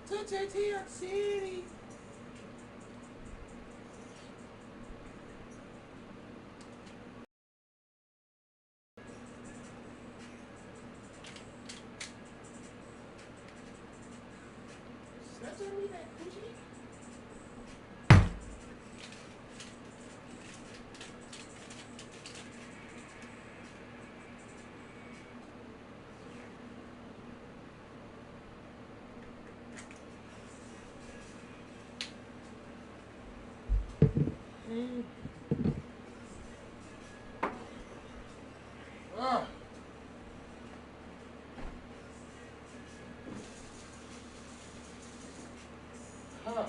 to City. Snapchat me that coochie. Ah. Huh.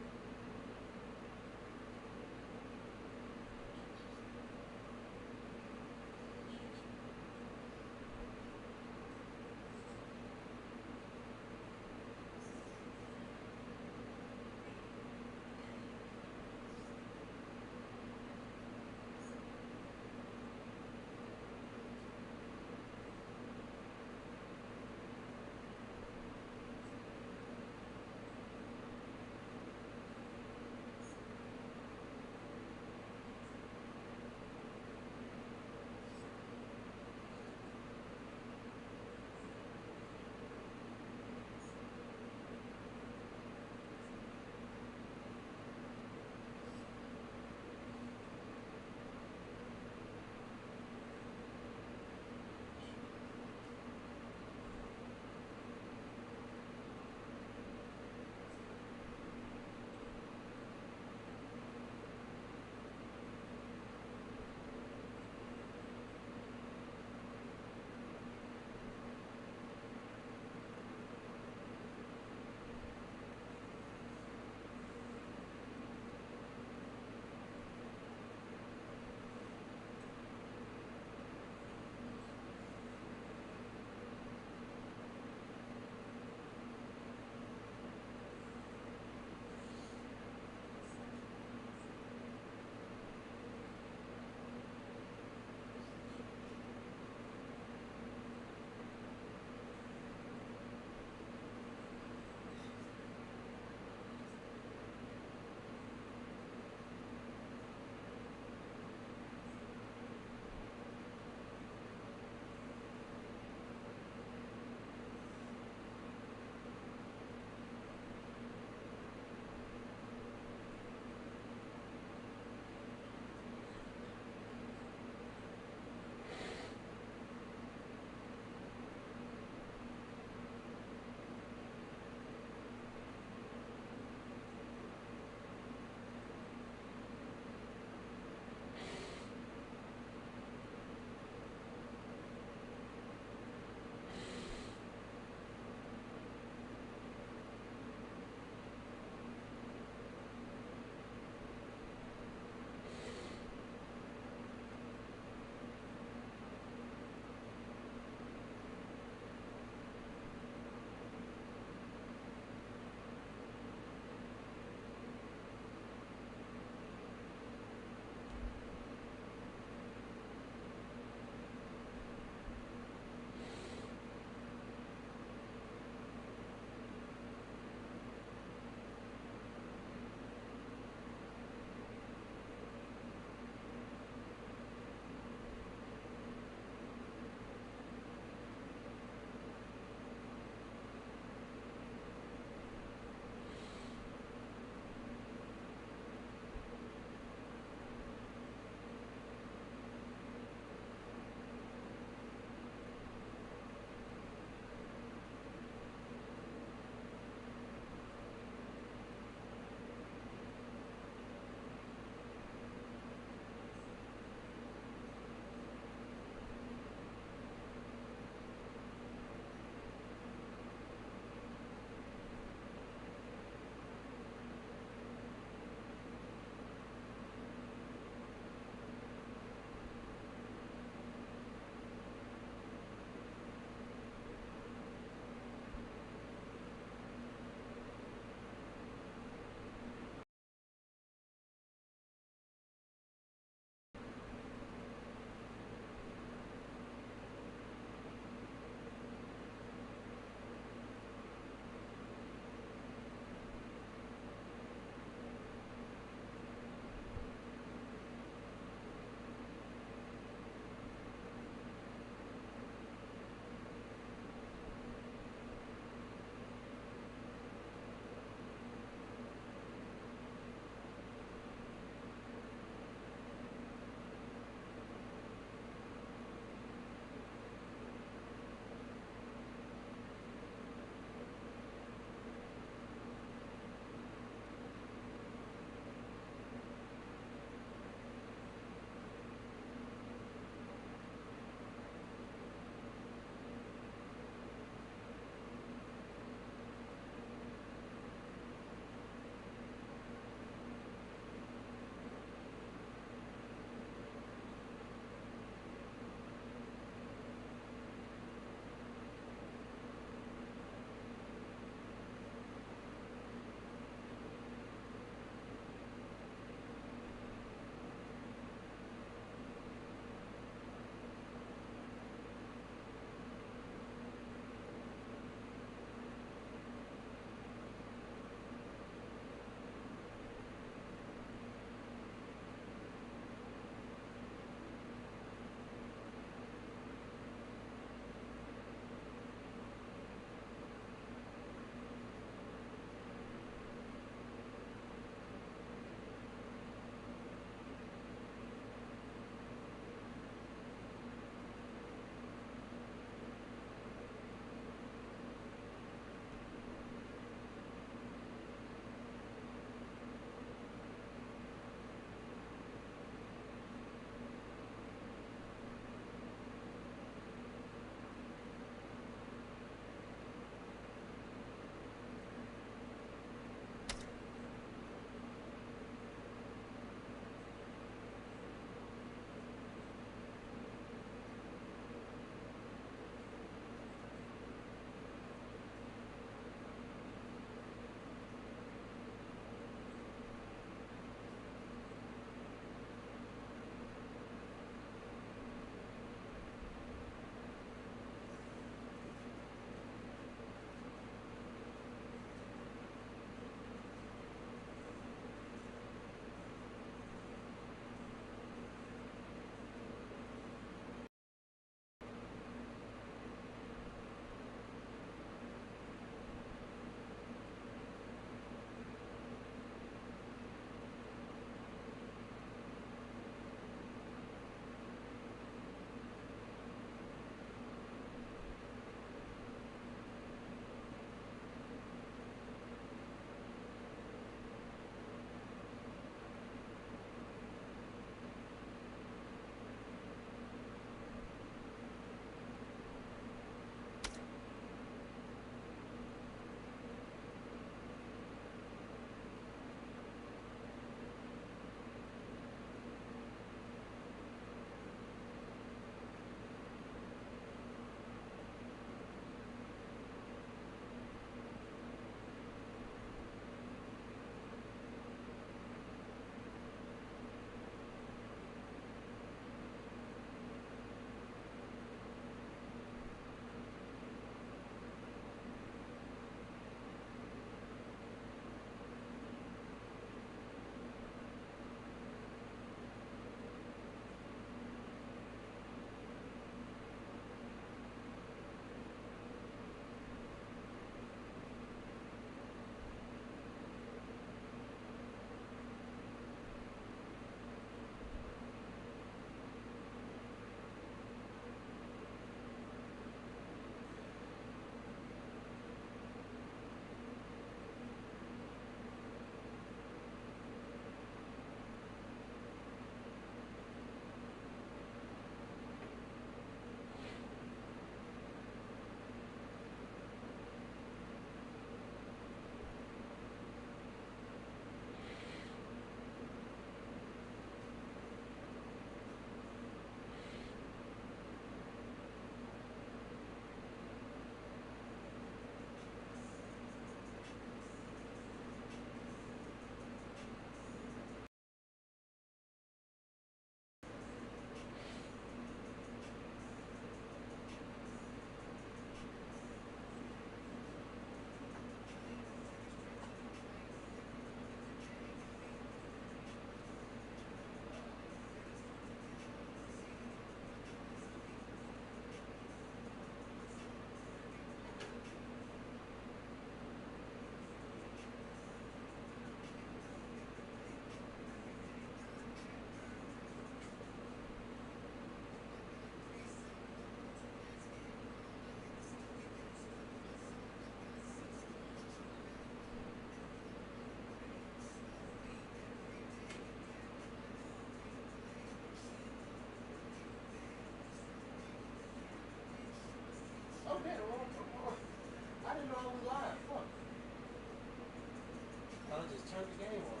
I just turned the game on.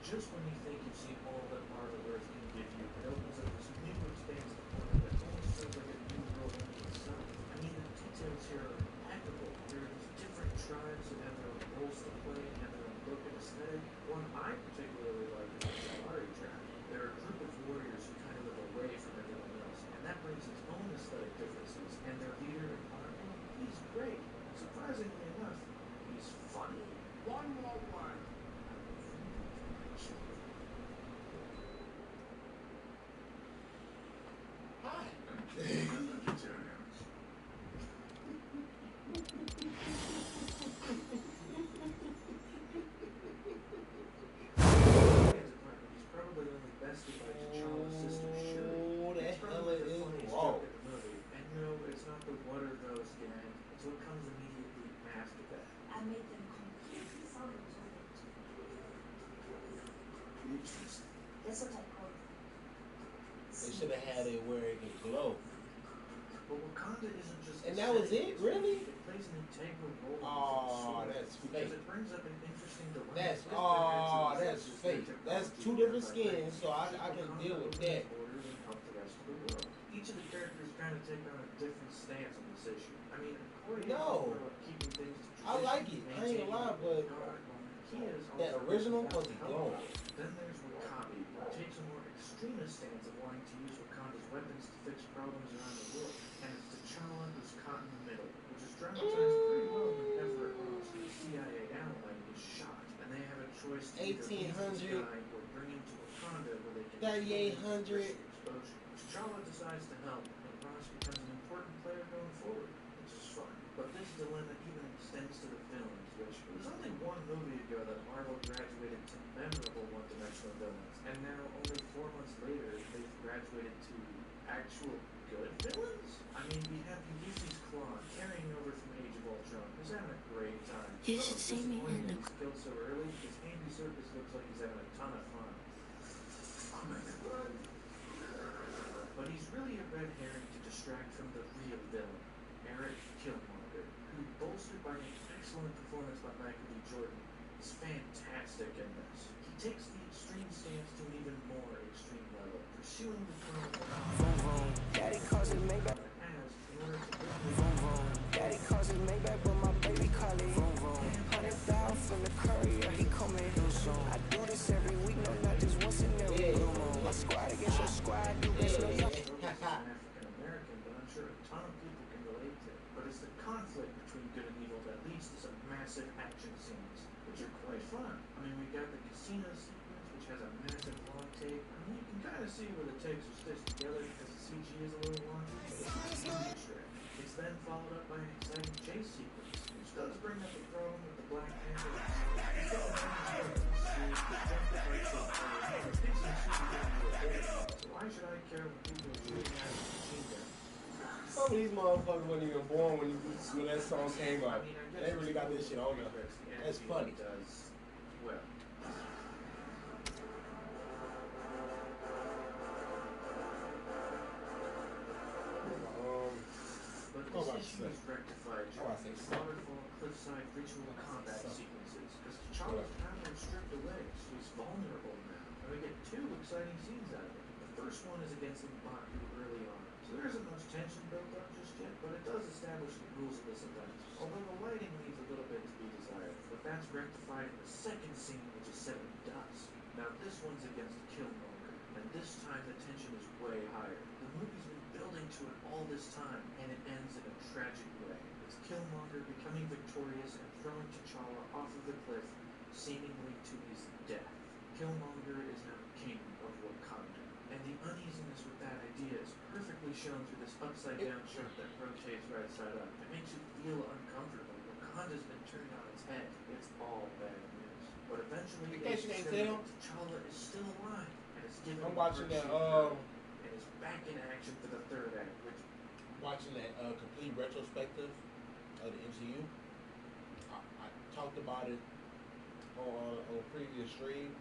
Just when you think you've seen all that Marvel Earth can give you, it opens up this new expansive world that almost feels like a new world unto itself. I mean, the details here are impeccable. There are these different tribes that have their own roles to play and have their own look and aesthetic. One I particularly like is the Solari tribe. They're a group of warriors who kind of live away from everyone else, and that brings its own aesthetic differences. And their leader, Baton, he's great. Surprisingly enough, he's funny. One more word. They should have had it where it could glow. But Wakanda isn't just. And that was it, really? It plays an integral role. Oh, that's fake. It brings up an interesting dilemma. That's fake. That's two different skins, so I can deal with that. Each of the characters kind of take on a different stance on this issue. I mean, no, keeping things to I like it. I ain't gonna lie, but that original was glowing. Then there's Wakanda, who takes a more extremist stance of wanting to use Wakanda's weapons to fix problems around the world. And it's T'Challa who's caught in the middle, which is dramatized pretty well whenever the CIA ally is shot. And they have a choice to either leave this guy or bring him to Wakanda where they can 3,800 exposure. T'Challa decides to help, and Ross becomes an important player going forward, which is fun. But this dilemma even extends to the films, which it was only one movie ago that Marvel graduated to memorable one-dimensional villains, and now only 4 months later they've graduated to actual good villains? I mean, we have Ulysses Claw carrying over from Age of Ultron, who's having a great time. You should see me in the... He's killed so early because Andy Serkis looks like he's having a ton of fun. But he's really a red herring to distract from the real villain, Eric Killmonger, who, bolstered by an excellent performance by Michael B. Jordan, is fantastic in this. He takes the extreme stance to an even more extreme level, pursuing the throne Daddy calls it Maybach. as in order to Daddy calls it Maybach, but my baby call it 100,000 from the courier, he call me. I do this every week, no, not just once in every blue moon. My squad against your squad, do this, no, y'all. African American, but I'm sure a ton of people can relate to. But it's the conflict between good and evil that leads to some massive action scenes, which are quite fun. I mean, we got the casino sequence, which has a massive long take. I mean, you can kind of see where the takes are stitched together because the CG is a little wonky, but it's a huge trick. It's then followed up by an exciting chase sequence, which does bring up the throne with the Black Panther. So why should I care when people are shooting at machine guns? Some of these motherfuckers weren't even born when that song came out. They really got this shit on there. That's funny. Does well. But this issue is rectified during these wonderful cliffside ritual combat sequences, because T'Challa's power is stripped away, so he's vulnerable now. And we get two exciting scenes out of it. The first one is against Baton early on, so there isn't much tension built up just yet, but it does establish the rules of this event. Although the lighting leaves a little bit to be desired, but that's rectified in the second scene, which is set in dusk. Now this one's against Killmonger, and this time the tension is way higher. The movie's been building to it all this time, and it ends in a tragic way. It's Killmonger becoming victorious and throwing T'Challa off of the cliff, seemingly to his death. Killmonger is now king of Wakanda, and the uneasiness with that idea is perfectly shown through this upside-down shot that rotates right side up. It makes you feel uncomfortable. Wakanda's been turned on its head. It's all bad news. But eventually, they discover that T'Challa is still alive, and is given I'm watching that, and is back in action for the third act, which watching that complete retrospective of the MCU. I talked about it on a previous stream,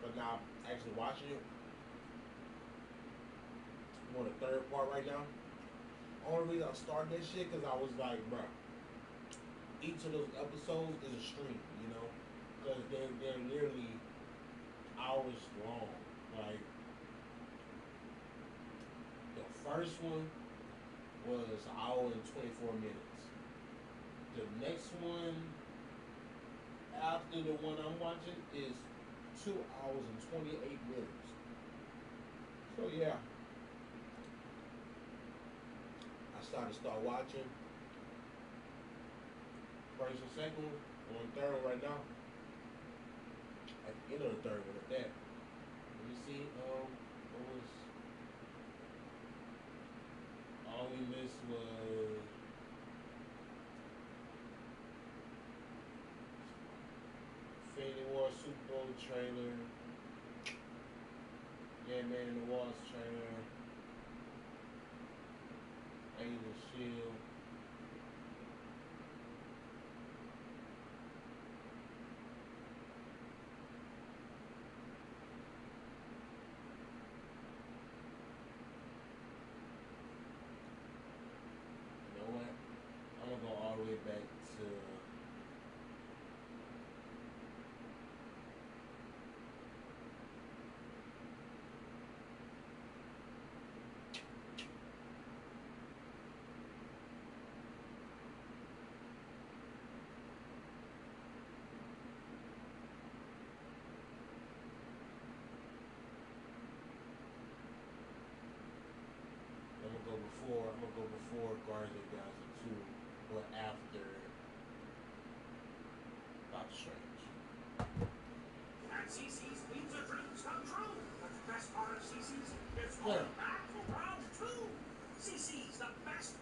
but now I'm actually watching it. I'm on the third part right now. Only reason I started that shit because I was like, bro, each of those episodes is a stream, you know, because they're nearly hours long. Like the first one was an hour and 24 minutes. The next one after the one I'm watching is 2 hours and 28 minutes. So yeah, I start watching first and second one, on third one right now. At the end of the third one at that. Let me see, what was all we missed was Infinity War Super Bowl trailer, Man in the Wasp trailer, Agent Shield. You know what? I'm gonna go all the way back to I'm gonna go before Guardians of the Galaxy 2, but after Doctor Strange. And CC's dreams are dreams come true. But the best part of CC's is all back for round 2. CC's the best.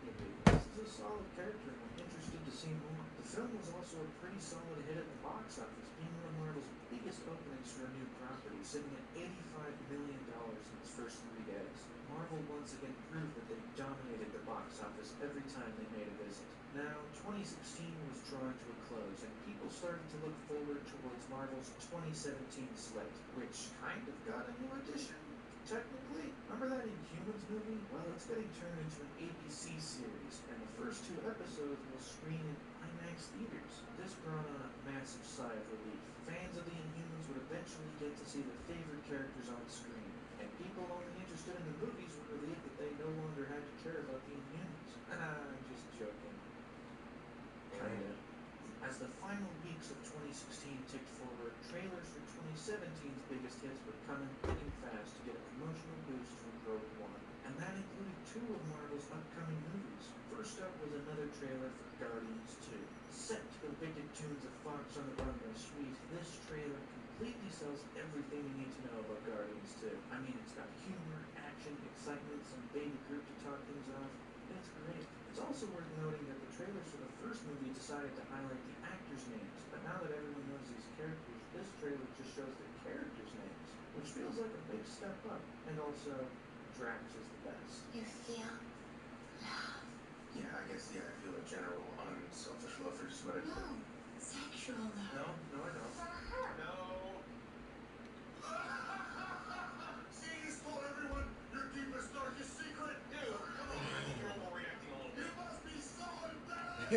this is a solid character, and I'm interested to see more. The film was also a pretty solid hit at the box office, being one of Marvel's biggest openings for a new property, sitting at $85 million in its first 3 days. Marvel once again proved that they dominated the box office every time they made a visit. Now, 2016 was drawing to a close, and people started to look forward towards Marvel's 2017 slate, which kind of got a new addition. Technically, remember that Inhumans movie? Well, it's getting turned into an ABC series, and the first 2 episodes will screen in IMAX theaters. This brought on a massive eventually get to see their favorite characters on screen, and people only interested in the movies were relieved that they no longer had to care about the Inhumans. I'm just joking. Kinda. As the final weeks of 2016 ticked forward, trailers for 2017's biggest hits were coming thick and fast to get a promotional boost from Rogue One, and that included two of Marvel's upcoming movies. First up was another trailer for Guardians 2. Set to the wicked tunes of Fox on the Run by Sweet, this trailer completely sells everything you need to know about Guardians 2. I mean, it's got humor, action, excitement, some baby Groot to talk things off. It's great. It's also worth noting that the trailers for the first movie decided to highlight the actors' names, but now that everyone knows these characters, this trailer just shows the characters' names, which feels like a big step up. And also, Drax is the best. You feel love. Yeah, I guess, I feel a general unselfish love for just about it. No, sexual love. No, I don't. For her. No. See, you told everyone your deepest, darkest secret. Dude, come on, you're overreacting a little bit. You must be so embarrassed. Do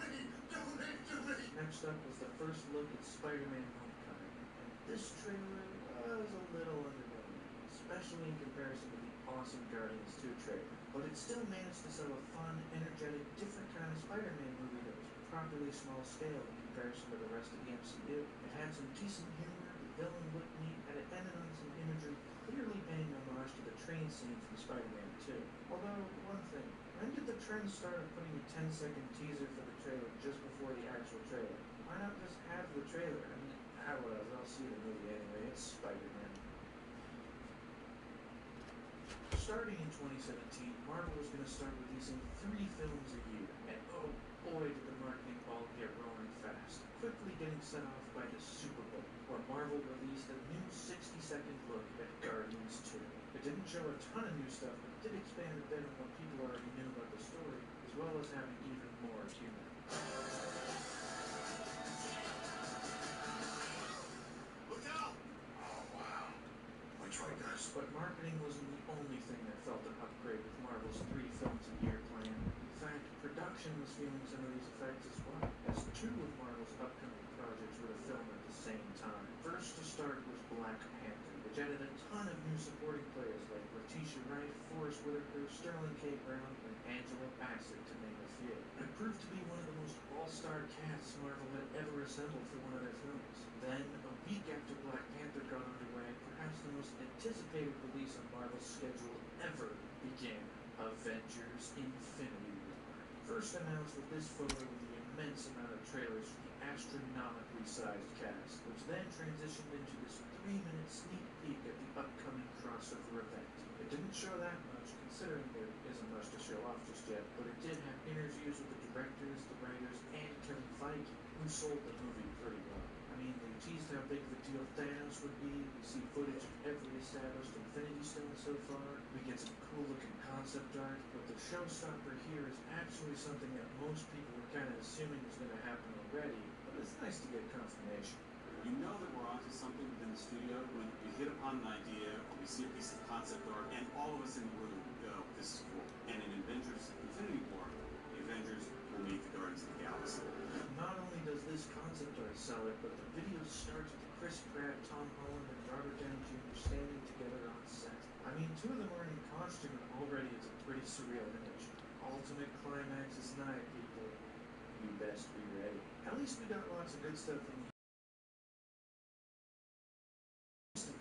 me. Next up was the first look at Spider-Man Homecoming, and this trailer was a little underwhelming, especially in comparison to the awesome Guardians 2 trailer, but it still managed to sell a fun, energetic, different kind of Spider-Man movie that was properly small scale in comparison to the rest of the MCU. It had some decent humor, the villain looked neat, and it ended on some imagery clearly paying homage to the train scene from Spider-Man 2. Although, one thing, when did the trend start of putting a 10-second teaser for the trailer just before the actual trailer? Why not just have the trailer? I mean, whatever, I'll see the movie anyway, it's Spider-Man. Starting in 2017, Marvel was going to start releasing 3 films a year, and oh boy did the marketing ball get rolling fast, quickly getting set off by the Super Bowl, where Marvel released a new 60-second look at Guardians 2. It didn't show a ton of new stuff, but it did expand a bit on what people already knew about the story, as well as having even more humor. Look out! Oh, wow. We tried, guys. But marketing wasn't the only thing that felt an upgrade with Marvel's 3 films a year plan. In fact, production was feeling some of these effects as well, as 2 of Marvel's upcoming projects were to film at the same time. First to start was Black Panther, which added a ton of new supporting players like Letitia Wright, Forrest Whitaker, Sterling K. Brown, and Angela Bassett, to name a few. It proved to be one of the most all-star casts Marvel had ever assembled for one of their films. Then, a week after Black Panther got underway, perhaps the most anticipated release on Marvel's schedule ever began: Avengers Infinity War. First announced with this photo of the immense amount of trailers for the astronomically sized cast, which then transitioned into this 3-minute sneak peek at the upcoming crossover event. It didn't show that much, considering there isn't much to show off just yet, but it did have interviews with the directors, the writers, and Kevin Feige, who sold the movie pretty well. I mean, they teased how big of a deal Thanos would be. We see footage of every established Infinity Stone so far. We get some cool looking concept art, but the showstopper here is actually something that most people were kind of assuming was going to happen already, but it's nice to get confirmation. You know that we're onto something within the studio when we hit upon an idea or we see a piece of concept art and all of us in the room go, this is cool. And in Avengers Infinity War, the Avengers will meet the Guardians of the Galaxy. Not only does this concept art sell it, but the video starts with Chris Pratt, Tom Holland, and Robert Downey Jr. standing together on set. I mean, 2 of them are in costume, and already it's a pretty surreal image. Ultimate climax is nigh, people. You best be ready. At least we got lots of good stuff in the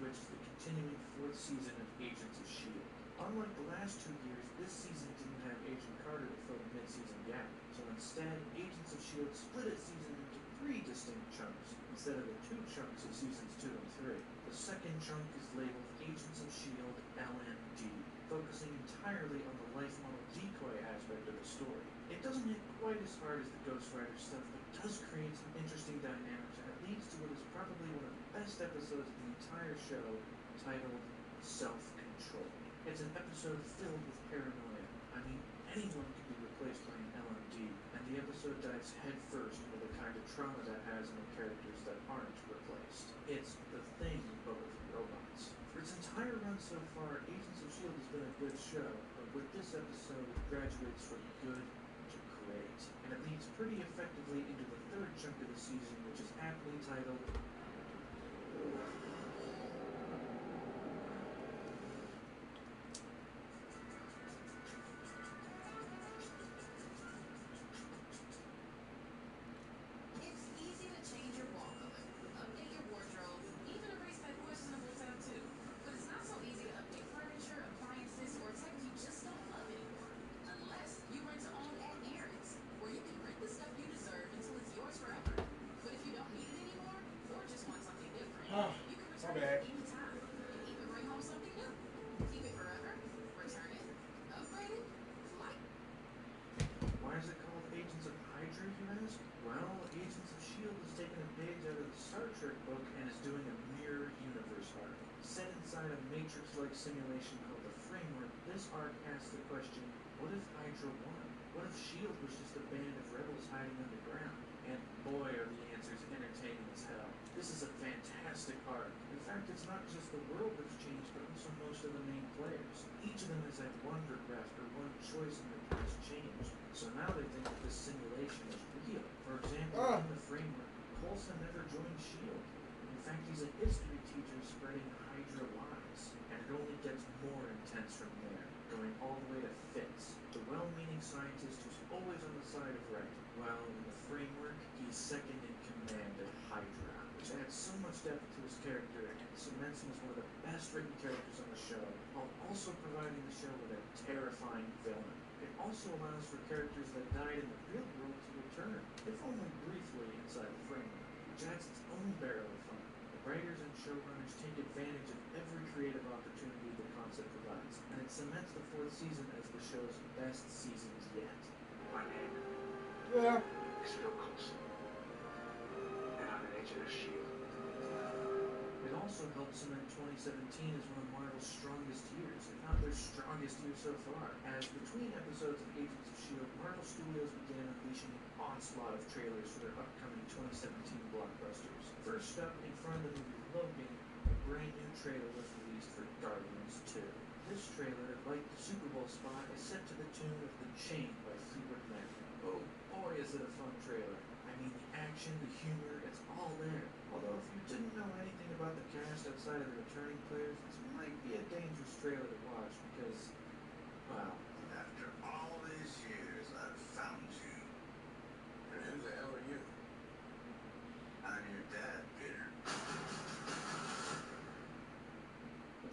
which is the continuing 4th season of Agents of S.H.I.E.L.D. Unlike the last 2 years, this season didn't have Agent Carter to fill the mid-season gap, so instead, Agents of S.H.I.E.L.D. split its season into 3 distinct chunks, instead of the 2 chunks of seasons 2 and 3. The second chunk is labeled Agents of S.H.I.E.L.D. LMD, focusing entirely on the life model decoy aspect of the story. It doesn't hit quite as hard as the Ghost Rider stuff, but does create some interesting dynamics, and it leads to what is probably one of the best episodes of the entire show, titled Self-Control. It's an episode filled with paranoia. I mean, anyone can be replaced by an LMD, and the episode dives headfirst into the kind of trauma that has on the characters that aren't replaced. It's The Thing, but with robots. For its entire run so far, Agents of S.H.I.E.L.D. has been a good show, but with this episode, it graduates from good to great, and it leads pretty effectively into the 3rd chunk chunk of the season, which is aptly titled It's easy to change your wall color, update your wardrobe, even erase that questionable tattoo. But it's not so easy to update furniture, appliances, or tech you just don't love anymore. Unless you rent to own at Aaron's, where you can rent the stuff you deserve until it's yours forever. But if you don't need it anymore, or just want something different, you can return it anytime and even bring home something new. Keep it forever, return it, upgrade it, like. Why is it called Agents of Hydra, you ask? Well, Agents of S.H.I.E.L.D. has taken a page out of the Star Trek book and is doing a mirror universe arc. Set inside a Matrix-like simulation called the Framework, this arc asks the question, what if Hydra won? What if S.H.I.E.L.D. was just a band of rebels hiding underground? And boy, are the answers entertaining as hell. This is a fantastic arc. In fact, it's not just the world that's changed, but also most of the main players. Each of them has had one regret or one choice in their past changed. So now they think that this simulation is real. For example, in the Framework, Coulson never joined S.H.I.E.L.D. In fact, he's a history teacher spreading Hydra lies. And it only gets more intense from there, going all the way to Fitz, the well-meaning scientist who's always on the side of right. Well, in the Framework, he's second in command at Hydra, which adds so much depth to his character and cements him as one of the best written characters on the show, while also providing the show with a terrifying villain. It also allows for characters that died in the real world to return, if only briefly inside the Framework, which adds its own barrel of fun. The writers and showrunners take advantage of every creative opportunity the concept provides, and it cements the fourth season as the show's best seasons yet. My name is Phil Coulson, and I'm an agent of S.H.I.E.L.D. It also helped cement 2017 as one of Marvel's strongest years, if not their strongest year so far, as between episodes of Agents of S.H.I.E.L.D., Marvel Studios began unleashing an onslaught of trailers for their upcoming 2017 blockbusters. First up, in front of the movie Logan, a brand new trailer was released for Guardians 2. This trailer, like the Super Bowl spot, is set to the tune of The Chain by Fleetwood Mac. Oh boy, is it a fun trailer. I mean, the action, the humor, it's all there. Although if you didn't know anything about the cast outside of the returning players, this might be a dangerous trailer to watch because, well, After all these years, I've found you. And who the hell are you? I'm your dad, Peter.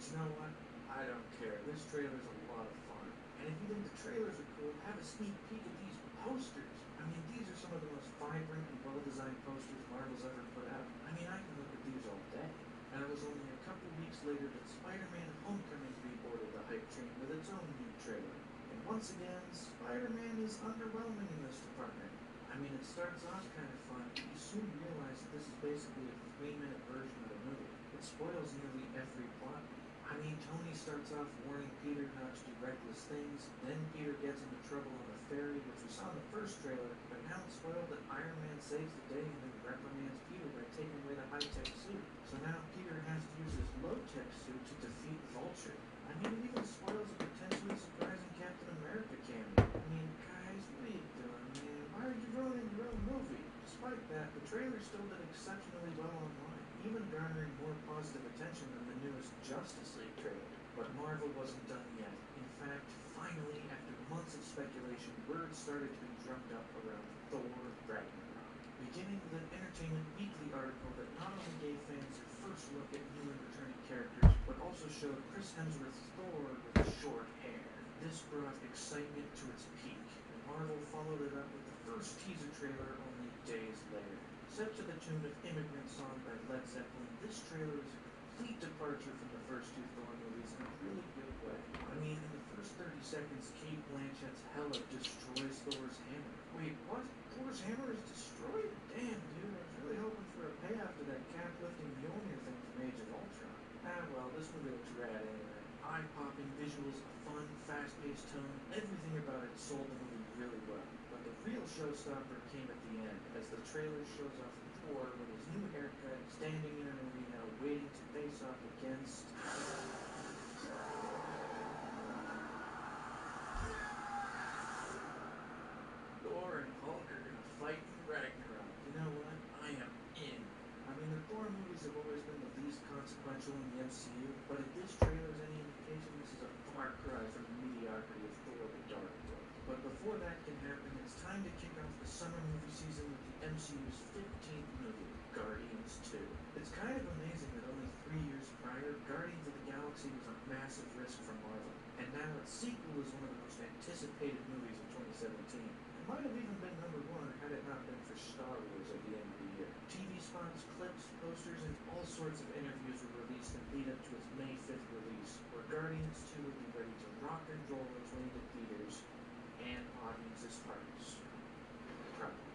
but you know what? I don't care. This trailer's a lot of fun. And if you think the trailers are cool, have a sneak peek at these posters. I mean, these are some of the most vibrant and well-designed posters Marvel's ever put out. I mean, I can look at these all day. And it was only a couple weeks later that Spider-Man Homecoming reboarded the hype train with its own new trailer. And once again, Spider-Man is underwhelming in this department. I mean, it starts off kind of fun, but you soon realize that this is basically a 3-minute version of the movie. It spoils nearly every plot. I mean, Tony starts off warning Peter not to do reckless things, then Peter gets into trouble on the ferry, which we saw in the first trailer, but now it's spoiled that Iron Man saves the day and then reprimands Peter by taking away the high-tech suit. So now Peter has to use his low-tech suit to defeat Vulture. I mean, it even spoils a potentially surprising Captain America cameo. I mean, guys, what are you doing, man? Why are you ruining your own movie? Despite that, the trailer still did exceptionally well online, even garnering more positive attention than the newest Justice League trailer. But Marvel wasn't done yet. In fact, finally, after months of speculation, words started to be drummed up around Thor Ragnarok. Beginning with an Entertainment Weekly article that not only gave fans their first look at new and returning characters, but also showed Chris Hemsworth's Thor with short hair. This brought excitement to its peak, and Marvel followed it up with the first teaser trailer only days later. Set to the tune of Immigrant Song by Led Zeppelin, this trailer is a complete departure from the first two Thor movies in a really good way. I mean, in the first 30 seconds, Kate Blanchett's Hela destroys Thor's hammer. Wait, what? Thor's hammer is destroyed? Damn, dude, I was really hoping for a payoff to that cap-lifting Mjolnir thing from Age of Ultron. Ah, well, this movie looks rad anyway. Eye-popping visuals, a fun, fast-paced tone, everything about it sold the movie really well. But the real showstopper came at the end, as the trailer shows off Thor with his new haircut, standing in an arena, waiting to face off against... Thor and Hulk are gonna fight in Ragnarok. You know what? consequential in the MCU, but if this trailer is any indication, this is a far cry from the mediocrity of Thor: The Dark World. But before that can happen, it's time to kick off the summer movie season with the MCU's 15th movie, Guardians 2. It's kind of amazing that only 3 years prior, Guardians of the Galaxy was a massive risk for Marvel, and now its sequel is one of the most anticipated movies of 2017. It might have even been number 1 had it not been for Star Wars at the end of the year. TV spots, clips, posters, and all sorts of interviews were released in lead up to its May 5th release, where Guardians 2 would be ready to rock and roll its way into theaters and audiences' hearts. Probably.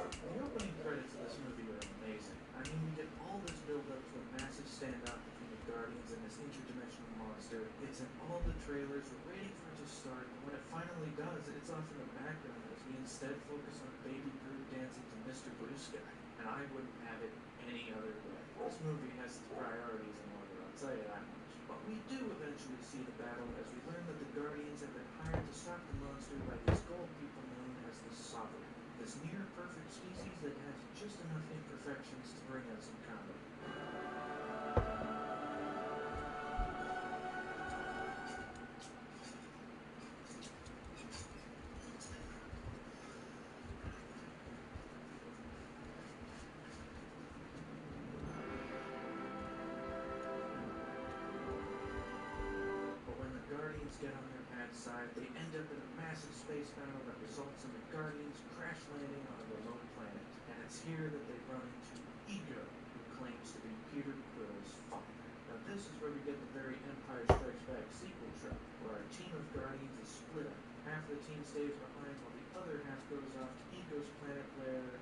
The opening credits of this movie are amazing. I mean, we get all this build-up to a massive standoff between the Guardians and this interdimensional monster. It's in all the trailers, we're waiting for it to start, and when it finally does, it's off in the background as we instead focus on Baby Groot dancing to Mr. Blue Sky. And I wouldn't have it any other way. This movie has its priorities in order, I'll tell you that much. But we do eventually see the battle as we learn that the Guardians have been hired to stop the monster by these gold people known as the Sovereign. This near-perfect species that has just enough imperfections to bring out some comedy. Get on their bad side, they end up in a massive space battle that results in the Guardians crash landing on a remote planet. And it's here that they run into Ego, who claims to be Peter Quill's father. Now this is where we get the very Empire Strikes Back sequel trope, where our team of Guardians is split up. Half the team stays behind while the other half goes off to Ego's planet where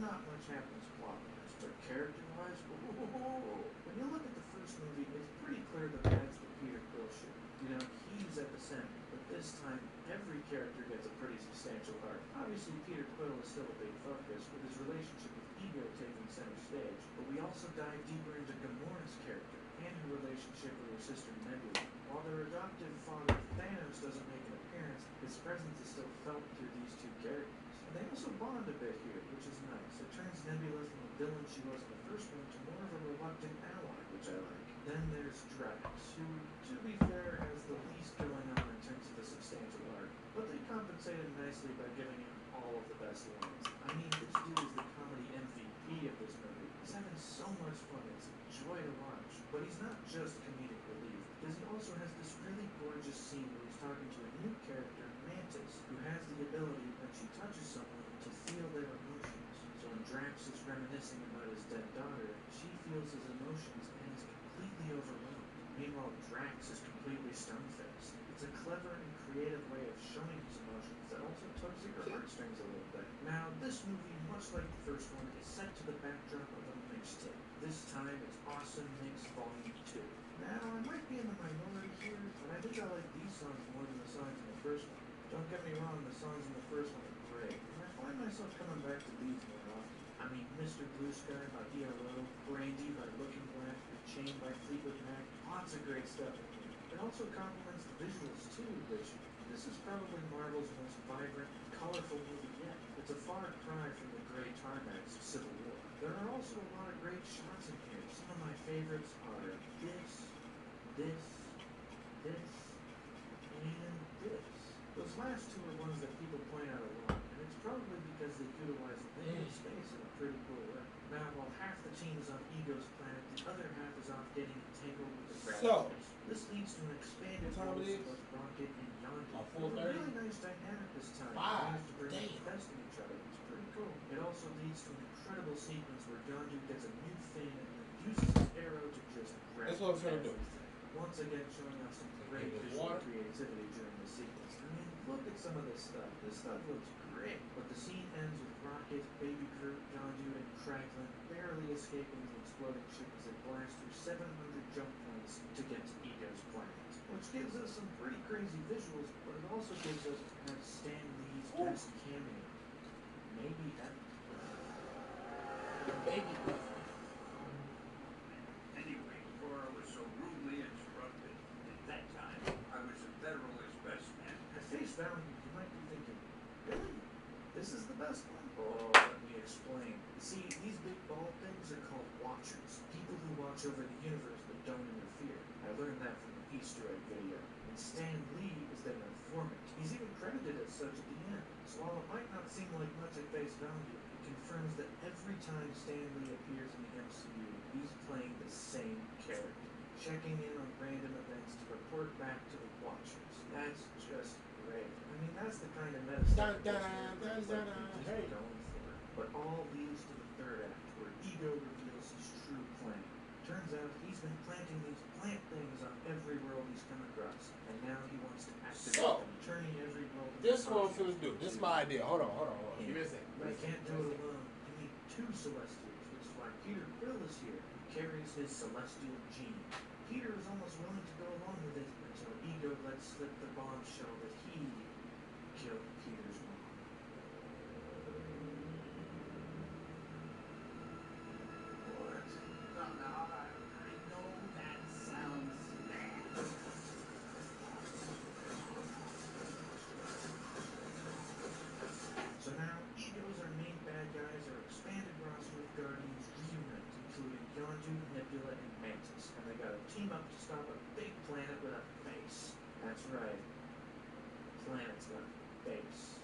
not much happens plot-wise, but character-wise, when you look at the first movie, it's pretty clear that that's the Peter Quill ship. You know, he's at the center, but this time, every character gets a pretty substantial arc. Obviously, Peter Quill is still a big focus, with his relationship with Ego taking center stage, but we also dive deeper into Gamora's character, and her relationship with her sister Nebula. While their adoptive father, Thanos, doesn't make an appearance, his presence is still felt through these two characters. And they also bond a bit here, which is nice. It turns Nebula from the villain she was in the first one to more of a reluctant ally, which I like. Then there's Drax, who, to be fair, has the least going on in terms of the substantial arc, but they compensated nicely by giving him all of the best lines. I mean, this dude is the comedy MVP of this movie. He's having so much fun, it's a joy to watch. But he's not just comedic relief, because he also has this really gorgeous scene where he's talking to a new character, Mantis, who has the ability, when she touches someone, to feel their emotions. So when Drax is reminiscing about his dead daughter, she feels his emotions and is completely overwhelmed. Meanwhile, Drax is completely stone-faced. It's a clever and creative way of showing his emotions that also tugs at your heartstrings a little bit. Now, this movie, much like the first one, is set to the backdrop of a mixtape. This time, it's Awesome Mix Volume 2. Now, I might be in the minority here, but I think I like these songs more than the songs in the first one. Don't get me wrong, the songs in the first one are great, and I find myself coming back to these more often. I mean, Mr. Blue Sky by ELO, Brandy by Looking Black, Chain by Fleetwood Mac, lots of great stuff in here. It also complements the visuals too, which this is probably Marvel's most vibrant, colorful movie yet. It's a far cry from the gray tarmacs of Civil War. There are also a lot of great shots in here. Some of my favorites are this, and this. Those last two are ones that people point out a lot, and it's probably because they utilize limited space in a pretty cool way. Now, while half the team is on Ego's planet, the other half is off getting entangled with the Raptors. This leads to an expanded role for both Rocket and Yondu. A really nice dynamic this time. They managed to bring out the best in each other. It's pretty cool. It also leads to an incredible sequence where Yondu gets a new fin and then uses his arrow to just grab everything. Once again, showing off some great visual creativity during the sequence. I mean, look at some of this stuff. This stuff looks great. But the scene ends with Rocket, Baby Groot, Yondu, and Kraglin barely escaping the exploding ship as it blasts through 700 jump points to get to Ego's planet. Which gives us some pretty crazy visuals, but it also gives us perhaps Stan Lee's best cameo. Maybe ever. Baby. Anyway, before I was so rudely interrupted Oh, let me explain. See, these big ball things are called watchers. People who watch over the universe but don't interfere. I learned that from an Easter egg video. And Stan Lee is their informant. He's even credited as such at the end. So while it might not seem like much at face value, it confirms that every time Stan Lee appears in the MCU, he's playing the same character, checking in on random events to report back to the watchers. That's just great. I mean, that's the kind of meta stuff going for. But all leads to the third act, where Ego reveals his true plan. Turns out he's been planting these plant things on every world he's come across, and now he wants to activate them, turning every world into This one I'm finna do. This is my idea. Hold on. Give me a second. But he can't do it alone. You need two Celestials, which is why Peter Quill is here. He carries his Celestial gene. Peter is almost willing to go along with it until Ego lets slip the bombshell that he killed Peter's mom. What? No, I know that sounds bad. So now, Egos, our main bad guys, are expanded roster of Guardians reunite, including Yondu, Nebula, and Mantis, and they gotta team up to stop a big planet with a face. That's right. Planet's got a face.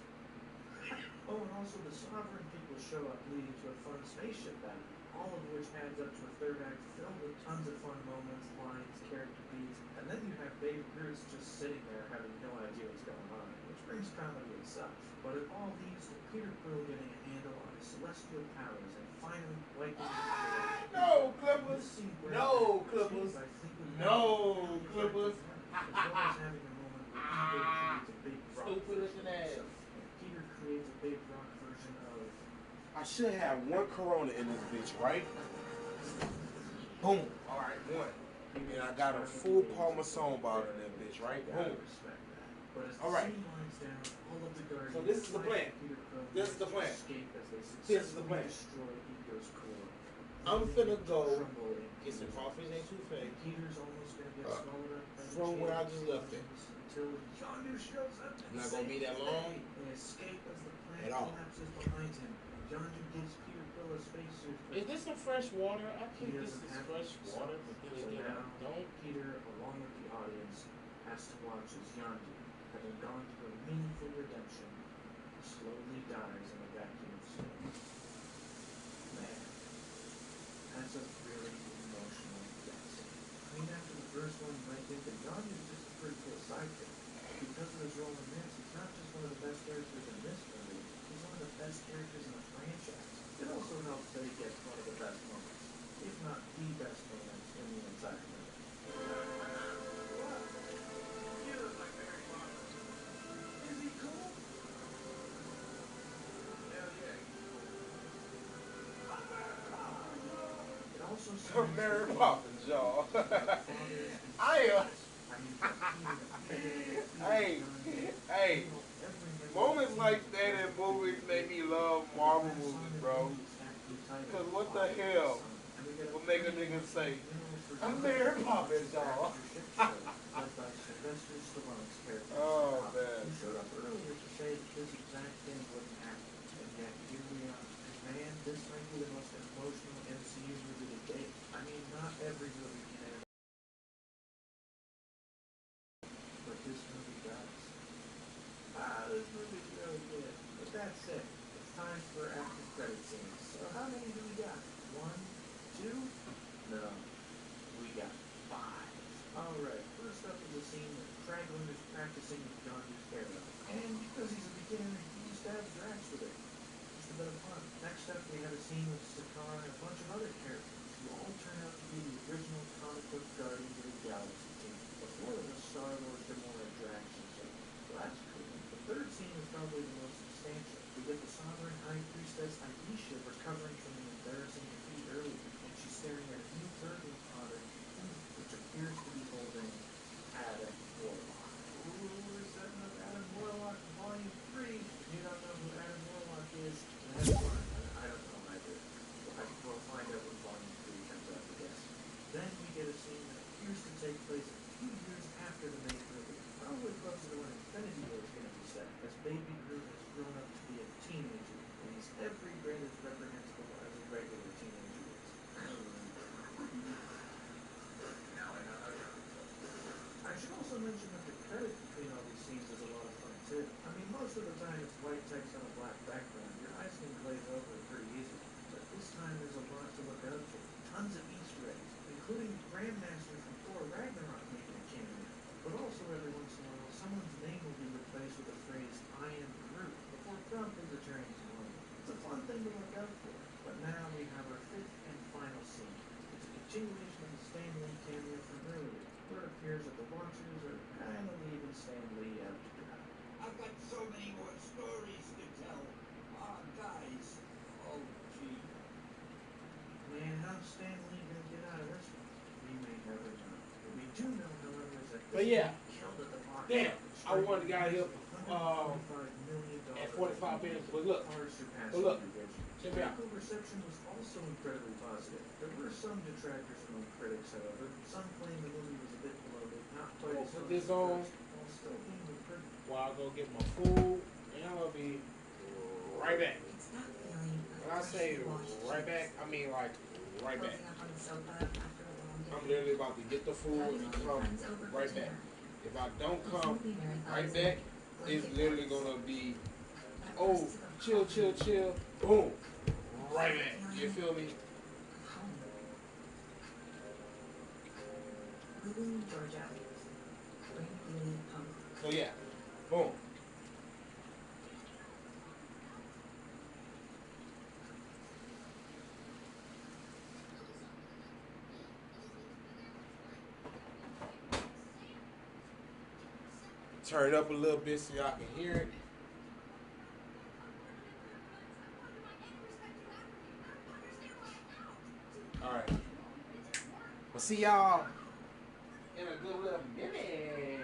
Oh, and also the Sovereign people show up, leading to a fun spaceship battle, all of which adds up to a third act filled with tons of fun moments, lines, character beats, and then you have Babe Ruth just sitting there having no idea what's going on, which brings comedy itself. But it all leads to Peter Quill getting a handle on his celestial powers and finally wiping the floor. No, Clippers. No, Clippers. No, Clippers. As well as having a moment where Ego creates a big rock Stupid version looking of ass. himself, and Peter creates a big rock version of... I should have one Corona in this bitch, right? Boom. All right, one. And I got a full Parmesan bottle in that bitch, right? Boom. Respect that. But as the All right. scene winds down, all of the Guardians So this is the plan. Peter Quill This is the plan. escape as they This is the successfully plan. destroy Ego's core. I'm finna go Trumbull in get some Peter's crawfish and arms. souffle And Peter's almost gonna get swallowed up by the from where I chaos just left it. until Yondu shows up and Not gonna be that saves the long day. They escape as the at planet all. collapses behind him. And Yondu gives Peter Quill a spacesuit. Is this some fresh water? I think He this doesn't is have fresh to, water, but then so again, now I don't. Peter, along with the audience, has to watch as Yondu, having gone through a meaningful redemption, slowly dies in a vacuum of smoke. Man, that's a really emotional death scene. I mean, after the first one, you might think that Yondu's just a pretty cool sidekick. Because of his role in this, he's not just one of the best characters in this movie, he's one of the best characters in the franchise. It also helps that he gets one of the best moments, if not the best moment in the entire movie. You look like Mary Poppins. Is he cool? Hell yeah. It also From seems Mary that Poppins, y'all. the father is Hey, moments like that in movies make me love Marvel movies, bro. Because what the hell will make a nigga say, I'm Mary Poppins, y'all. Oh, man. He showed up earlier to say that this exact thing wouldn't happen, and yet here we are. And man, this might be the most emotional MCU movie to date. I mean, not every movie can end, but this movie does. This movie's really good. But that's it. It's time for after credit scenes. So how many do we got? 1, 2? No. We got 5. Alright, first up is a scene where Kraglin is practicing with Yondu's arrow. And because he's a beginner, he used to have Drax with it. Just a bit of fun. Next up, we have a scene with Sakaar and a bunch of other characters who all turn out to be the original comic book Guardians of the Galaxy team before it was Star-Lord, Gamora, Drax, and so on. So that's cool. The third scene is probably the most substantial. We get the Sovereign High Priestess Aisha recovering from an embarrassing defeat earlier, and she's staring at a new burden on her, which appears to be holding Adam Warlock. Ooh, we're setting up Adam Warlock in Volume 3. If you don't know who Adam Warlock is, that's fine. I don't know either. We'll find out when Volume 3 comes out, I guess. Then we get a scene that appears to take place a few years after the main movie. Probably closer to when Infinity War is going to be set, as Baby Groot has grown up to be a teenager, and he's Most of the time it's white text on a black background. Your eyes can glaze over it pretty easy. But this time there's a lot to look out for. Tons of Easter eggs, including Grandmaster from Thor Ragnarok making a cameo. But also every once in a while, someone's name will be replaced with the phrase, I am Groot, before promptly returning to normal. It's a fun thing to look out for. But now we have our fifth and final scene. It's a continuation of the Stan Lee cameo from earlier, where it appears that the Watchers are kind of leaving Stan Lee out to dry. I've got so many more stories to tell. Guys. Oh, gee. Man, how's Stan Lee gonna get out of this one? We may never know. What we do know, however, is that But yeah. killed at the box Damn, office, I wanted to get here $145 million at 45 minutes, but look, far surpassing but look, prediction. check me out. Critical reception was also incredibly positive. There were some detractors among critics, however. Some claimed the movie was a bit bloated, not quite We'll as put fun this as the on first, while still being pretty. while I go get my food, and I'll be right back. It's that feeling of When I say freshly washed right sheets. back, I mean like right back. Curling up on the sofa after a long day. I'm literally about to get the food Having and all your come friends over for right back. dinner. If I don't It's come simply marathons right and back, blanket it's literally forts. gonna be, That oh, rustic of chill, coffee. chill, chill, boom, right back. You feel me? Home. Moving Georgia. Spring Beauty Punk. So yeah, boom. Turn it up a little bit so y'all can hear it. Alright. We'll see y'all in a good little minute.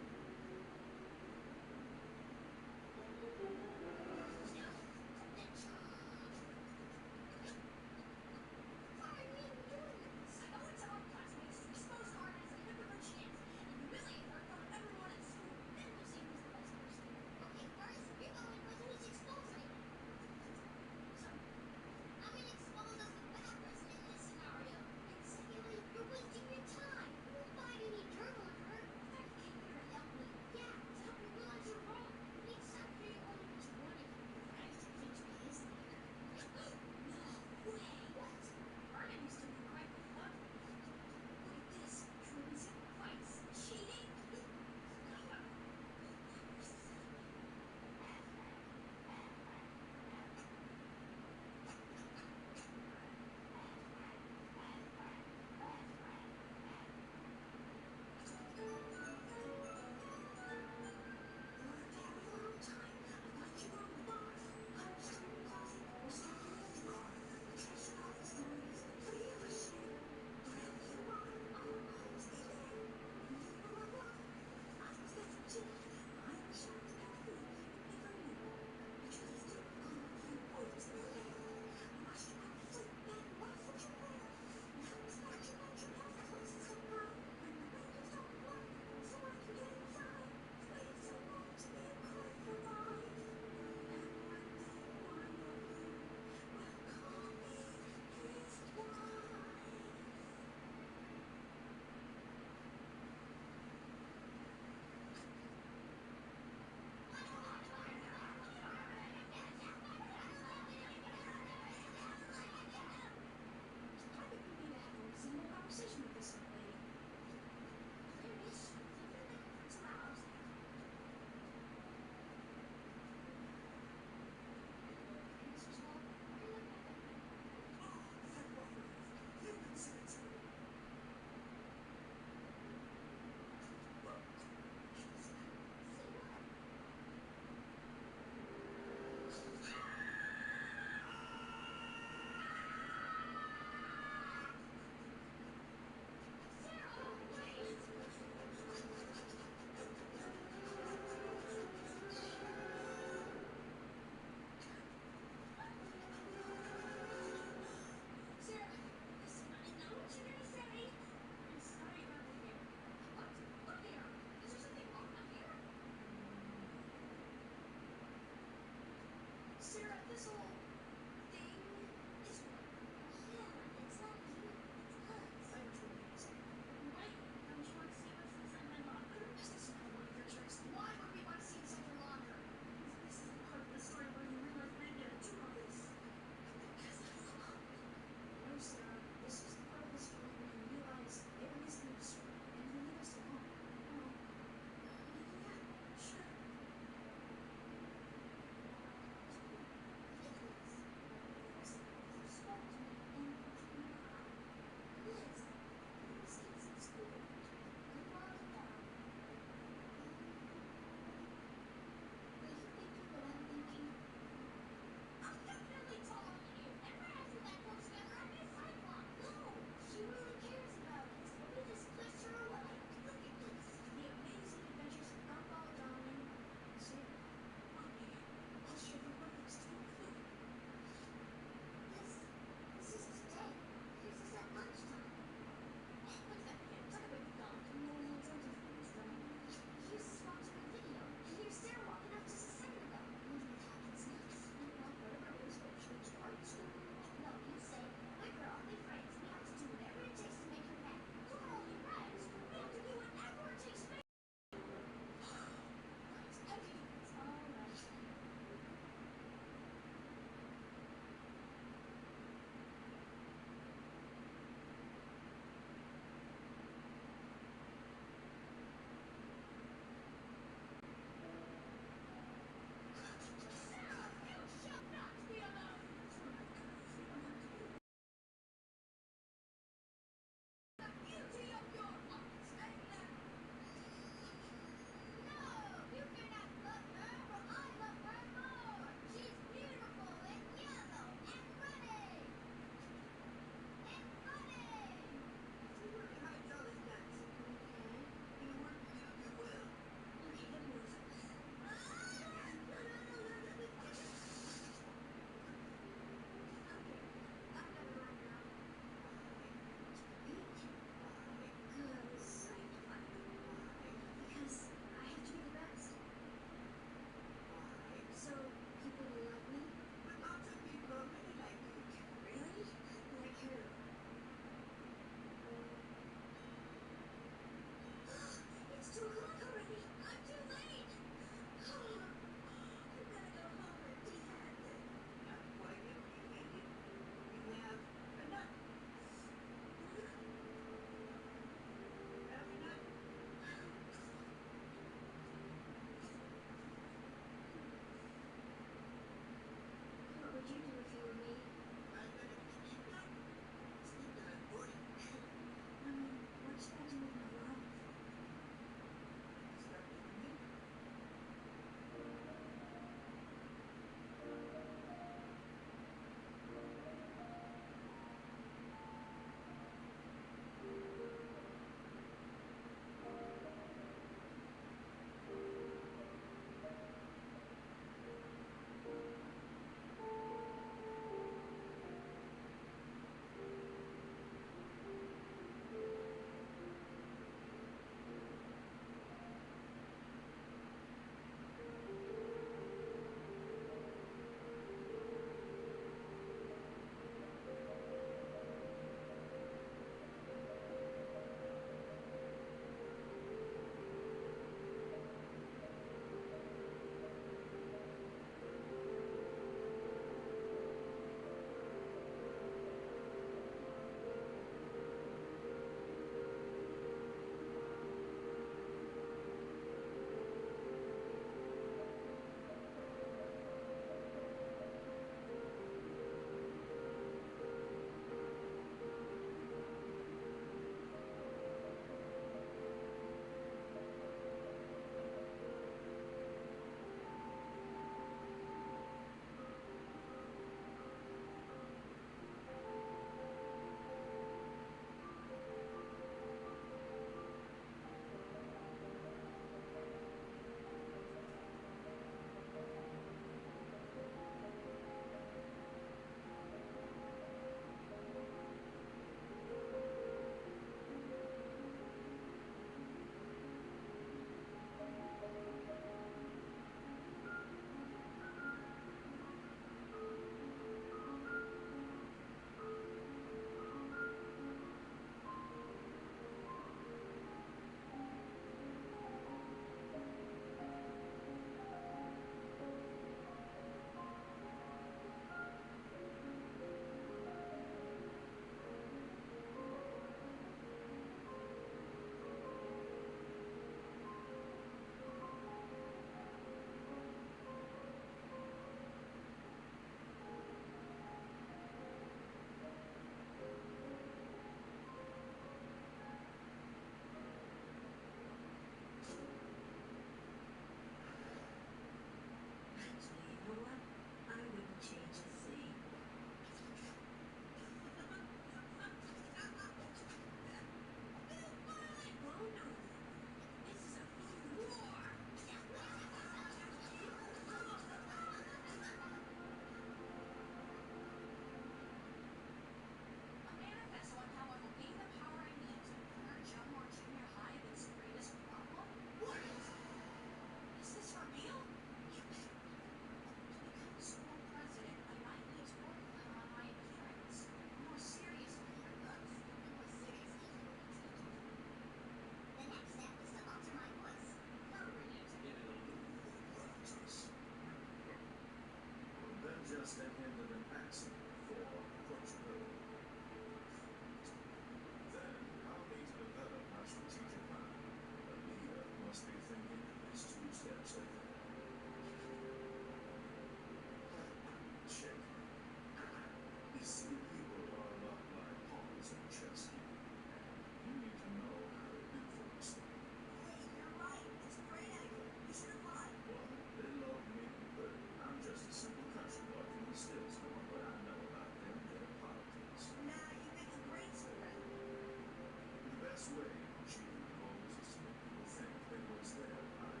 best way of achieving goals is to make people think that once they have power.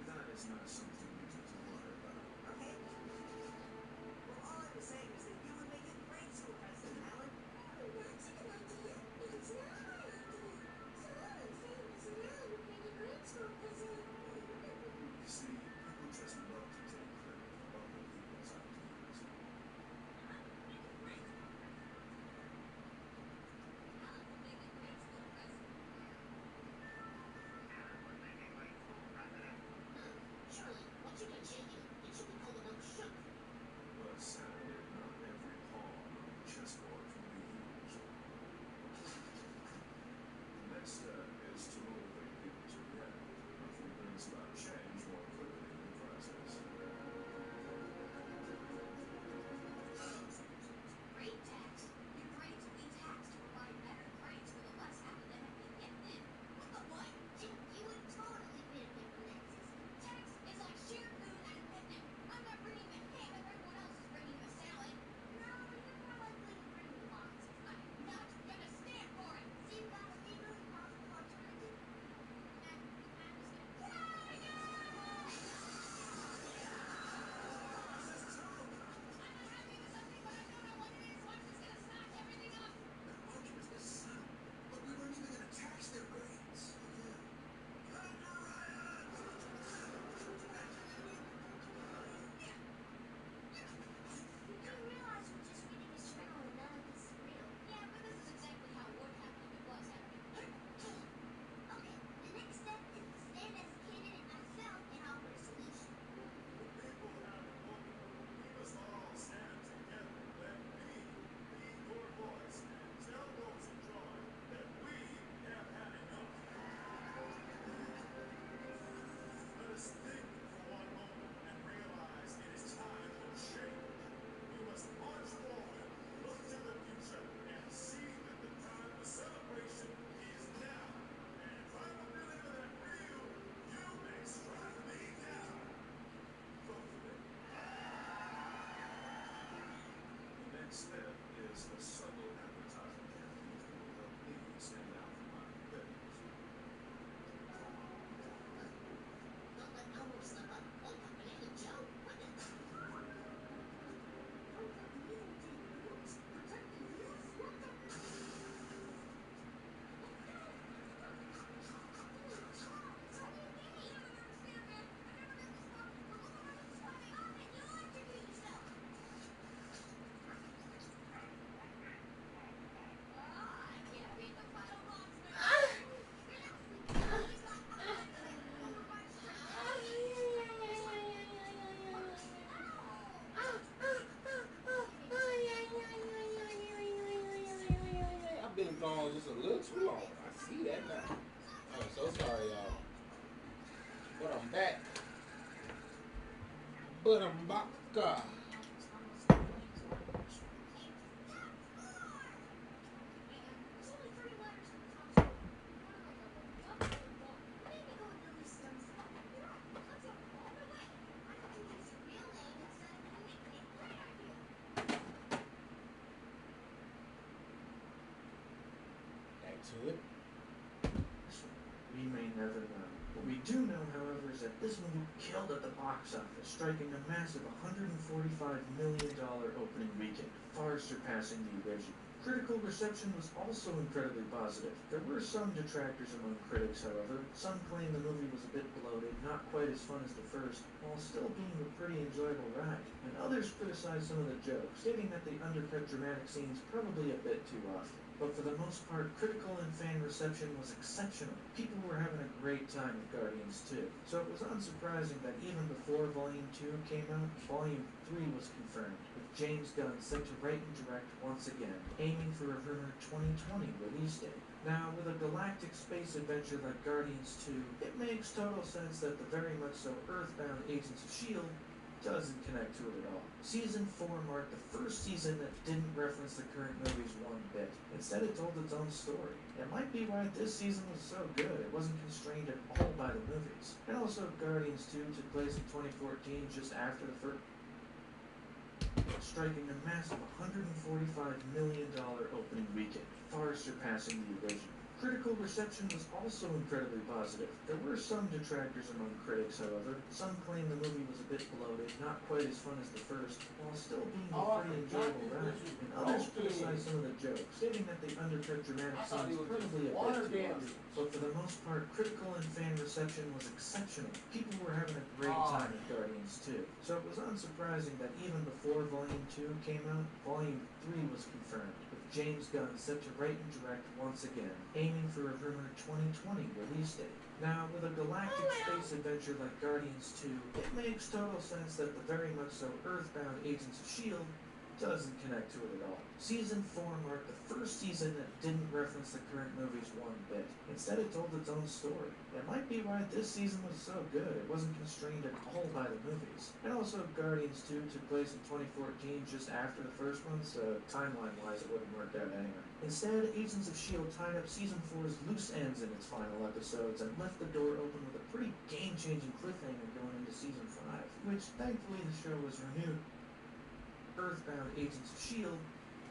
That is not something you need to worry about. Okay. Well, all I'm saying is that you would make a great school president, Alan. That's a good idea. It's not my idea. So all I'm saying is now would make a great school president. You see, people just love to take credit for other people's ideas. Surely, what you been shaking? It should be called a milk shook. But sadly, not every pawn on the chessboard can be used. The next step is to motivate people to react. Nothing brings about change more quickly than the process. Grade tax. Your grades will be taxed to provide better grades for the less academically gifted. What? You would totally benefit from taxes. Tax is like shampoo at a picnic. I'm not bringing the ham if everyone else is bringing the salad. No, you're more likely to bring the boxes. I'm not gonna stand for it. So you got a legally possible alternative? I'm just gonna... But we weren't even going to tax their grades. You do realize we're just reading a script and none of this is real. Yeah, but this is exactly how it would happen if it was happening. Okay, the next step is to stand as a candidate myself and offer a solution. People have woken. We must all stand together. Let me be your voice and tell those in charge that we have had enough. Let us think for one moment and realize it is time for change. We must march forward, look to the future, and see that the time for celebration is now. And if I don't deliver that real, you may strike me down. Vote for me. The next step is a subtle advertising campaign that will help me stand out from my competitors. Don't let Elmo slip up. Oh, Banana Joe. What the... I've been gone just a little too long. I see that now. I'm so sorry, y'all. But I'm back. But I'm back. Back to it. We may never know. What we do know, however, is that this movie killed at the box office, striking a massive $145 million opening weekend, far surpassing the original. Critical reception was also incredibly positive. There were some detractors among critics, however. Some claimed the movie was a bit bloated, not quite as fun as the first, while still being a pretty enjoyable ride. And others criticized some of the jokes, stating that they undercut dramatic scenes probably a bit too often. But for the most part, critical and fan reception was exceptional. People were having a great time with Guardians 2. So it was unsurprising that even before Volume 2 came out, Volume 3 was confirmed, with James Gunn set to write and direct once again, aiming for a rumored 2020 release date. Now, with a galactic space adventure like Guardians 2, it makes total sense that the very much so earthbound Agents of S.H.I.E.L.D. doesn't connect to it at all. Season 4 marked the first season that didn't reference the current movies one bit. Instead, it told its own story. It might be why this season was so good. It wasn't constrained at all by the movies. And also, Guardians 2 took place in 2014, just after the first striking a massive $145 million opening weekend, far surpassing the original. Critical reception was also incredibly positive. There were some detractors among critics, however. Some claimed the movie was a bit bloated, not quite as fun as the first, while still being a pretty enjoyable ride. And others criticized some of the jokes, stating that they undercut dramatic scenes probably a bit too much. But for the most part, critical and fan reception was exceptional. People were having a great time at Guardians 2. So it was unsurprising that even before Volume 2 came out, Volume 3 was confirmed, with James Gunn set to write and direct once again, aiming for a rumored 2020 release date. Now, with a galactic space adventure like Guardians 2, it makes total sense that the very much so earthbound Agents of S.H.I.E.L.D. doesn't connect to it at all. Season 4 marked the first season that didn't reference the current movies one bit. Instead, it told its own story. It might be why this season was so good. It wasn't constrained at all by the movies. And also, Guardians 2 took place in 2014, just after the first one, so timeline-wise it wouldn't work out anyway. Instead, Agents of S.H.I.E.L.D. tied up Season 4's loose ends in its final episodes and left the door open with a pretty game-changing cliffhanger going into Season 5, which thankfully the show was renewed. Earthbound Agents of S.H.I.E.L.D.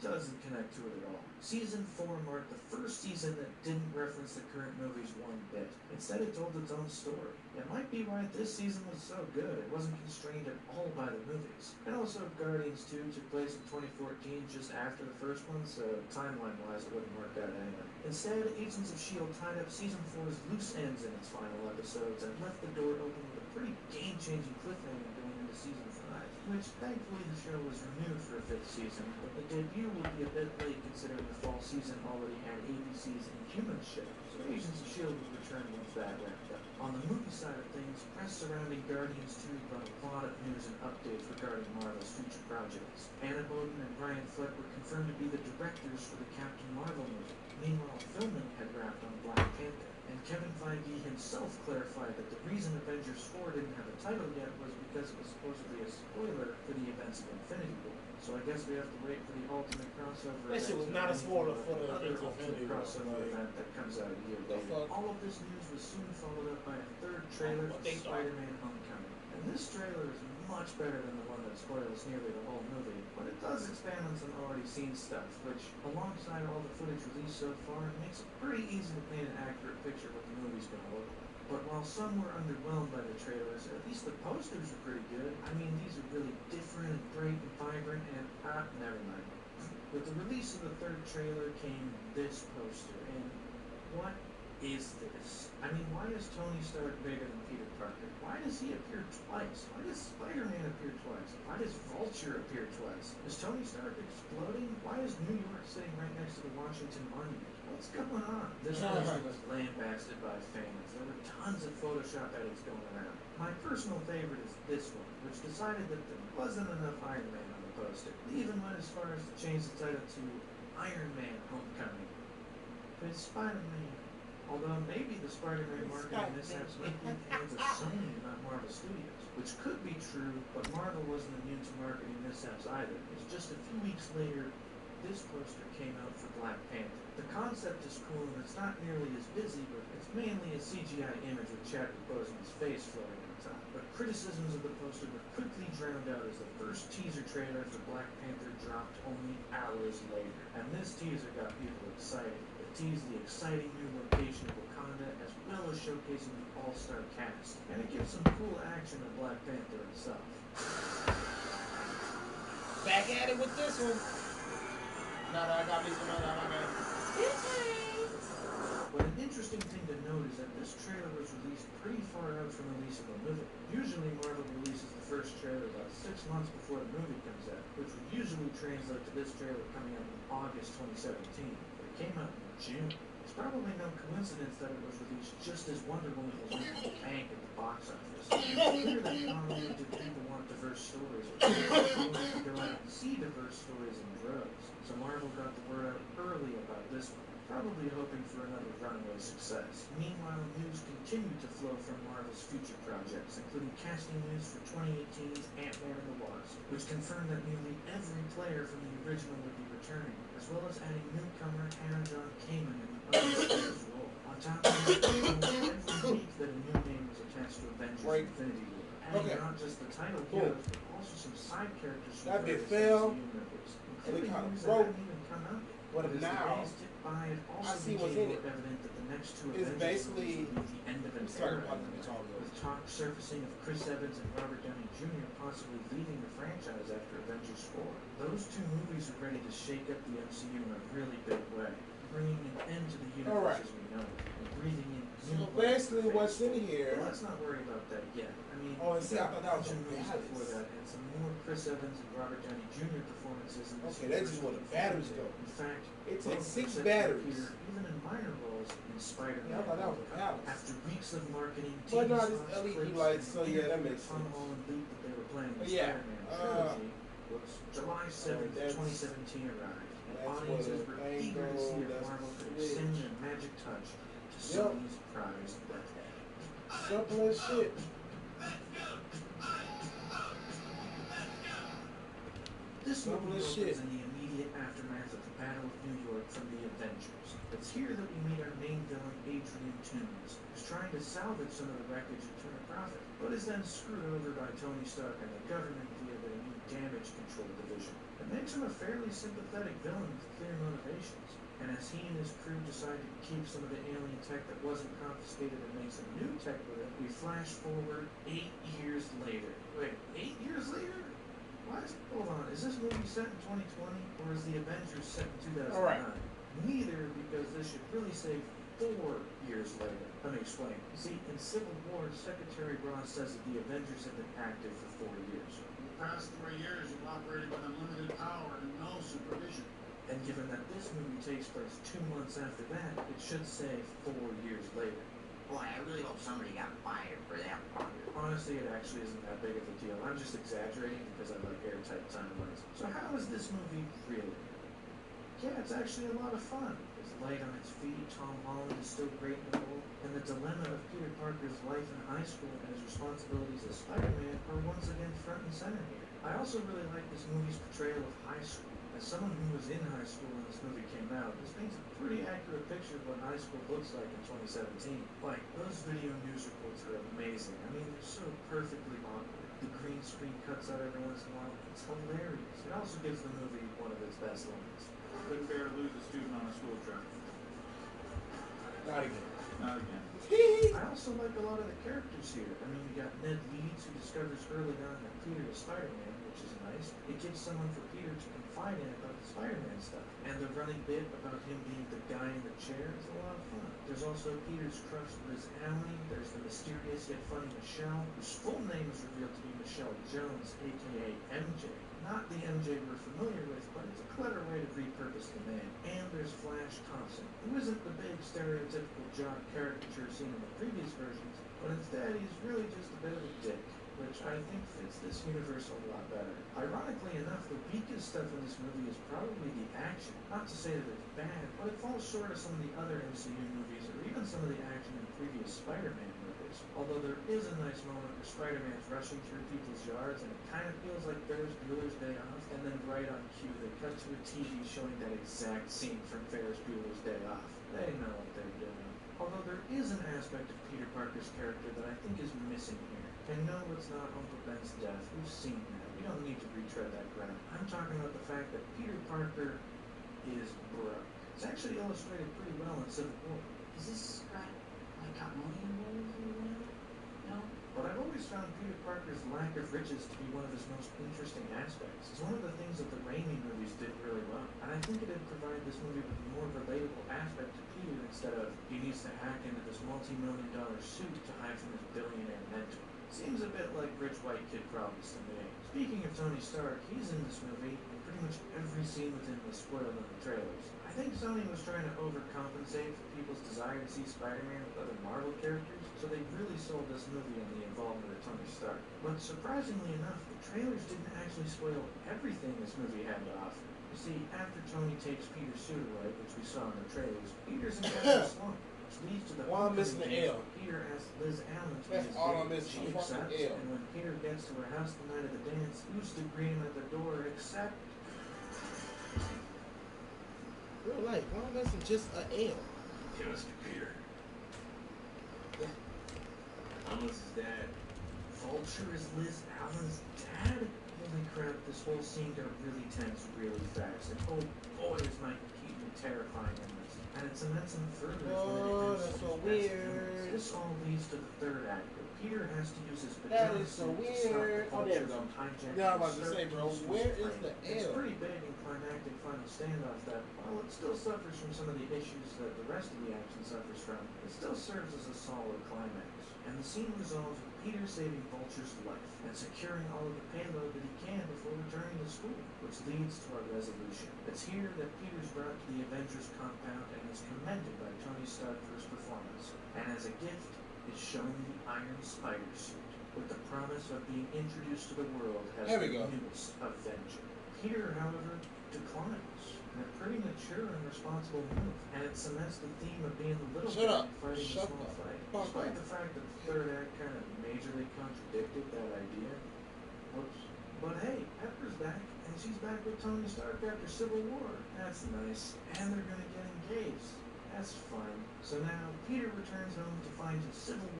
doesn't connect to it at all. Season 4 marked the first season that didn't reference the current movies one bit. Instead, it told its own story. It might be why this season was so good. It wasn't constrained at all by the movies. And also, Guardians 2 took place in 2014, just after the first one, so timeline-wise it wouldn't work out anyway. Instead, Agents of S.H.I.E.L.D. tied up Season 4's loose ends in its final episodes and left the door open with a pretty game-changing cliffhanger going into Season 5, which thankfully the show was renewed for a 5th season, but the debut would be a bit late considering the fall season already had ABC's Inhumans show, so Agents of S.H.I.E.L.D. would return once that wrapped up. On the movie side of things, press surrounding Guardians 2 brought a lot of news and updates regarding Marvel's future projects. Anna Boden and Brian Fleck were confirmed to be the directors for the Captain Marvel movie. Meanwhile, filming had wrapped on Black Panther, and Kevin Feige himself clarified that the reason Avengers 4 didn't have a title yet was because it was supposedly a spoiler for the events of Infinity War. So I guess we have to wait for the ultimate crossover That shit was event not a spoiler for the other Avengers ultimate Infinity War, crossover like, event that comes out a year later. fuck? All of this news was soon followed up by a third trailer What for they thought. Spider-Man Homecoming. And this trailer is much better than the one that spoils nearly the whole movie, but it does expand on some already seen stuff, which, alongside all the footage released so far, makes it pretty easy to paint an accurate picture of what the movie's gonna look like. But while some were underwhelmed by the trailers, at least the posters were pretty good. I mean, these are really different and bright and vibrant, and never mind. With the release of the third trailer came this poster, and what is this? I mean, why is Tony Stark bigger than Peter Parker? Why does he appear twice? Why does Spider-Man appear twice? Why does Vulture appear twice? Is Tony Stark exploding? Why is New York sitting right next to the Washington Monument? What's going on? This poster was lambasted by fans. There were tons of Photoshop edits going around. My personal favorite is this one, which decided that there wasn't enough Iron Man on the poster. They even went as far as to change the title to Iron Man Homecoming. It's Spider-Man. Although maybe the Spider-Man marketing mishaps might be in the hands of Sony and not Marvel Studios, which could be true, but Marvel wasn't immune to marketing mishaps either. It's just a few weeks later, this poster came out for Black Panther. The concept is cool and it's not nearly as busy, but it's mainly a CGI image with Chadwick Boseman's face floating on top. But criticisms of the poster were quickly drowned out as the first teaser trailer for Black Panther dropped only hours later. And this teaser got people excited. It teased the exciting new location of Wakanda as well as showcasing the all-star cast. And it gives some cool action to Black Panther himself. Back at it with this one. Now that I got me some other, I got But an interesting thing to note is that this trailer was released pretty far out from the release of the movie. Usually Marvel releases the first trailer about 6 months before the movie comes out, which would usually translate to this trailer coming out in August 2017, but it came out in June. It's probably no coincidence that it was released just as Wonder Woman was making a bank at the box office. It's clear that not only did people want diverse stories, but people wanted to go out and see diverse stories in droves. So Marvel got the word out early about this one, probably hoping for another runaway success. Meanwhile, news continued to flow from Marvel's future projects, including casting news for 2018's Ant-Man and the Wasp, which confirmed that nearly every player from the original would be returning, as well as adding newcomer Hannah John Kamen in the undisclosed role. On top of that, every week that a new name was attached to Avengers Right. Infinity War. And Okay. not just the title Cool. heroes, but also some side characters from That bit various fell, MCU members, and it including kinda movies that broke. hadn't even come out yet. But As the now, days ticked by, it also I see what's became in more it. evident that the next two It's Avengers basically movies would be the end of an sorry era, about the guitar with talk surfacing of Chris Evans and Robert Downey Jr. possibly leaving the franchise after Avengers 4. Those two movies are ready to shake up the MCU in a really big way, bringing an end to the universe Alright. as we know it, and breathing in So new basically life. what's in here, But let's not worry about that yet. I mean, Oh, and see, I thought that was action a movies balance. before that, and some more Chris Evans and Robert Downey Jr. performances in this okay, that's just where the batteries go. In fact, It both takes 6 Chris Evans batteries. appear even in minor roles in Spider-Man. Yeah, I thought that was a balance. After weeks of marketing, But TV no, spots, this LED clips, lights, and so yeah, that makes fun sense. all in loop that they were playing But in yeah, Spider-Man trilogy was July 7th, that's- 2017 arrived. And that's audiences where the were thing eager to goes, see if that's Marvel the could switch. extend their magic touch to Yep. Sony's prized weapon. Simple as shit. This Simple movie as opens shit. in the immediate aftermath of the Battle of New York from the Avengers. It's here that we meet our main villain, Adrian Toomes, who's trying to salvage some of the wreckage and turn a profit, but is then screwed over by Tony Stark and the government via their new damage control division. It makes him a fairly sympathetic villain with clear motivations, and as he and his crew decide to keep some of the alien tech that wasn't confiscated and make some new tech with it, we flash forward 8 years later. Wait, 8 years later? What? Hold on, is this movie set in 2020, or is the Avengers set in 2009? Alright. Neither, because this should really say 4 years later. Let me explain. You see, in Civil War, Secretary Ross says that the Avengers have been active for 4 years. In the past 3 years, you've operated with unlimited power and no supervision. And given that this movie takes place 2 months after that, it should say 4 years later. Boy, I really hope somebody got fired for that one. Honestly, it actually isn't that big of a deal. I'm just exaggerating because I like airtight timelines. So how is this movie really? Yeah, it's actually a lot of fun. It's light on its feet, Tom Holland is still great in the role, and the dilemma of Peter Parker's life in high school and his responsibilities as Spider-Man are once again front and center here. I also really like this movie's portrayal of high school. As someone who was in high school when this movie came out, this paints a pretty accurate picture of what high school looks like in 2017. Like, those video news reports are amazing. I mean, they're so perfectly awkward. The green screen cuts out every once in a while. It's hilarious. It also gives the movie one of its best lines. Couldn't bear to lose a student on a school trip. Not again. Not again. I also like a lot of the characters here. I mean, you got Ned Leeds, who discovers early on that Peter is Spider-Man, which is nice. It gives someone for Peter to confide in about the Spider-Man stuff. And the running bit about him being the guy in the chair is a lot of fun. There's also Peter's crush, Liz Allen. There's the mysterious yet funny Michelle, whose full name is revealed to be Michelle Jones, aka MJ. Not the MJ we're familiar with, but it's a clever way to repurpose the name. And there's Flash Thompson, who isn't the big stereotypical jock caricature seen in the previous versions, but instead he's really just a bit of a dick, which I think fits this universe a lot better. Ironically enough, the weakest stuff in this movie is probably the action. Not to say that it's bad, but it falls short of some of the other MCU movies, or even some of the action in previous Spider-Man movies. Although there is a nice moment where Spider-Man's rushing through people's yards, and it kind of feels like Ferris Bueller's Day Off, and then right on cue, they cut to a TV showing that exact scene from Ferris Bueller's Day Off. They know what they're doing. Although there is an aspect of Peter Parker's character that I think is missing here. And no, it's not Uncle Ben's death. We've seen that. We don't need to retread that ground. I'm talking about the fact that Peter Parker is broke. It's actually illustrated pretty well in Civil War. Is this got like got money involved or whatever? No? But I've always found Peter Parker's lack of riches to be one of his most interesting aspects. It's one of the things that the Raimi movies did really well. And I think it'd provide this movie with a more relatable aspect to Peter instead of he needs to hack into this multi-million-dollar suit to hide from his billionaire mentor. Seems a bit like rich white kid problems to me. Speaking of Tony Stark, he's in this movie, and pretty much every scene with him was spoiled in the trailers. I think Sony was trying to overcompensate for people's desire to see Spider-Man with other Marvel characters, so they really sold this movie on the involvement of Tony Stark. But surprisingly enough, the trailers didn't actually spoil everything this movie had to offer. You see, after Tony takes Peter's suit away, which we saw in the trailers, Peter's in a slump, which leads to the Well, I'm missing the L. Peter asks Liz Allen to That's be his all date. I'm missing, She the fucking accepts, L. and when Peter gets to her house the night of the dance, who's to greet him at the door except Real life, why am I missing just a L? It must be Peter. Alice's dad. Vulture is Liz Allen's dad? Holy crap, this whole scene got really tense really fast. And oh boy, is Michael Keaton terrifying in this. And it cements him further as one of the Oh, that's MCU's so best weird. villains. This all leads to the third act, where Peter has to use his That pajamas is so to stop the weird. Oh, there Vulture we go. from hijacking Yeah, I'm about the to say, bro, Stark where is plane. the It's L? pretty big and climactic final standoff that, while it still suffers from some of the issues that the rest of the action suffers from, it still serves as a solid climax. And the scene resolves with Peter saving Vulture's life and securing all of the payload that he can before returning to school, which leads to our resolution. It's here that Peter's brought to the Avengers compound and is commended by Tony Stark for his performance, and as a gift is shown the Iron Spider suit, with the promise of being introduced to the world as There the we go. newest Avenger. Peter, however, declines. A pretty mature and responsible move, and it cements the theme of being a little Shut guy up. fighting Shut a small the fight. fuck Despite up. the fact that the third act kind of majorly contradicted that idea. Whoops. But hey, Pepper's back, and she's back with Tony Stark after Civil War. That's nice. And they're gonna get engaged. That's fun. So now, Peter returns home to find his Civil War,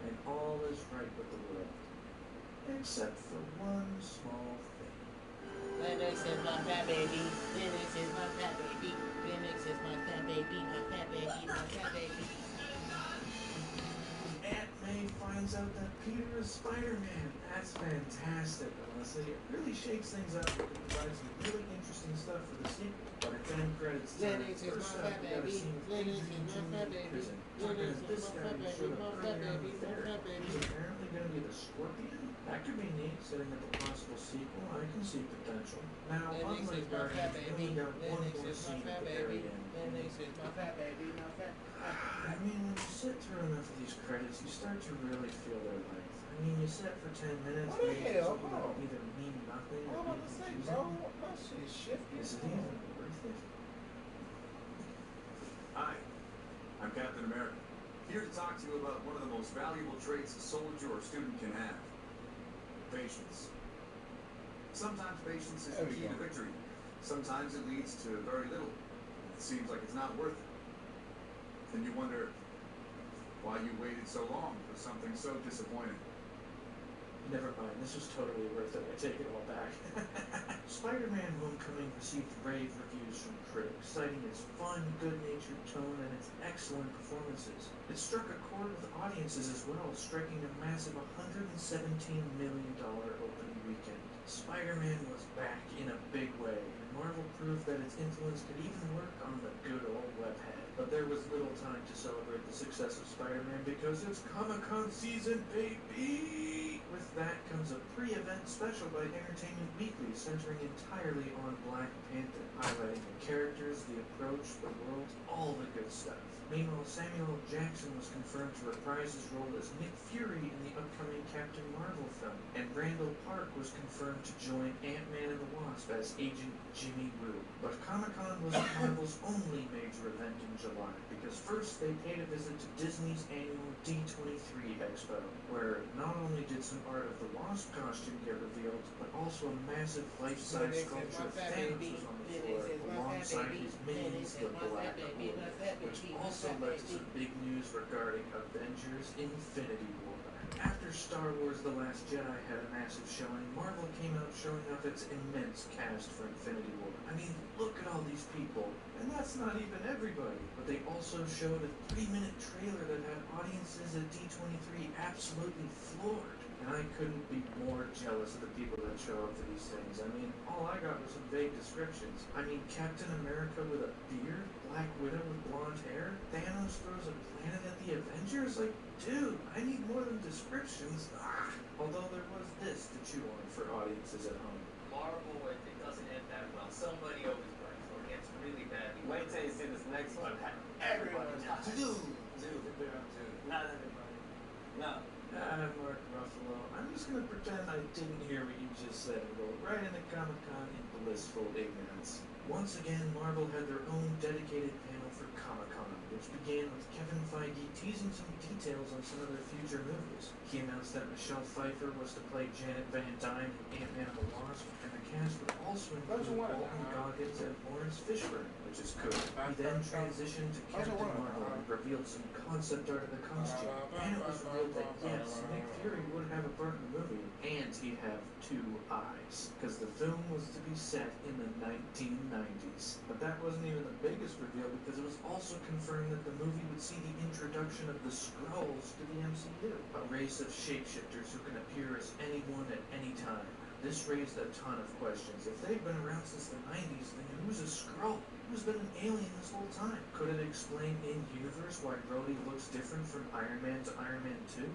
and all is right with the world. Except for one small thing. Linux is my fat baby. Linux is my fat baby. Linux is my fat baby. My fat baby. My fat baby. Aunt May finds out that Peter is Spider-Man. That's fantastic, honestly. It really shakes things up and provides some really interesting stuff for the sequel. But at the end credits time, Linux is first my up, fat we got a baby. scene of Linux Adrian is my Toomes fat in baby. prison. Linux Talking is to this my guy fat who baby. showed My up fat earlier on baby. the My fair. fat baby. He's apparently going to be the Scorpion. That could be neat, setting up a possible sequel. I can see potential. Now, Linux unlike is my fat Guardians, we baby. only got one Linux more is my scene fat at the baby. very end. Linux is my fat baby. My fat. I mean, when you sit through enough of these credits, you start to really feel their length. I mean, you sit for 10 minutes, What the waiting for hell? something that will either mean nothing What or am I be to say, confusing. bro? My shit is shifting. Is it even worth it? Hi, I'm Captain America. Here to talk to you about one of the most valuable traits a soldier or student can have. Patience. Sometimes patience is the There we key to go. victory. Sometimes it leads to very little. It seems like it's not worth it. Then you wonder why you waited so long for something so disappointing. Never mind, this was totally worth it. I take it all back. Spider-Man Homecoming received rave reviews from critics, citing its fun, good-natured tone and its excellent performances. It struck a chord with audiences as well, striking a massive $117 million opening weekend. Spider-Man was back in a big way, and Marvel proved that its influence could even work on the good old webhead. But there was little time to celebrate the success of Spider-Man because it's Comic-Con season, baby! With that comes a pre-event special by Entertainment Weekly centering entirely on Black Panther, highlighting the characters, the approach, the world, all the good stuff. Meanwhile, Samuel L. Jackson was confirmed to reprise his role as Nick Fury in the upcoming Captain Marvel film, and Randall Park was confirmed to join Ant-Man and the Wasp as Agent Jimmy Woo. But Comic-Con was Marvel's only major event in July, because first they paid a visit to Disney's annual D23 Expo, where not only did some art of the Wasp costume get revealed, but also a massive life-size sculpture of Thanos was on the floor, alongside his minions, the Black Order, which also led to some big news regarding Avengers Infinity War. After Star Wars The Last Jedi had a massive showing, Marvel came out showing off its immense cast for Infinity War. I mean, look at all these people. And that's not even everybody. But they also showed a 3-minute trailer that had audiences at D23 absolutely floored. And I couldn't be more jealous of the people that show up to these things. I mean, all I got was some vague descriptions. I mean, Captain America with a beard? Black Widow with blonde hair? Thanos throws a planet at the Avengers? Like, dude, I need more than descriptions. Although there was this to chew on for audiences at home. Marvel, if it doesn't end that well, somebody always burns or gets really badly. Wait till you see this next one. Everyone dies. Dude. Not everybody. No. Mark Ruffalo. I'm just gonna pretend I didn't hear what you just said and go right into Comic-Con in blissful ignorance. Once again, Marvel had their own dedicated panel for Comic-Con, which began with Kevin Feige teasing some details on some of their future movies. He announced that Michelle Pfeiffer was to play Janet Van Dyne in Ant-Man and the Wasp, and the cast would also also include Walton Goggins and Lawrence Fishburne, which is good. He then transitioned to Captain Marvel and revealed some concept art of the costume. And it was revealed that yes, Nick Fury would have a part in the movie, and he'd have two eyes, because the film was to be set in the 1990s. But that wasn't even the biggest reveal, because it was also confirmed that the movie would see the introduction of the Skrulls to the MCU, a race of shapeshifters who can appear as anyone at any time. This raised a ton of questions. If they've been around since the 90s, then who's a Skrull? Who's been an alien this whole time? Could it explain in-universe why Rhodey looks different from Iron Man to Iron Man 2?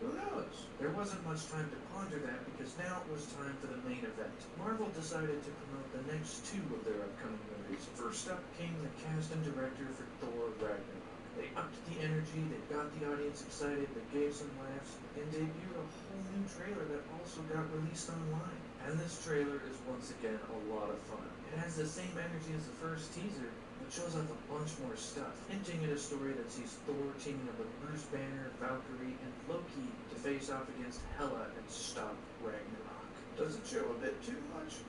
Who knows? There wasn't much time to ponder that because now it was time for the main event. Marvel decided to promote the next two of their upcoming movies. First up came the cast and director for Thor Ragnarok. They upped the energy, they got the audience excited, they gave some laughs, and debuted a whole new trailer that also got released online. And this trailer is once again a lot of fun. It has the same energy as the first teaser, but shows off a bunch more stuff, hinting at a story that sees Thor teaming up with Bruce Banner, Valkyrie, and Loki to face off against Hela and stop Ragnarok. Does it show a bit too much?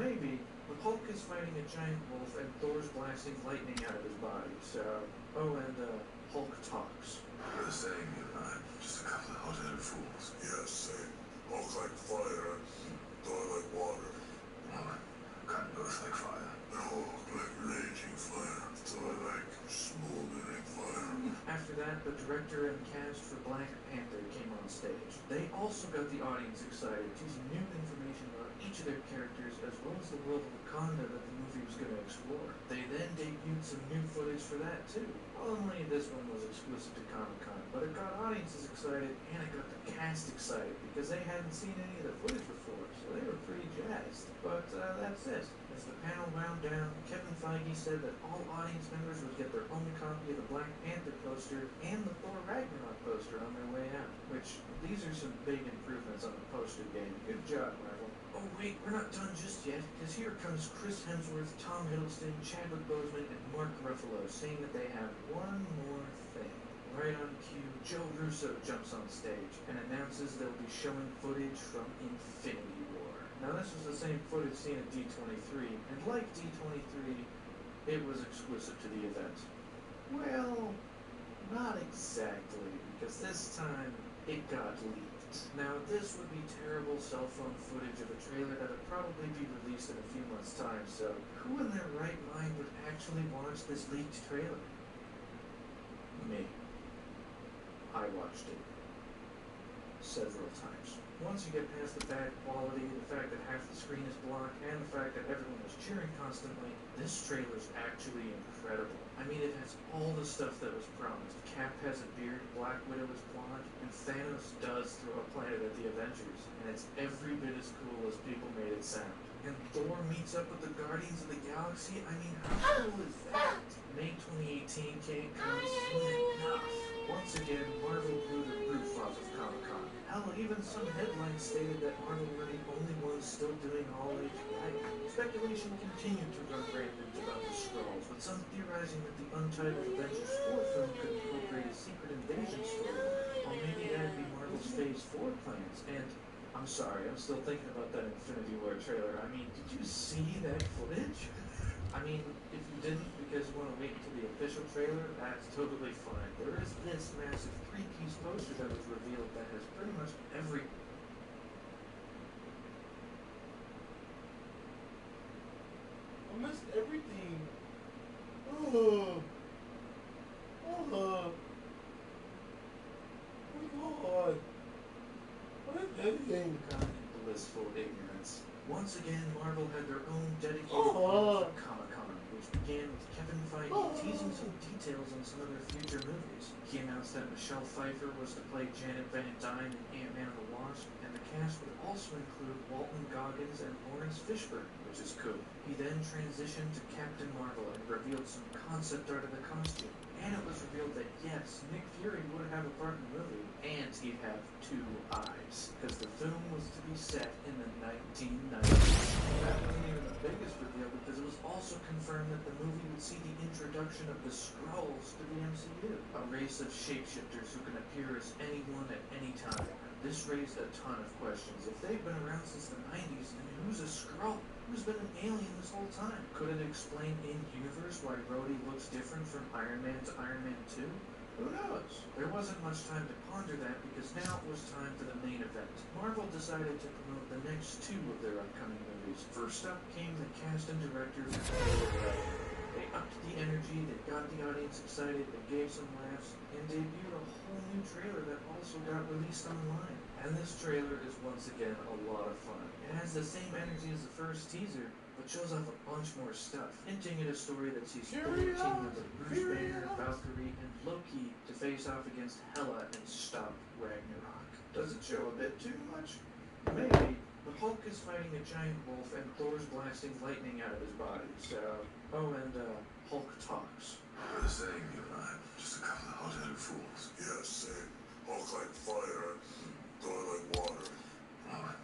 Maybe. The Hulk is fighting a giant wolf and Thor's blasting lightning out of his body, so... Oh, and, Hulk talks. You're the same, you and I. Just a couple of hot-headed fools. Yeah, same. Hulk like fire, Thor like water. Well, kind of both like fire. Hulk like raging fire, Thor like smoldering fire. After that, the director and cast for Black Panther came on stage. They also got the audience excited, teasing new information about each of their characters, as well as the world of Wakanda that the movie was going to explore. They then debuted some new footage for that too. Only this one was exclusive to Comic-Con, but it got audiences excited and it got the cast excited because they hadn't seen any of the footage before, so they were pretty jazzed. But that's it. As the panel wound down, Kevin Feige said that all audience members would get their own copy of the Black Panther poster and the Thor Ragnarok poster on their way out, which these are some big improvements on the poster game. Good job, Marvel. Oh wait, we're not done just yet, because here comes Chris Hemsworth, Tom Hiddleston, Chadwick Boseman, and Mark Ruffalo saying that they have one more thing. Right on cue, Joe Russo jumps on stage and announces they'll be showing footage from Infinity War. Now this was the same footage seen at D23, and like D23, it was exclusive to the event. Well, not exactly, because this time it got leaked. Now this would be terrible cell phone footage of a trailer that would probably be released in a few months' time, so who in their right mind would actually watch this leaked trailer? Me. I watched it. Several times. Once you get past the bad quality, the fact that half the screen is blocked, and the fact that everyone was cheering constantly, this trailer is actually incredible. I mean, it has all the stuff that was promised. Cap has a beard, Black Widow is blonde, and Thanos does throw a planet at the Avengers, and it's every bit as cool as people made it sound. And Thor meets up with the Guardians of the Galaxy? I mean, how cool is that? May 2018 can't come soon enough. Once again, Marvel blew the roof off of Comic-Con. Hell, even some headlines stated that Marvel were the only ones still doing all-age writing. Speculation continued to run rampant about the Skrulls, with some theorizing that the untitled Avengers 4 film could incorporate a secret invasion story, or maybe that'd be Marvel's Phase 4 plans. And I'm sorry, I'm still thinking about that Infinity War trailer. I mean, did you see that footage? I mean, if you didn't because you want to wait until the official trailer, that's totally fine. There is this massive 3-piece poster that was revealed that has pretty much every... I missed everything. Oh God. What is everything? God in blissful ignorance. Once again, Marvel had their own dedicated Comic-Con, which began with Kevin Feige teasing some details on some of their future movies. He announced that Michelle Pfeiffer was to play Janet Van Dyne in Ant-Man and the Wasp, and the cast would also include Walton Goggins and Lawrence Fishburne, which is cool. He then transitioned to Captain Marvel and revealed some concept art of the costume. And it was revealed that yes, Nick Fury would have a part in the movie, and he'd have two eyes, because the film was to be set in the 1990s. That wasn't even the biggest reveal, because it was also confirmed that the movie would see the introduction of the Skrulls to the MCU, a race of shapeshifters who can appear as anyone at any time. This raised a ton of questions. If they've been around since the 90s, then who's a Skrull? Who's been an alien this whole time. Could it explain in-universe why Rhodey looks different from Iron Man to Iron Man 2? Who knows? There wasn't much time to ponder that because now it was time for the main event. Marvel decided to promote the next two of their upcoming movies. First up came the cast and director of They upped the energy, they got the audience excited, they gave some laughs, and debuted a whole new trailer that also got released online. And this trailer is once again a lot of fun. It has the same energy as the first teaser, but shows off a bunch more stuff, hinting at a story that sees Thor teaming up with Rouge, Valkyrie, and Loki to face off against Hela and stop Ragnarok. Does it show a bit too much? Maybe. The Hulk is fighting a giant wolf and Thor's blasting lightning out of his body, so... Oh, and, Hulk talks. We're the same, you and I. Just a couple of hot-headed fools. Yeah, same. Hulk like fire, Thor like water. Well,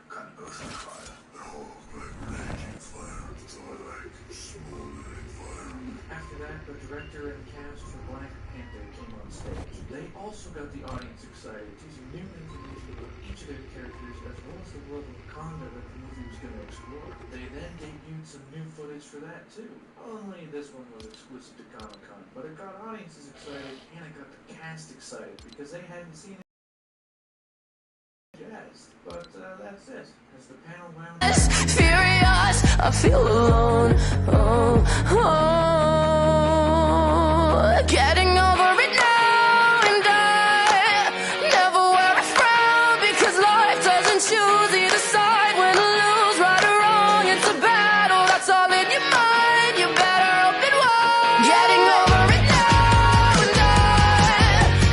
kind of both like fire. Hulk like raging fire, Thor like smoldering fire. After that, the director and cast for Black Panther came on stage. They also got the audience excited, teasing new information about each of their characters as well as the world of Wakanda that the movie was going to explore. They then debuted some new footage for that too. Only this one was exclusive to Comic-Con, but it got audiences excited and it got the cast excited because they hadn't seen it. Yes, but that's it. As the panel wound up, Furious, I feel alone. Oh, getting over it now, and I never wear a frown because life doesn't choose either side. Win or lose, right or wrong, it's a battle that's all in your mind. You better open wide. Getting over it now, and I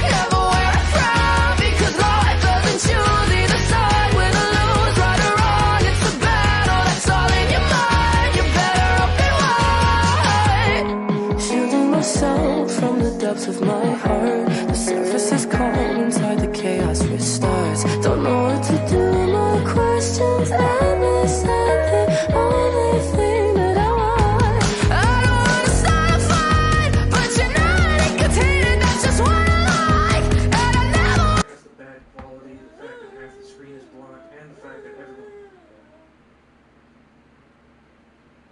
never wear a frown because life doesn't choose either side. Win or lose, right or wrong, it's a battle that's all in your mind. You better open wide. Shielding myself from the depths of my heart. The surface is calm, inside the chaos restarts. Don't know what to do, my questions endless, and the only thing that I want. I don't wanna start a fight, but you're not incontained, that's just what I like. And I never. that's the bad quality, the fact that half the screen is blocked, and the fact that everyone...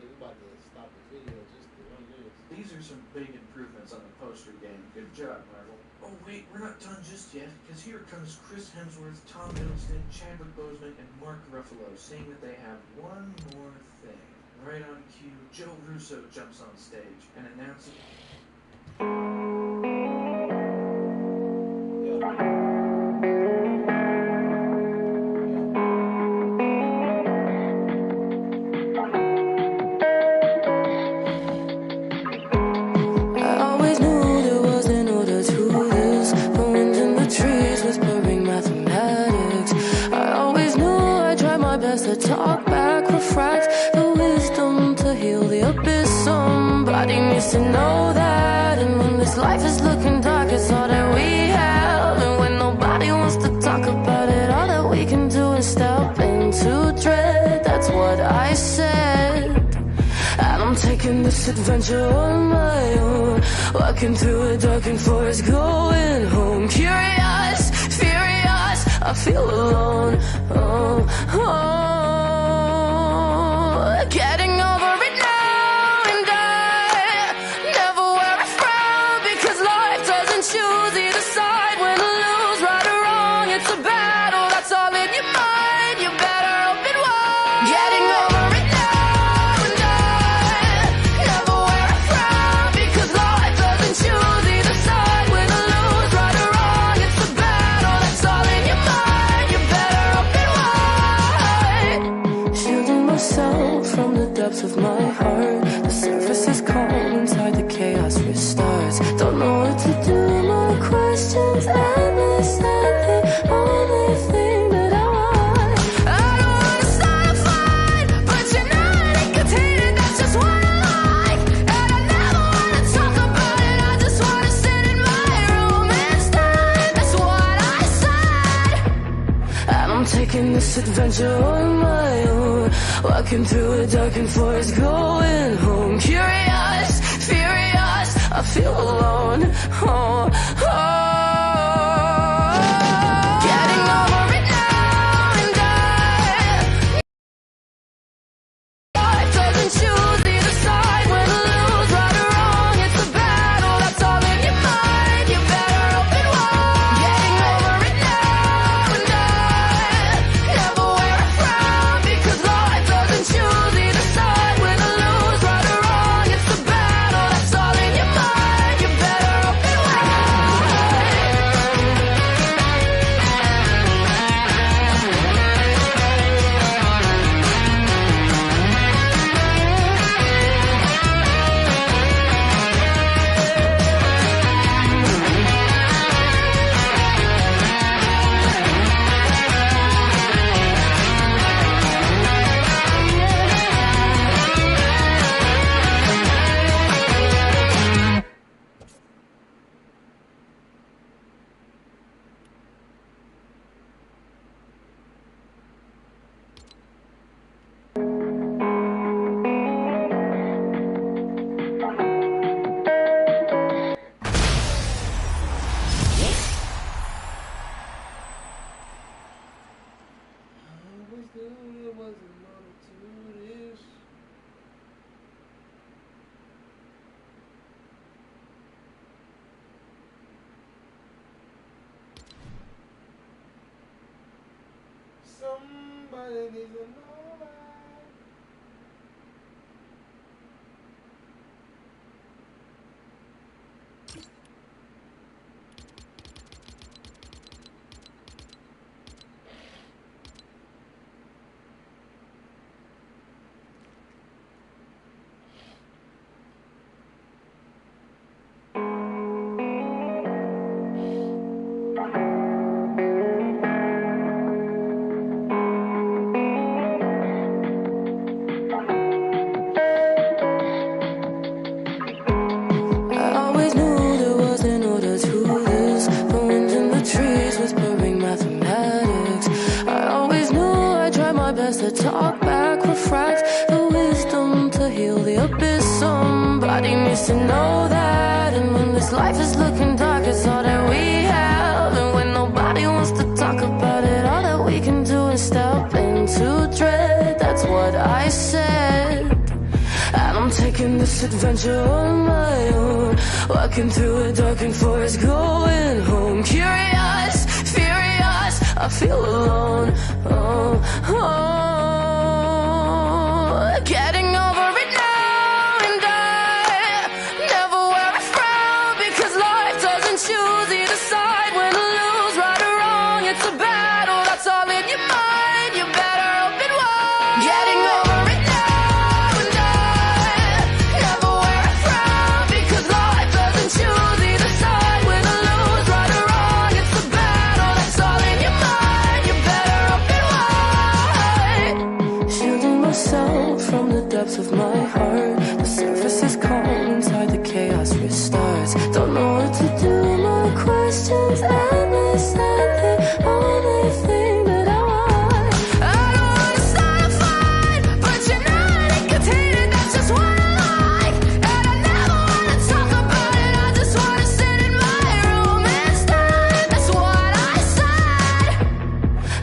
They about to stop the video just to run this. These are some big improvements on the poster game. Good job, Marvel. Oh wait, we're not done just yet, because here comes Chris Hemsworth, Tom Hiddleston, Chadwick Boseman, and Mark Ruffalo saying that they have one more thing. Right on cue, Joe Russo jumps on stage and announces... I always knew there was an order to this. The wind in the trees whispering mathematics. I always knew I tried my best to talk back, refract the wisdom to heal the abyss. Somebody needs to know that. And when this life is looking dark, it's all that we have. And when nobody wants to talk about it, all that we can do is step into dread. That's what I said. And I'm taking this adventure on my own, walking through a darkened forest, going home. Curious, furious, I feel alone. Oh, getting over it now, and I never wear a frown because life doesn't choose either side. Win or lose, right or wrong, it's a battle that's all in your mind. You better open wide. Getting over it now, and I never wear a frown because life doesn't choose either side. Win or lose, right or wrong, it's a battle that's all in your mind. You better open wide. Shielding myself from the depths of my heart. The surface is calm, inside the chaos restarts. Don't know what to do, my questions endless, and the only thing that I want. I don't wanna start a fight, but you're not incontained, that's just what I like. And I never wanna talk about it, I just wanna sit in my room instead. That's what I said. And I'm taking this adventure on my own, walking through a darkened forest, going home. Curious, furious, I feel alone. Oh, getting over it now, and I life doesn't Somebody needs to know that. Talk back, refract the wisdom to heal the abyss. Somebody needs to know that. And when this life is looking dark, it's all that we have. And when nobody wants to talk about it, all that we can do is step into dread. That's what I said. And I'm taking this adventure on my own, walking through a darkened forest, going home. Curious, furious, I feel alone. Getting over it now, and I never wear a frown, because life doesn't choose either side. Win or lose, right or wrong, it's a battle that's all in your mind. You better open wide. Getting over it now, and I never wear a frown, because life doesn't choose either side. Win or lose, right or wrong, it's a battle that's all in your mind. You better open wide. Shielding myself from the depths of my heart. The surface is calm, inside the chaos restarts. Don't know what to do, my questions endless, and the only thing that I want. I don't wanna start a fight, but you're not inconvenient, that's just what I like. And I never wanna talk about it, I just wanna sit in my room and stand. That's what I said.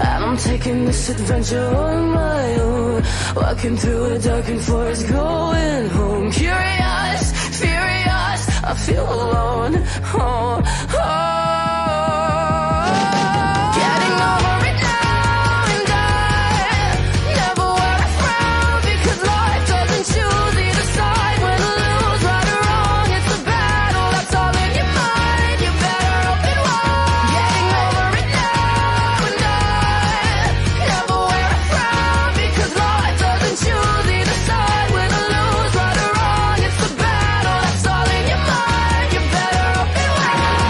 And I'm taking this adventure on my own, walking through a darkened forest, going home. Curious, furious, I feel alone. Getting over it now, and I never wear a frown, because life doesn't choose either side. Win or lose, right or wrong, it's a battle that's all in your mind. You better open wide. Getting over it now, and I never wear a frown, because life doesn't choose either side. Win or lose, right or wrong, it's a battle that's all in your mind. You better open wide.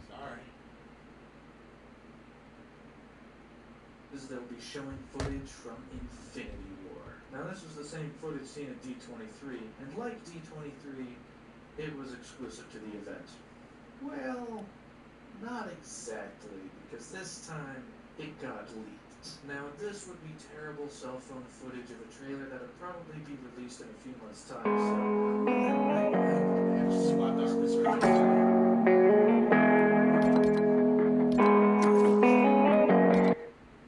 Sorry. They'll be showing footage from Infinity War. Now this was the same footage seen at D23, and like D23, it was exclusive to the event. Well, not exactly, because this time it got leaked. Now this would be terrible cell phone footage of a trailer that would probably be released in a few months' time, so that might actually swap out this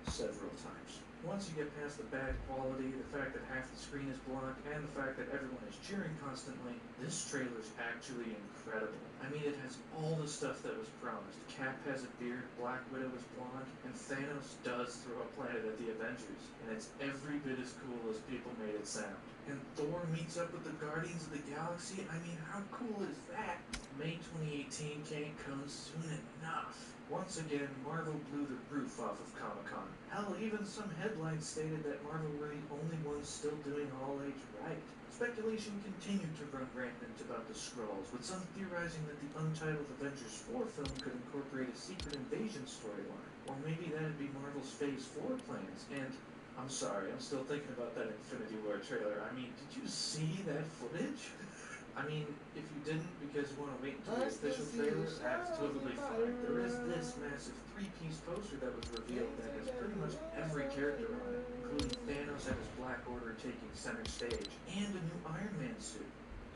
several times. Once you get past the bad quality, the fact that half the screen is blocked, and the fact that everyone is cheering constantly, this trailer's actually incredible. I mean, it has all the stuff that was promised. Cap has a beard, Black Widow is blonde, and Thanos does throw a planet at the Avengers. And it's every bit as cool as people made it sound. And Thor meets up with the Guardians of the Galaxy? I mean, how cool is that? May 2018 can't come soon enough. Once again, Marvel blew the roof off of Comic-Con. Hell, even some headlines stated that Marvel were the only ones still doing all age right. Speculation continued to run rampant about the Skrulls, with some theorizing that the untitled Avengers 4 film could incorporate a secret invasion storyline. Or maybe that'd be Marvel's Phase 4 plans. And I'm sorry, I'm still thinking about that Infinity War trailer. I mean, did you see that footage? I mean, if you didn't because you want to wait until the official trailer, that's totally fine. There is this massive 3-piece poster that was revealed that has pretty much every character on it, including Thanos and his Black Order taking center stage, and a new Iron Man suit.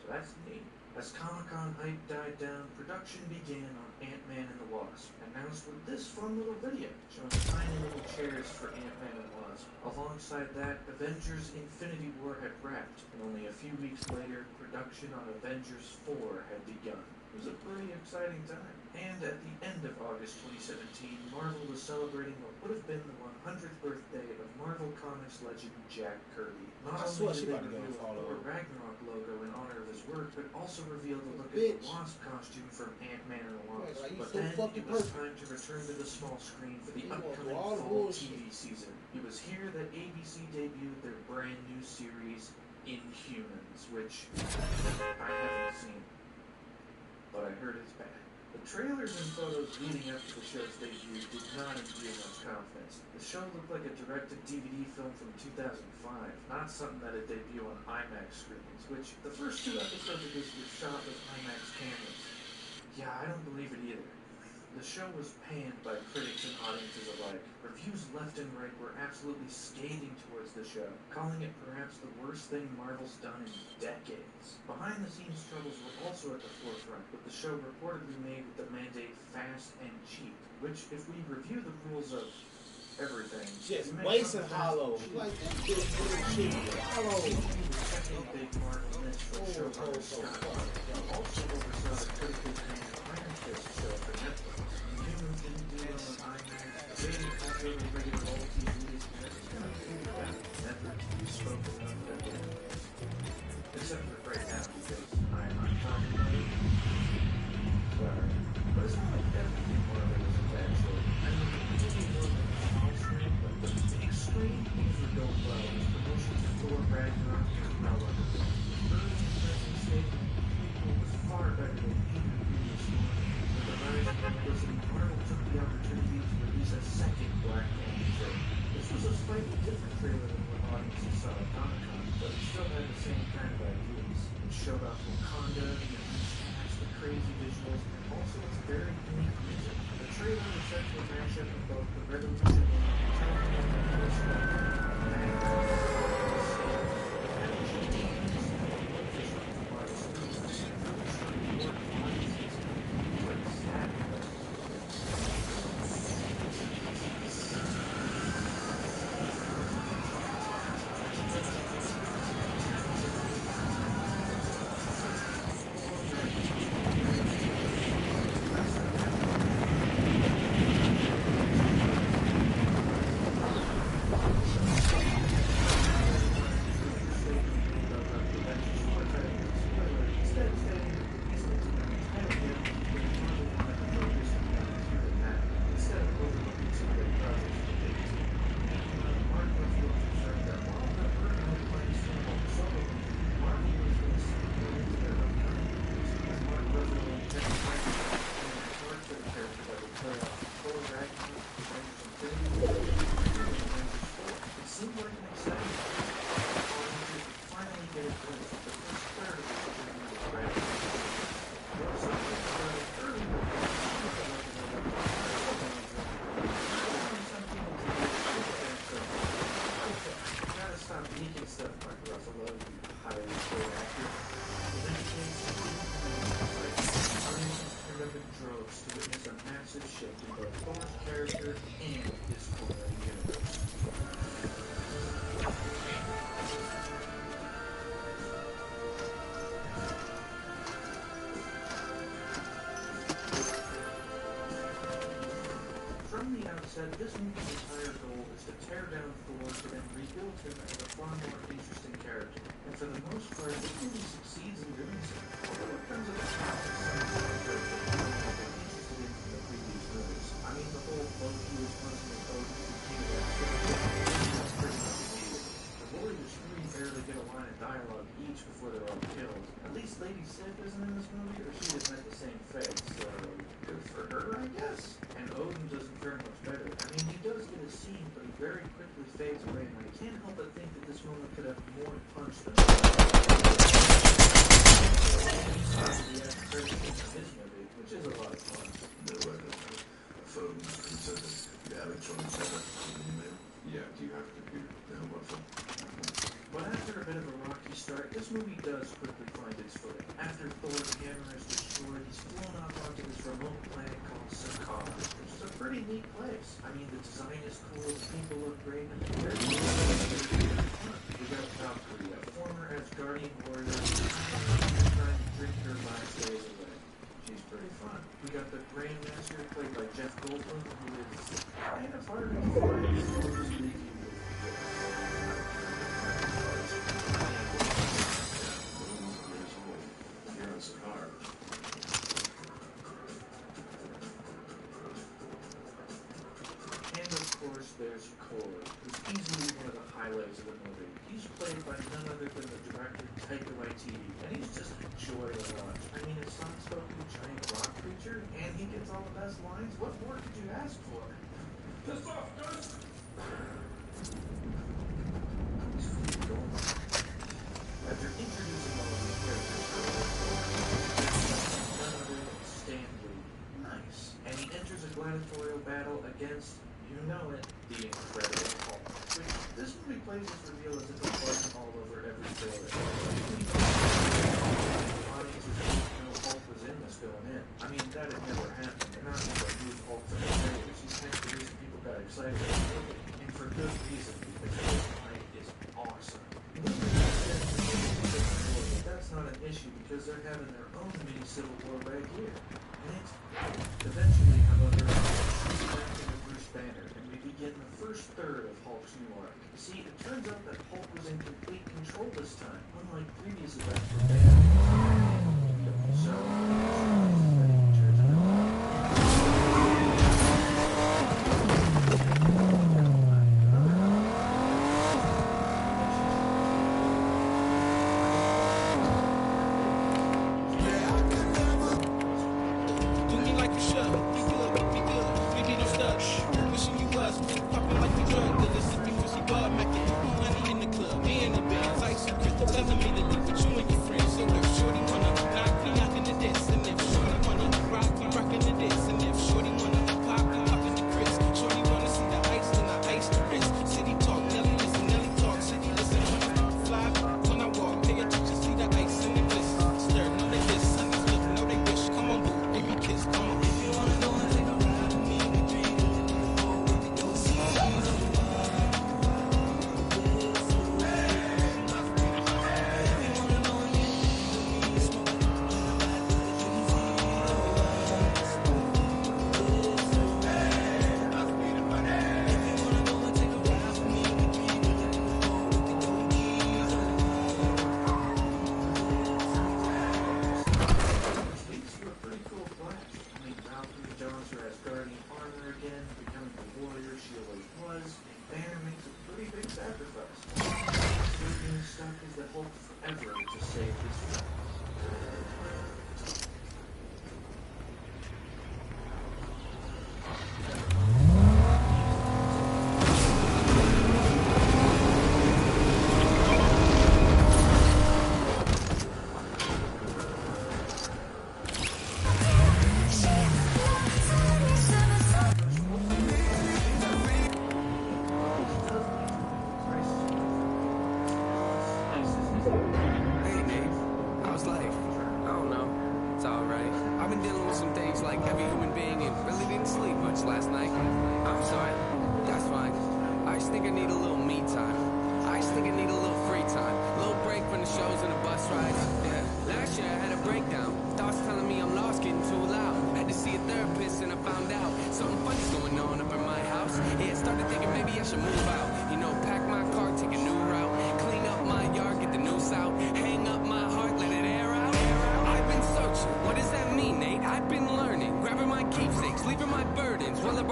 So that's neat. As Comic-Con hype died down, production began on Ant-Man and the Wasp, announced with this fun little video showing tiny little chairs for Ant-Man and the Wasp. Alongside that, Avengers Infinity War had wrapped, and only a few weeks later, production on Avengers 4 had begun. It was a pretty exciting time. And at the end of August 2017, Marvel was celebrating what would have been the 100th birthday of Marvel Comics legend Jack Kirby. Not only did they reveal a Thor Ragnarok logo in honor of his work, but also revealed the look of the Wasp costume from Ant-Man and the Wasp. But then it was time to return to the small screen for the upcoming fall TV season. It was here that ABC debuted their brand new series, Inhumans, which I haven't seen, but I heard it's bad. The trailers and photos leading up to the show's debut did not imbue much confidence. The show looked like a direct-to-DVD film from 2005, not something that would debut on IMAX screens, which the first 2 episodes of this were shot with IMAX cameras. Yeah, I don't believe it either. The show was panned by critics and audiences alike. Reviews left and right were absolutely scathing towards the show, calling it perhaps the worst thing Marvel's done in decades. Behind-the-scenes troubles were also at the forefront, with the show reportedly made with the mandate fast and cheap, which, if we review the rules of everything, just wasting hollow. Like that big shit. Hollow. Second big Marvel miss from showrunner Scott Lobdell also oversaw the critically panned Iron Fist show for Netflix. Inhumans didn't do well on IMAX. The rating popular in regular old TVs, and it's kind of cool that never spoke about that yet. Except for right now, because I'm talking about it. Sorry. But it's not like everything Marvel was a bad choice. I mean, the movie was on the small screen, but the big screen, things were going well. His promotion to Thor Ragnarok was well underway. Early impression statement, prequel was far better than either previous one. With the rise of publicity, Marvel took the opportunity to release a second Black Panther trailer. This was a slightly different trailer than what audiences saw at Comic-Con, but it still had the same kind of ideas. It showed off Wakanda, the elite cast, the crazy visuals, and also its very unique music. The trailer was set to a mashup of both the Revolution said this movie's entire goal is to tear down Thor to then rebuild him as a far more interesting character. And for the most part, this movie succeeds in doing so. Although it comes at the cost of some characters that I have been interested in from the previous movies. I Loki was punching at Odin to the king of that pretty much needed. The warriors three barely get a line of dialogue each before they're all killed. At least Lady Sif isn't in this movie, or she just met the same fate, so good for her, I guess. And Odin doesn't fare much better. I mean, he does get a scene, but he very quickly fades away, and I can't help but think that this moment could have more punch than his movie, which is a lot of fun. No, I don't know. A phone is considered the electronic setup of an email. Yeah, do you have a computer? No, what for? But after a bit of a rocky start, this movie does quickly find its footing. After Thor's hammer is destroyed, he's flown off onto this remote planet called Sakar, which is a pretty neat place. I mean, the design is cool, the people look great, and they're we got Valkyrie, a former Asgardian warrior trying to drink her last days away. She's pretty fun. We got the Grandmaster, played by Jeff Goldblum, who is kind of hard to find. I'll just leave you with and of course, there's Korg, who's easily one of the highlights of the movie. He's played by none other than the director Taika Waititi, and he's just a joy to watch. I mean, his soft-spoken giant rock creature, and he gets all the best lines. What more could you ask for? Pissed off, guys! After introducing all of these characters, none other than Stanley. Nice. And he enters a gladiatorial battle against, you know it, the Incredible Hulk. Which, this movie plays this reveal as if it wasn't all over every trailer. Audiences didn't know Hulk was in this going in. I mean, that had never happened. They're not going to move Hulk from the trailers. He's kind of the reason people got excited about the movie. And for good reason, because this fight is awesome. That's not an issue because they're having their own mini civil war right here. And eventually, however, shoots back into Bruce Banner, and we begin the first third of Hulk's new arc. See, it turns out that Hulk was in complete control this time, unlike previous events where Banner was. So, it turns out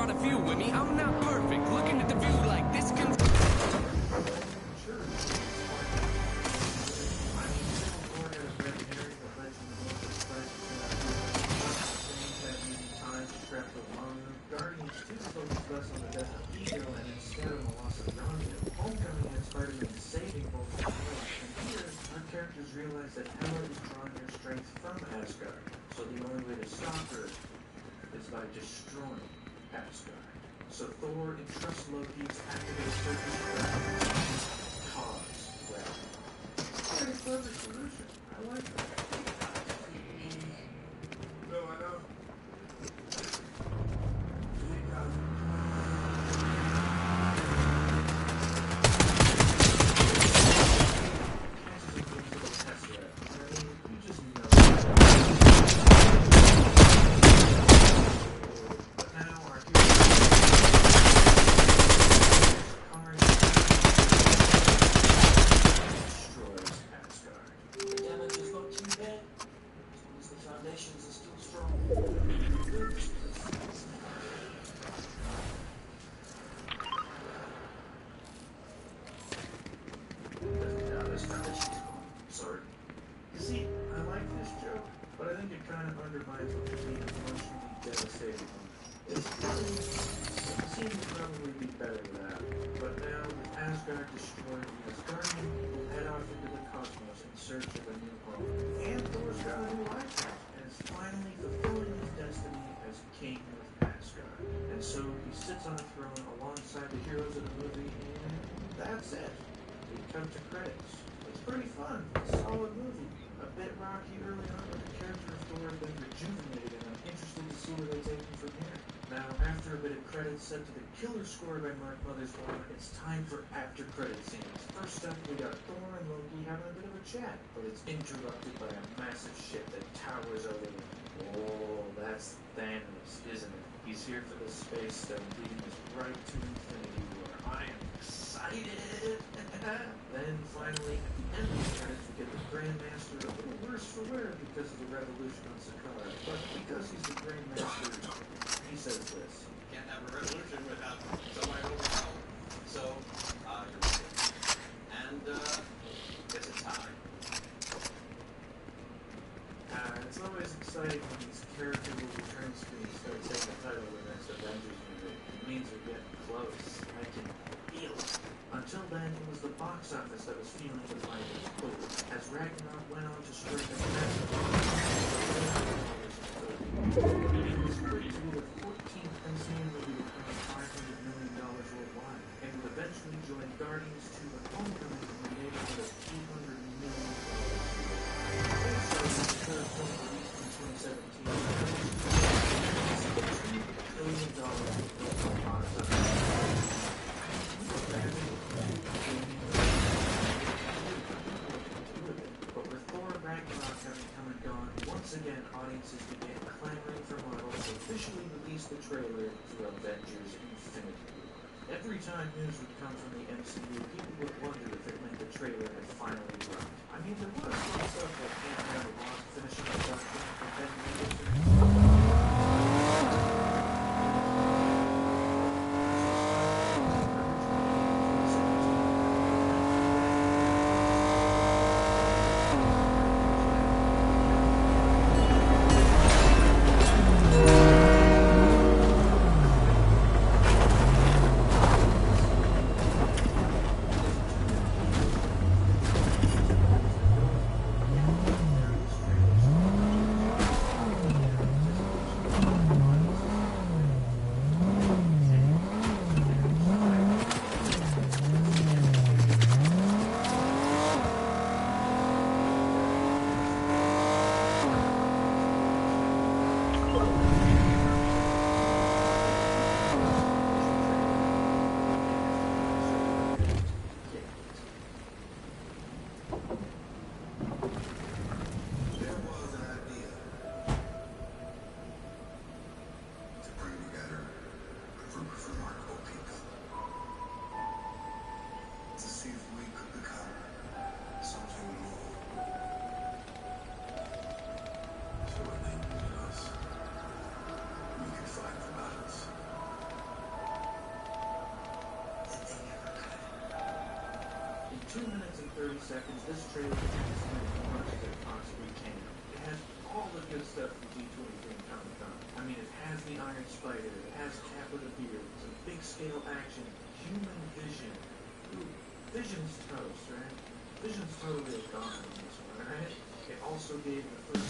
brought a few with me. that Hela is drawing her strength from Asgard, so the only way to stop her is by destroying Asgard. So Thor entrusts Loki to activate certain gravity to cause gravity. Pretty clever solution. I like that. No, I know. Set to the killer score by Mark Mothersbaugh, it's time for after credit scenes. First up, we got Thor and Loki having a bit of a chat, but it's interrupted by a massive ship that towers over them. Oh, that's Thanos, isn't it? He's here for the space stone, leading us right to Infinity War. I am excited! Then finally, at the end of the credits, we get the Grandmaster a little worse for wear because of the revolution on Sakaar. But because he's the Grandmaster, he says this. Can't have a revolution without somebody overpowered. So, you're right. And, it's a tie. It's always exciting when these characters will return screens start saying the title of the next Avengers movie. It means we're getting close. I can feel it. Until then, it was the box office that was feeling the fight pull, as Ragnarok went on to strike a massive it was pretty cool with 14th MCU movie becoming $500 million worldwide, and would eventually join Guardians 2 and Homecoming in the neighborhood of $200 million. Also, the third film released in 2017, $2 billion worth of box office. But with Thor Ragnarok having come and gone, once again audiences began clamoring for Marvel to officially release the trailer for Avengers Infinity War. Every time news would come from the MCU, people would wonder if it meant the trailer had finally dropped. I mean, there was some stuff like Ant-Man and Wasp finishing production, but then seconds, this trailer is as much as it possibly can. It has all the good stuff from D23 and Comic-Con. I mean, it has the Iron Spider, it has Cap with a beard, some big scale action, human vision. Ooh, Vision's toast, right? Vision's totally a gone on this one, alright? It also gave the first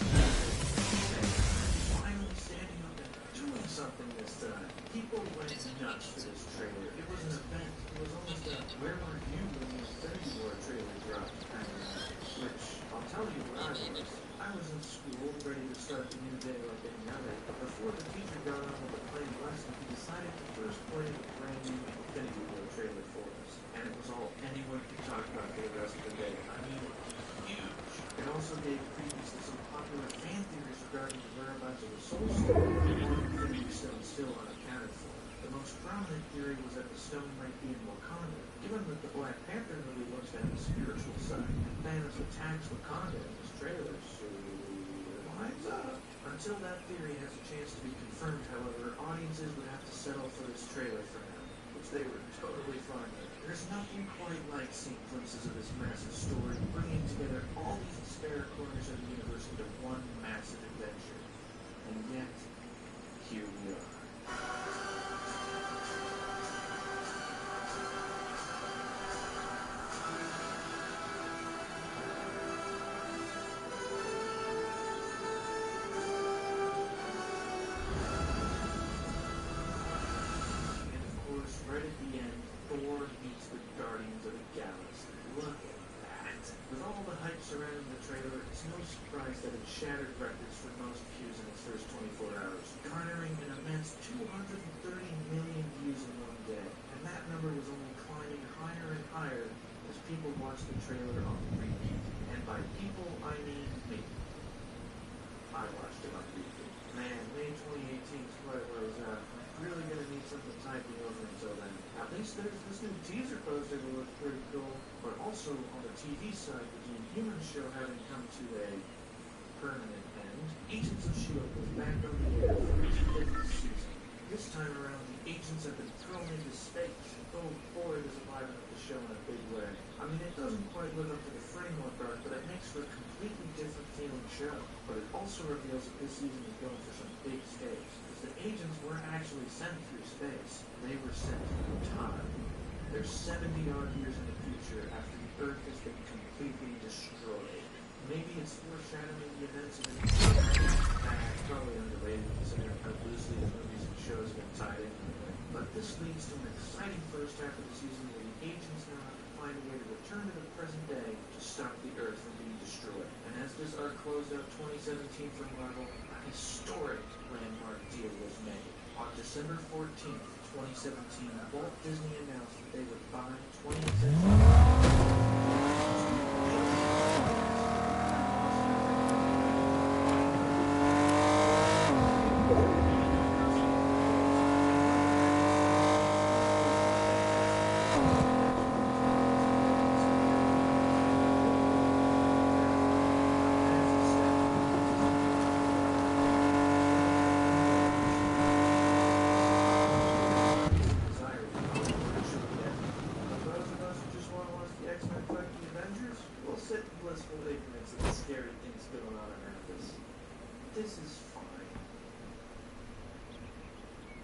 finally standing up and doing something this time. People went nuts for this trailer. It was an event. It was almost a where were you when the Infinity War trailer dropped kind of night. Which, I'll tell you what I was. I was in school, ready to start the new day like any other, but before the teacher got on with the plain lesson, he decided to first play the brand new Infinity War trailer for us. And it was all anyone could talk about for the rest of the day. I mean, huge. It also gave credence to some popular fan theories regarding the whereabouts of the Soul Stone, one Infinity Stone still unaccounted for. The most prominent theory was that the stone might be in Wakanda, given that the Black Panther movie looks to have a spiritual side, and Thanos attacks Wakanda in his trailer, so lines up. Until that theory has a chance to be confirmed, however, audiences would have to settle for this trailer for now, which they were totally fine with. There's nothing quite like seeing glimpses of this massive story, bringing together all these disparate corners of the universe into one massive adventure. And yet, here we are. Right at the end, Thor meets the Guardians of the Galaxy. Look at that. With all the hype surrounding the trailer, it's no surprise that it shattered records for most views in its first 24 hours, garnering an immense 230 million views in one day. And that number was only climbing higher and higher as people watched the trailer on repeat. And by people, I mean me. I watched it on repeat. Man, May 2018 is quite a ways out. Really gonna need something typing over until then. At least there's this new teaser poster that looks pretty cool, but also on the TV side, the Human show having come to a permanent end, Agents of S.H.I.E.L.D. was back on the air for its 5th season. This time around, the agents have been thrown into space. Oh boy, does it liven up the show in a big way. I mean, it doesn't quite live up to the framework arc, but it makes for a completely different feeling show. But it also reveals that this season is going for some big stakes. The agents weren't actually sent through space. They were sent through time. They're 70-odd years in the future after the Earth has been completely destroyed. Maybe it's foreshadowing the events of the probably underrated considering how loosely the movies and shows have been tied in. But this leads to an exciting first half of the season where the agents now have to find a way to return to the present day to stop the Earth from being destroyed. And as this arc closed out 2017 for Marvel, a historic landmark deal was made. On December 14th, 2017, Walt Disney announced that they would buy 20th Century. This is fine.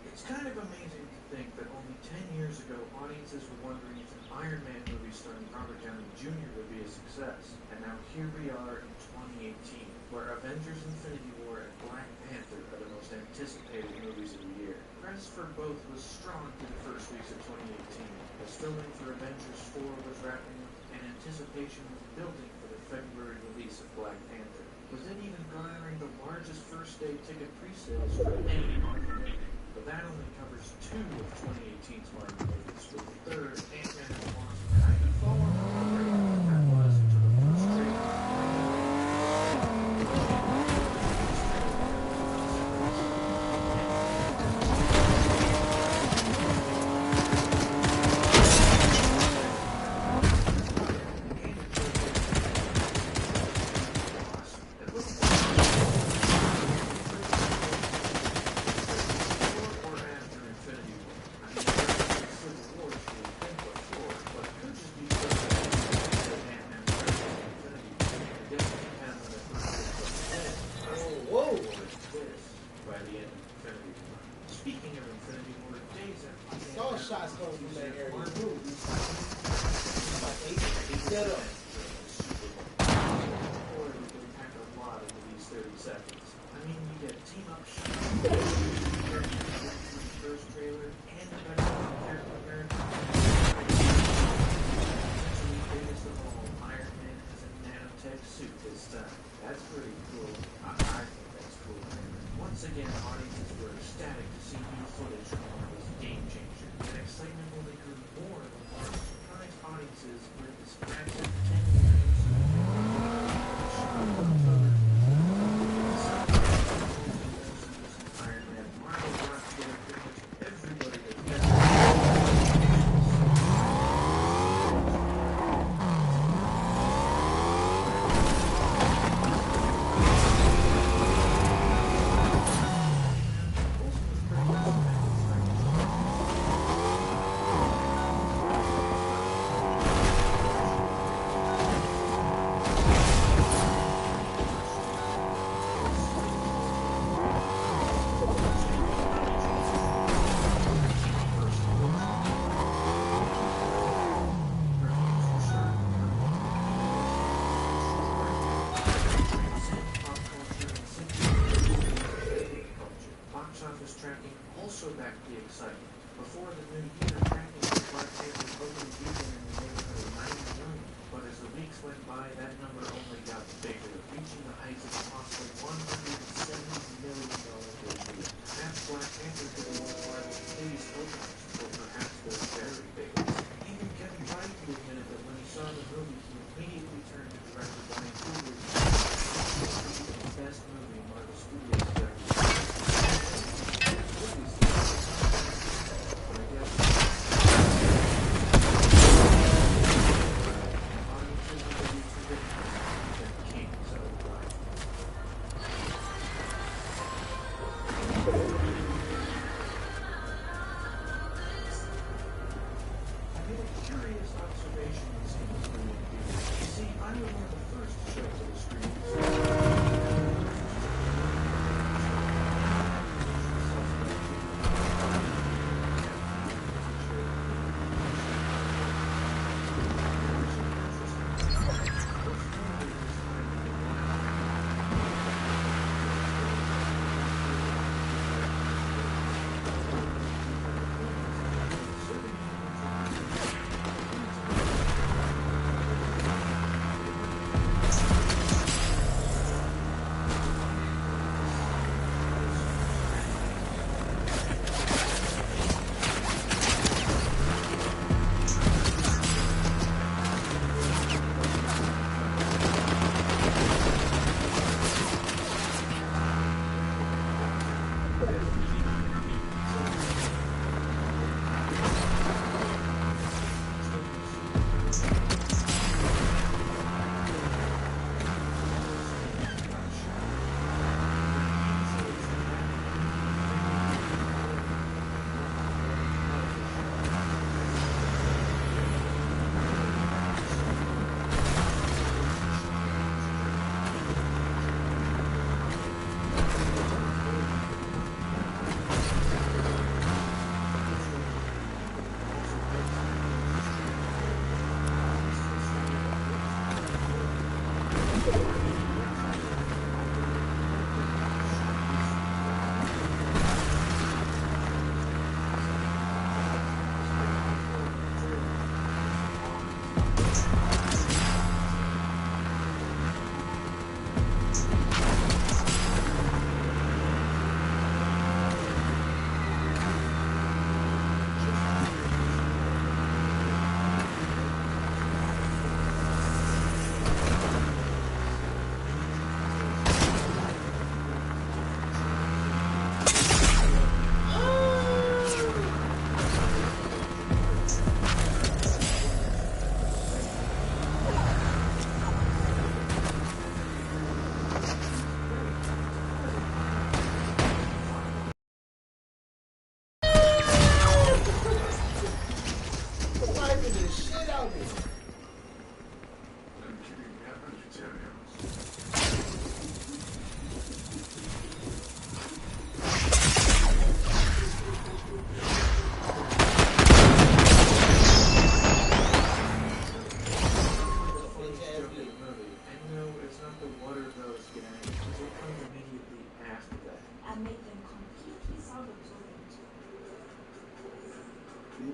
It's kind of amazing to think that only 10 years ago, audiences were wondering if an Iron Man movie starring Robert Downey Jr. would be a success. And now here we are in 2018, where Avengers Infinity War and Black Panther are the most anticipated movies of the year. Press for both was strong through the first weeks of 2018, as filming for Avengers 4 was wrapping up, and anticipation was building for the February release of Black Panther, with it even garnering the largest first-day ticket pre-sales for any Marvel movie. But that only covers 2 of 2018's Marvel movies, with the third, Ant-Man and the Wasp, kind of falling off the radar. That was until the first trailer. back in 10 years, Iron Man, Marvel brought together pretty much everybody that tracking also backed the excitement. Before the new year, tracking for Black Panther's opening weekend in the neighborhood of 90 million. But as the weeks went by, that number only got bigger, reaching the heights of possibly $170 million debut. Perhaps Black Panther could be one of Marvel's biggest openings, or perhaps their very biggest. Even Kevin Feige admitted that when he saw the movie, he immediately turned to director Brian Coogler, the best movie Marvel Studios has ever made.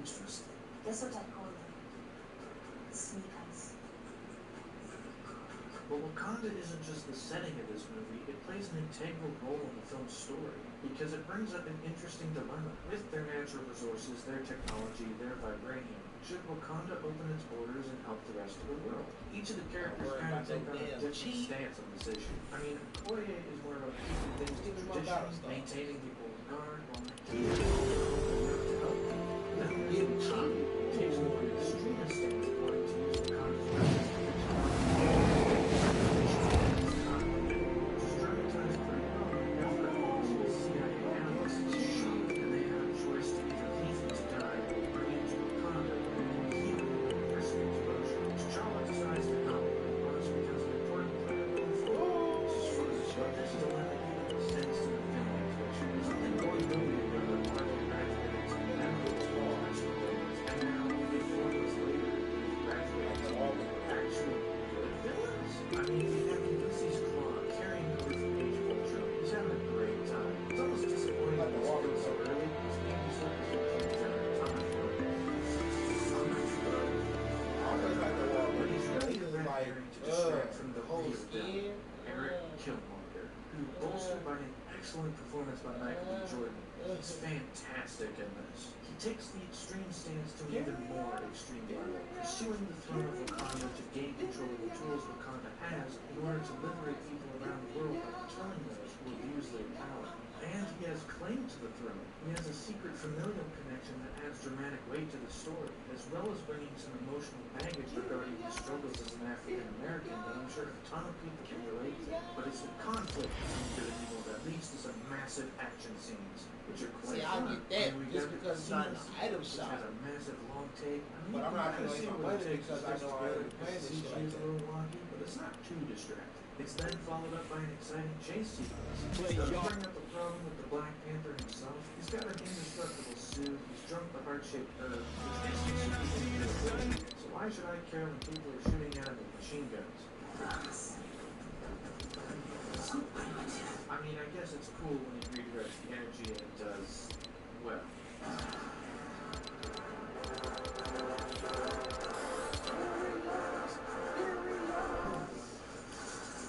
Interesting. That's what I call them. Sneakers. But Wakanda isn't just the setting of this movie, it plays an integral role in the film's story, because it brings up an interesting dilemma. With their natural resources, their technology, their vibranium, should Wakanda open its borders and help the rest of the world. Each of the characters worry kind of about take no on a damn different cheat. stance on this issue. I mean, Okoye is more about keeping things to Give me my tradition, battle style. maintaining people's guard, while Makita is to help people. Then Tommy takes more an extremist stance, wanting to use the concept of which is dramatized pretty well after a CIA analyst is shot, and they have a choice to either leave him to die or bring him to Wakanda and heal him with risk exposure. T'Challa decides to help, and once becomes an important player going forward. This dilemma extends to the family picture. Something going nowhere where the party graduated to Netherlands Law School, and now, 4 months later, he's graduated to all the actual good villains. I mean, you have Ulysses Claw carrying over from Age of Ultron. He's having a great time. It's almost disappointing that he's still so early. His name is like he's having a ton of fun. But he's really a red herring to distract from the whole real villain, skin. Eric Killmonger, who, bolstered by an excellent performance by Michael B. Jordan, is fantastic in this. He takes the extreme stance to an even more extreme level, pursuing the throne of Wakanda to gain control of the tools Wakanda has in order to liberate people around the world by killing those who abuse their power. And he has claim to the throne. He has a secret familial connection that adds dramatic weight to the story, as well as bringing some emotional baggage regarding his struggles as an African American that I'm sure a ton of people can relate to. But it's the conflict between good and evil that leads to some massive action scenes, which are quite See, I fun. get that I mean, we just got because it's not an Seamless, item which shop. has a massive long take. I mean, But I'm you not can gonna see hit my what it budget takes because to I stitch know I together ain't playing because this shit CG like is a that. little wonky, but it's not too distracting. It's then followed up by an exciting chase sequence. Play Doesn't y'all. bring up the problem with the Black Panther himself. He's got an indestructible suit, he's drunk the heart-shaped herb, which makes him super invincible. So why should I care when people are shooting at him with machine guns? I mean, I guess it's cool when he redirects the energy and it does, well.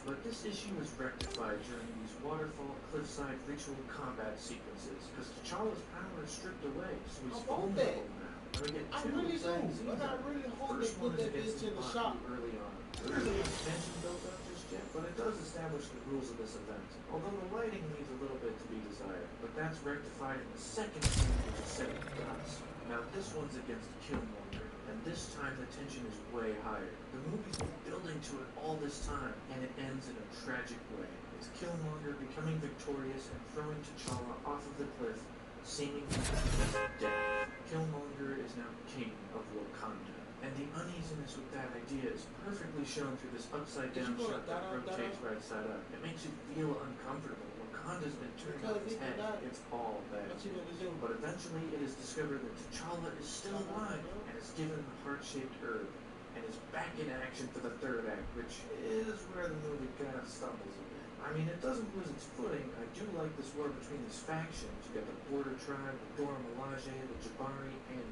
But this issue is rectified during these waterfall, cliffside, ritual combat sequences, because T'Challa's power is stripped away, so he's vulnerable now. And we get I two really do. exciting scenes But I out of it. really The hope they first put one is that against bitch in the Baton shop. early on. There isn't much tension built up just yet, but it does establish the rules of this event. Although the lighting leaves a little bit to be desired, but that's rectified in the second scene, which is set in dusk. Now this one's against Killmonger, and this time the tension is way higher. The movie's been building to it all this time, and it ends in a tragic way. It's Killmonger becoming victorious and throwing T'Challa off of the cliff, seemingly as death. Killmonger is now king of Wakanda. And the uneasiness with that idea is perfectly shown through this upside-down shot that rotates right side up. It makes you feel uncomfortable. Wakanda's been turned on its head. It's all bad. What you gonna do? But eventually it is discovered that T'Challa is still alive and is given the heart-shaped herb and is back in action for the third act, which is where the movie kind of stumbles a bit. I mean, it doesn't lose its footing. I do like this war between these factions. You got the Border Tribe, the Dora Milaje, the Jabari, and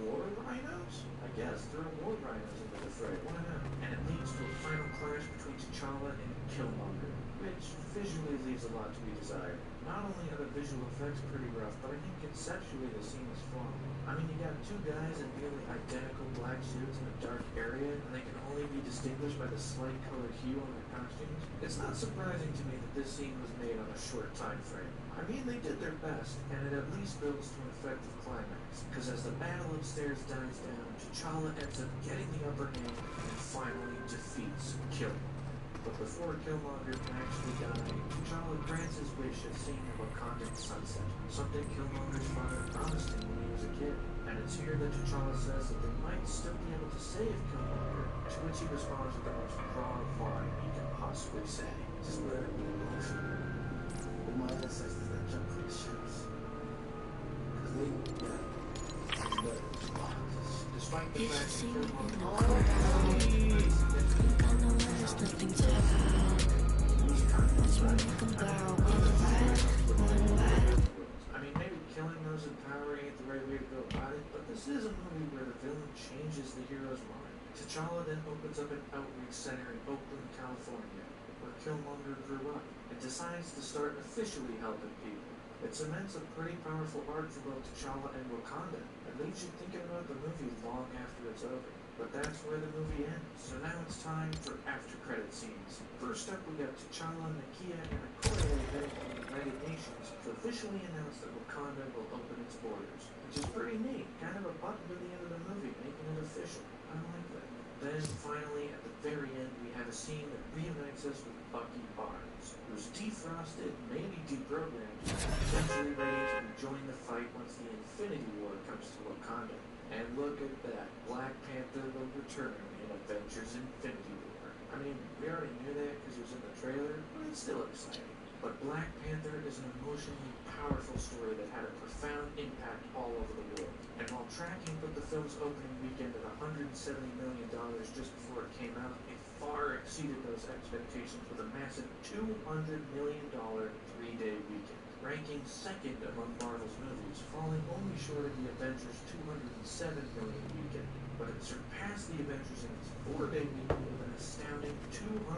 war rhinos? I guess there are war rhinos into the fray. Why not? And it leads to a final clash between T'Challa and Killmonger, which visually leaves a lot to be desired. Not only are the visual effects pretty rough, but I think conceptually the scene is flawed. I mean, you got two guys in nearly identical black suits in a dark area, and they can only be distinguished by the slight color hue on their costumes. It's not surprising to me that this scene was made on a short time frame. I mean, they did their best, and it at least builds to an effective climax, because as the battle upstairs dies down, T'Challa ends up getting the upper hand and finally defeats Killmonger. But before Killmonger can actually die, T'Challa grants his wish of seeing a Wakandan sunset, something Killmonger's father promised him when he was a kid. And it's here that T'Challa says that they might still be able to save Killmonger, to which he responds with the most raw line he can possibly say. Just let it be emotional. With my ancestors that jump for the ships. Because they got Despite the fact that Killmonger I know there's nothing to hide. Let's make them bow. I mean, maybe killing those in power ain't the right way to go about it, but this is a movie where the villain changes the hero's mind. T'Challa then opens up an outreach center in Oakland, California, where Killmonger grew up, and decides to start officially helping people. It cements a pretty powerful arc for both T'Challa and Wakanda, and leaves you thinking about the movie long after it's over. But that's where the movie ends. So now it's time for after-credit scenes. First up, we got T'Challa, Nakia, and Okoye heading to the United Nations to officially announce that Wakanda will open its borders, which is pretty neat. Kind of a button to the end of the movie, making it official. I like that. Then, finally, at the very end, we have a scene that reunites us with Bucky Barnes, who's defrosted, maybe deprogrammed, eventually ready to rejoin the fight once the Infinity War comes to Wakanda. And look at that, Black Panther will return in Avengers Infinity War. I mean, we already knew that because it was in the trailer, but it's still exciting. But Black Panther is an emotionally powerful story that had a profound impact all over the world. And while tracking put the film's opening weekend at $170 million just before it came out, it far exceeded those expectations with a massive $200 million 3-day weekend, ranking second among Marvel's movies, falling only short of the Avengers' $207 million weekend. But it surpassed the Avengers in its 4-day weekend with an astounding $242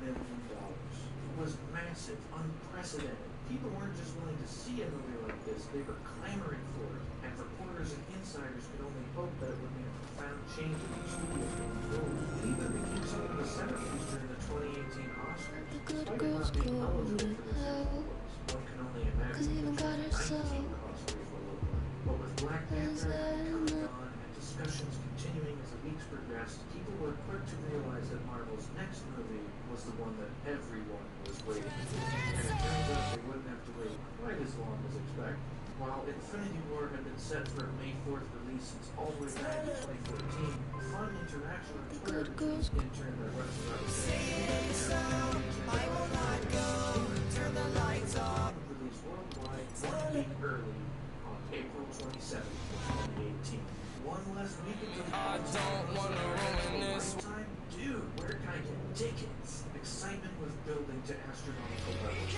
million. It was massive, unprecedented. People weren't just willing to see a movie like this, they were clamoring for it. And reporters and insiders could only hope that it would make a profound change in the studios going forward. It even became some of the centerpiece during the 2018 Oscars, despite it not being eligible for the Six Awards. One can only imagine what the 2019 Oscars will look like. But with Black Panther coming on and discussions continuing as the weeks progressed, people were quick to realize that Marvel's next movie was the one that everyone was waiting for. And it turns out they wouldn't have to wait quite as long as expected. While Infinity War had been set for a May 4th release since all the way back in 2014, fun interaction on Twitter between intern that runs around turn the lights off. Released worldwide 1 week early on April 27th, 2018. One less week until the I don't want to ruin this time. Dude, where can I get tickets? Excitement was building to astronomical levels.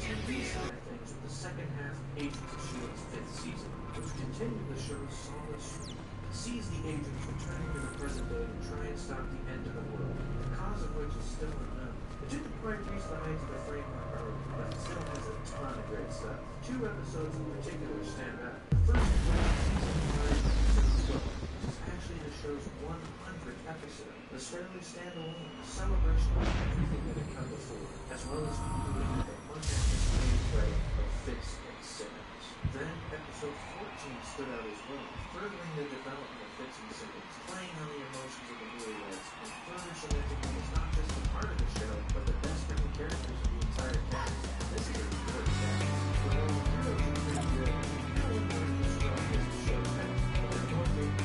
TV side of things with the second half of Agents of S.H.I.E.L.D.'s 5th season, which continued the show's solid streak. Sees the agents returning to the present day to try and stop the end of the world, the cause of which is still unknown. It didn't quite reach the heights of the framework arc, but it still has a ton of great stuff. 2 episodes in particular stand out. The first was season 5, which is actually the show's 100th episode. The fairly standalone celebration of everything that had come before, as well as concluding with a much anticipated play of Fitz and Simmons. Then episode 14 stood out as well, furthering the development of Fitz and Simmons, playing on the emotions of the newlyweds, and further cementing him as not just a part of the show, but the best written characters of the entire cast. This is a good cast. But while the heroes are pretty good, no one weren't as strong as the show has, but they're more capable.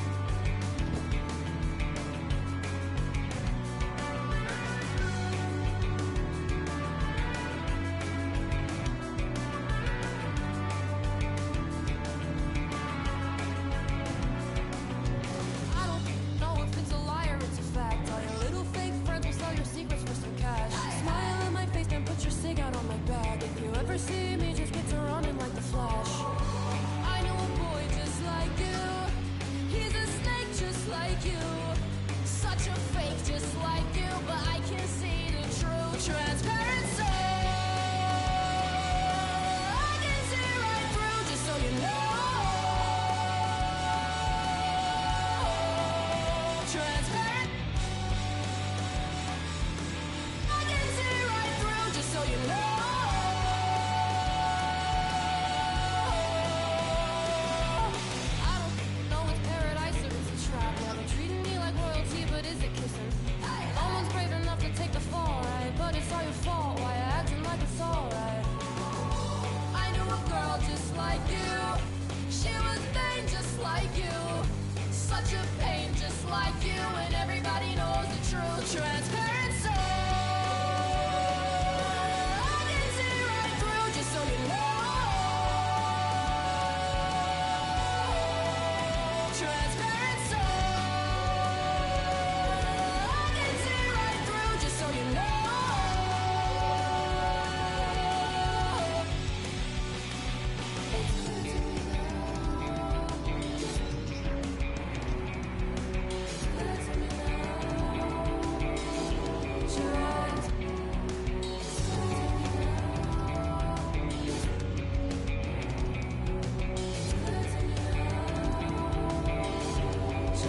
I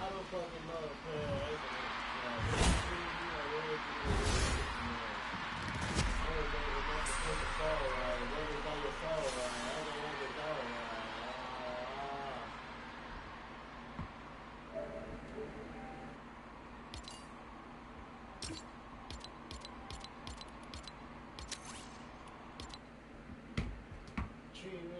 don't fucking know, man.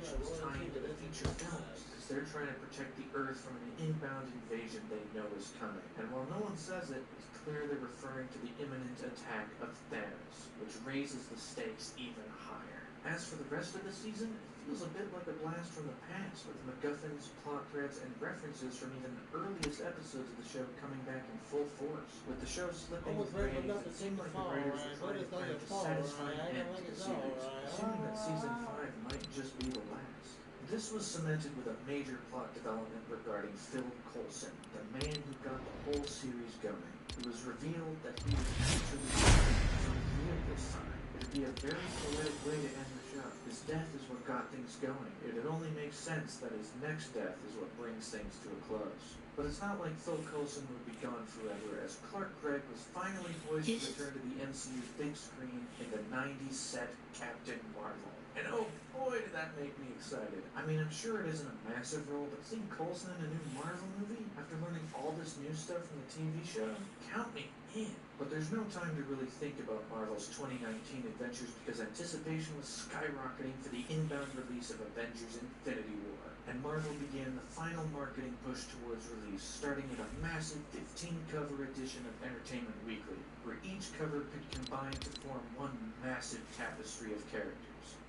Show's tying into the feature films because they're trying to protect the Earth from an inbound invasion they know is coming. And while no one says it, it's clear they're referring to the imminent attack of Thanos, which raises the stakes even higher. As for the rest of the season, it feels a bit like a blast from the past, with MacGuffins, plot threads, and references from even the earliest episodes of the show coming back in full force. With the show slipping with ratings, it seemed like the writers were trying to find a satisfying end to the series, assuming that season 5 might just be the last. This was cemented with a major plot development regarding Phil Coulson, the man who got the whole series going. It was revealed that he was actually for real this time. It'd be a very poetic way to end the show. His death is what got things going. It'd only make sense that his next death is what brings things to a close. But it's not like Phil Coulson would be gone forever, as Clark Gregg was finally poised to return to the MCU's big screen in the 90s set Captain Marvel. And oh boy, did that make me excited. I mean, I'm sure it isn't a massive role, but seeing Coulson in a new Marvel movie, after learning all this new stuff from the TV show, count me in. But there's no time to really think about Marvel's 2019 adventures because anticipation was skyrocketing for the inbound release of Avengers Infinity War. And Marvel began the final marketing push towards release, starting with a massive 15-cover edition of Entertainment Weekly, where each cover could combine to form one massive tapestry of characters.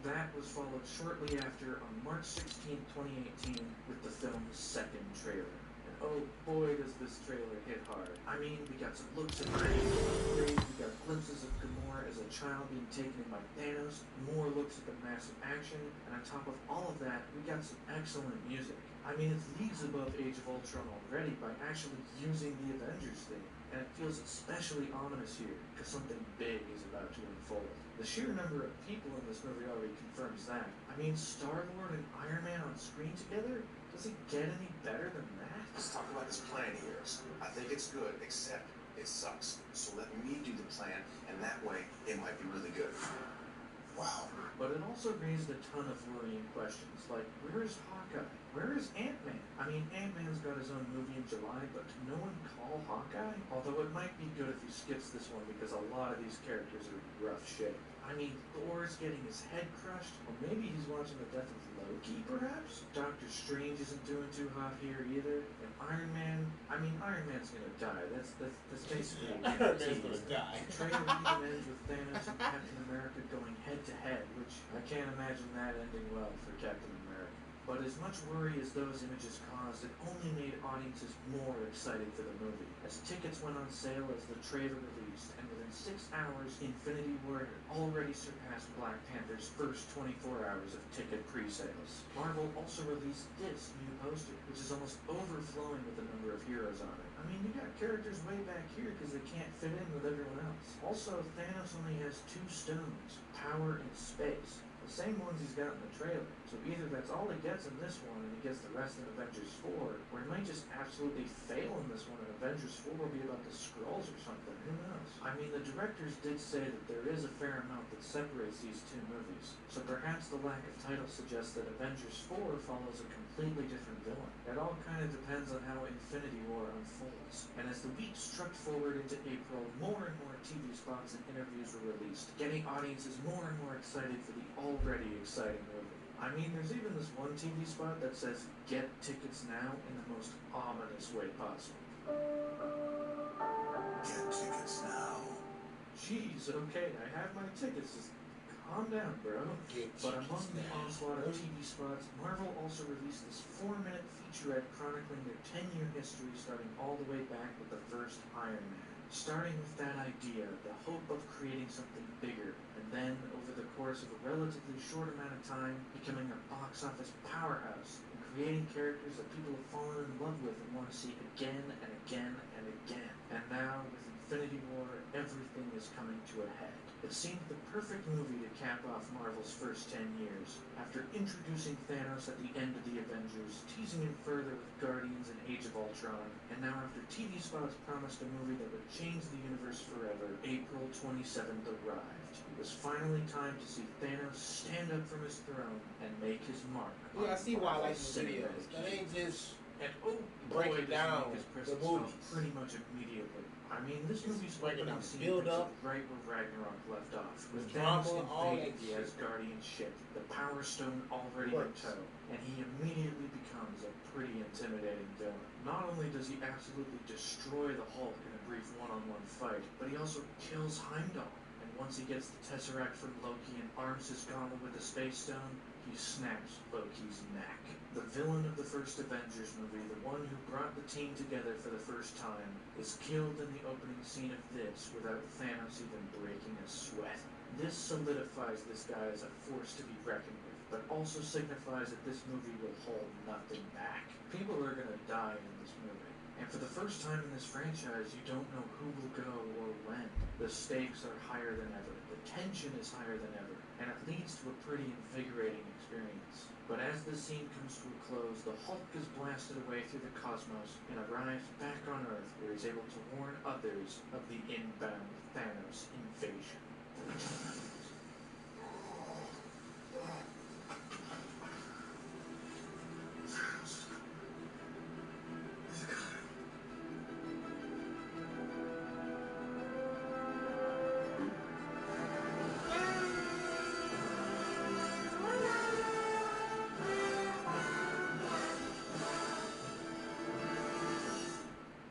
That was followed shortly after on March 16, 2018, with the film's second trailer. And oh boy, does this trailer hit hard. I mean, we got some looks at upgrades, we got glimpses of Gamora as a child being taken in by Thanos, more looks at the massive action, and on top of all of that, we got some excellent music. I mean, it's leagues above Age of Ultron already by actually using the Avengers theme. And it feels especially ominous here, because something big is about to unfold. The sheer number of people in this movie already confirms that. I mean, Star-Lord and Iron Man on screen together? Does it get any better than that? Let's talk about this plan here. I think it's good, except it sucks. So let me do the plan, and that way it might be really good. Wow. But it also raised a ton of worrying questions, like, where is Hawkeye? Where is Ant-Man? I mean, Ant-Man's got his own movie in July, but can no one call Hawkeye? Although it might be good if he skips this one because a lot of these characters are in rough shape. I mean, Thor's getting his head crushed, or maybe he's watching the death of Loki, perhaps? Doctor Strange isn't doing too hot here either. And Iron Man, I mean, Iron Man's gonna die. That's basically Iron Man's gonna die. The trailer even ends with Thanos and Captain America going head to head, which I can't imagine that ending well for Captain America. But as much worry as those images caused, it only made audiences more excited for the movie, as tickets went on sale as the trailer released, and within 6 hours, Infinity War had already surpassed Black Panther's first 24 hours of ticket pre-sales. Marvel also released this new poster, which is almost overflowing with the number of heroes on it. I mean, you got characters way back here because they can't fit in with everyone else. Also, Thanos only has 2 stones, power and space. The same ones he's got in the trailer. So either that's all he gets in this one and he gets the rest in Avengers 4, or he might just absolutely fail in this one and Avengers 4 will be about the Skrulls or something. Who knows? I mean, the directors did say that there is a fair amount that separates these two movies. So perhaps the lack of title suggests that Avengers 4 follows a completely different villain. It all kind of depends on how Infinity War unfolds. And as the weeks struck forward into April, more and more TV spots and interviews were released, getting audiences more and more excited for the already exciting movie. I mean, there's even this one TV spot that says, "Get tickets now," in the most ominous way possible. Get tickets now. Jeez, okay, I have my tickets, just calm down, bro. Get But among the down. onslaught of TV spots, Marvel also released this 4-minute featurette chronicling their 10-year history starting all the way back with the first Iron Man. Starting with that idea, the hope of creating something bigger, and then, over the course of a relatively short amount of time, becoming a box office powerhouse, and creating characters that people have fallen in love with and want to see again and again and again. And now, with Infinity War, everything is coming to a head. It seemed the perfect movie to cap off Marvel's first 10 years. After introducing Thanos at the end of the Avengers, teasing him further with Guardians and Age of Ultron, and now after TV spots promised a movie that would change the universe forever, April 27th arrived. It was finally time to see Thanos stand up from his throne and make his mark. Yeah, I see why I like the cinematic videos. That ain't just And oh break boy, it does he down, make his the presence movies. felt pretty much immediately. I mean, this It's movie's breaking opening down, scene build picks up, up right where Ragnarok left off, with drama, Thanos all invading that the shit. Asgardian ship, the Power Stone already in Works. tow, and he immediately becomes a pretty intimidating villain. Not only does he absolutely destroy the Hulk in a brief one-on-one fight, but he also kills Heimdall. And once he gets the Tesseract from Loki and arms his gauntlet with the Space Stone, he snaps Loki's neck. The villain of the first Avengers movie, the one who brought the team together for the first time, is killed in the opening scene of this without Thanos even breaking a sweat. This solidifies this guy as a force to be reckoned with, but also signifies that this movie will hold nothing back. People are gonna die in this movie. And for the first time in this franchise, you don't know who will go or when. The stakes are higher than ever. The tension is higher than ever. And it leads to a pretty invigorating experience. But as the scene comes to a close, the Hulk is blasted away through the cosmos and arrives back on Earth, where he's able to warn others of the inbound Thanos invasion.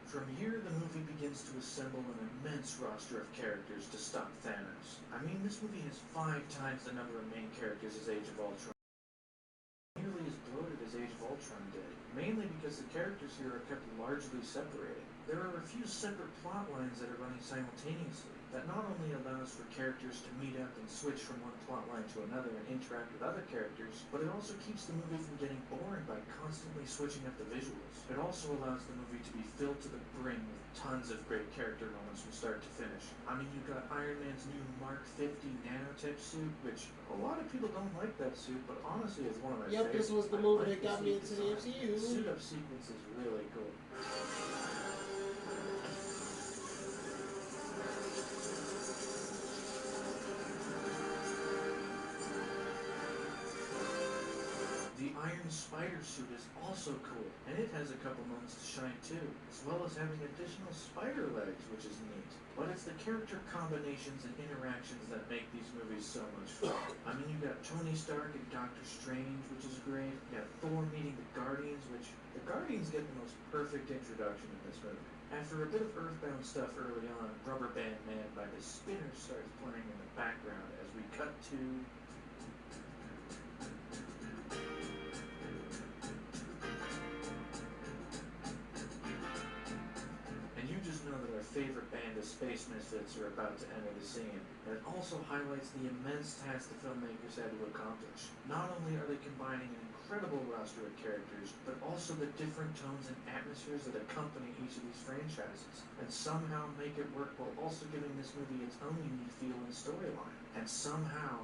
From here, the movie begins to assemble an immense roster of characters to stop Thanos. I mean, this movie has 5 times the number of main characters as Age of Ultron. Nearly as bloated as Age of Ultron did, mainly because the characters here are kept largely separated. There are a few separate plot lines that are running simultaneously, that not only allows for characters to meet up and switch from one plotline to another and interact with other characters, but it also keeps the movie from getting boring by constantly switching up the visuals. It also allows the movie to be filled to the brim with tons of great character moments from start to finish. I mean, you've got Iron Man's new Mark 50 nanotech suit, which a lot of people don't like that suit, but honestly it's one of my favorites. This was the I movie like that got me into the design. MCU. The suit-up sequence is really cool. The Iron Spider suit is also cool, and it has a couple moments to shine too, as well as having additional spider legs, which is neat. But it's the character combinations and interactions that make these movies so much fun. I mean, you got Tony Stark and Doctor Strange, which is great. You got Thor meeting the Guardians, which the Guardians get the most perfect introduction in this movie. After a bit of Earthbound stuff early on, Rubber Band Man by the Spinners starts playing in the background as we cut to favorite band of space misfits are about to enter the scene, and it also highlights the immense task the filmmakers had to accomplish. Not only are they combining an incredible roster of characters, but also the different tones and atmospheres that accompany each of these franchises, and somehow make it work while also giving this movie its own unique feel and storyline. And somehow,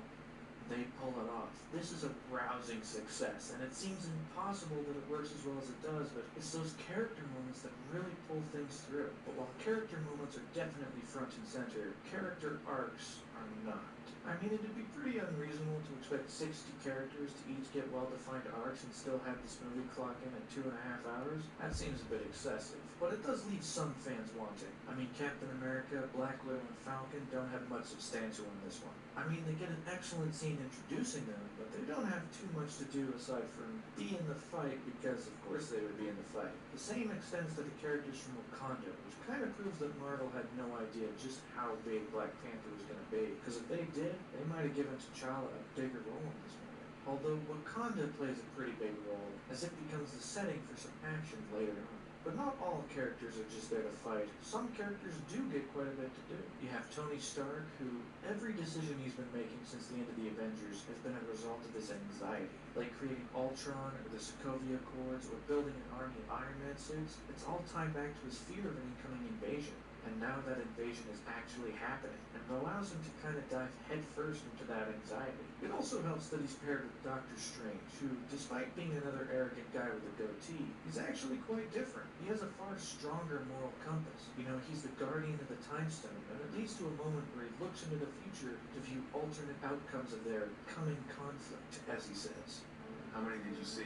they pull it off. This is a rousing success, and it seems impossible that it works as well as it does, but it's those character moments that really pull things through. But while character moments are definitely front and center, character arcs are not. I mean, it'd be pretty unreasonable to expect 60 characters to each get well-defined arcs and still have this movie clock in at 2.5 hours. That seems a bit excessive, but it does leave some fans wanting. I mean, Captain America, Black Widow, and Falcon don't have much substantial in this one. I mean, they get an excellent scene introducing them, but they don't have too much to do aside from be in the fight because, of course, they would be in the fight. The same extends to the characters from Wakanda, which kind of proves that Marvel had no idea just how big Black Panther was going to be. Because if they did, they might have given T'Challa a bigger role in this movie. Although Wakanda plays a pretty big role, as it becomes the setting for some action later on. But not all characters are just there to fight. Some characters do get quite a bit to do. You have Tony Stark, who every decision he's been making since the end of the Avengers has been a result of his anxiety. Like creating Ultron, or the Sokovia Accords, or building an army of Iron Man suits. It's all tied back to his fear of an incoming invasion. And now that invasion is actually happening, and it allows him to kind of dive headfirst into that anxiety. It also helps that he's paired with Doctor Strange, who, despite being another arrogant guy with a goatee, he's actually quite different. He has a far stronger moral compass. You know, he's the guardian of the Time Stone, and it leads to a moment where he looks into the future to view alternate outcomes of their coming conflict, as he says. How many did you see?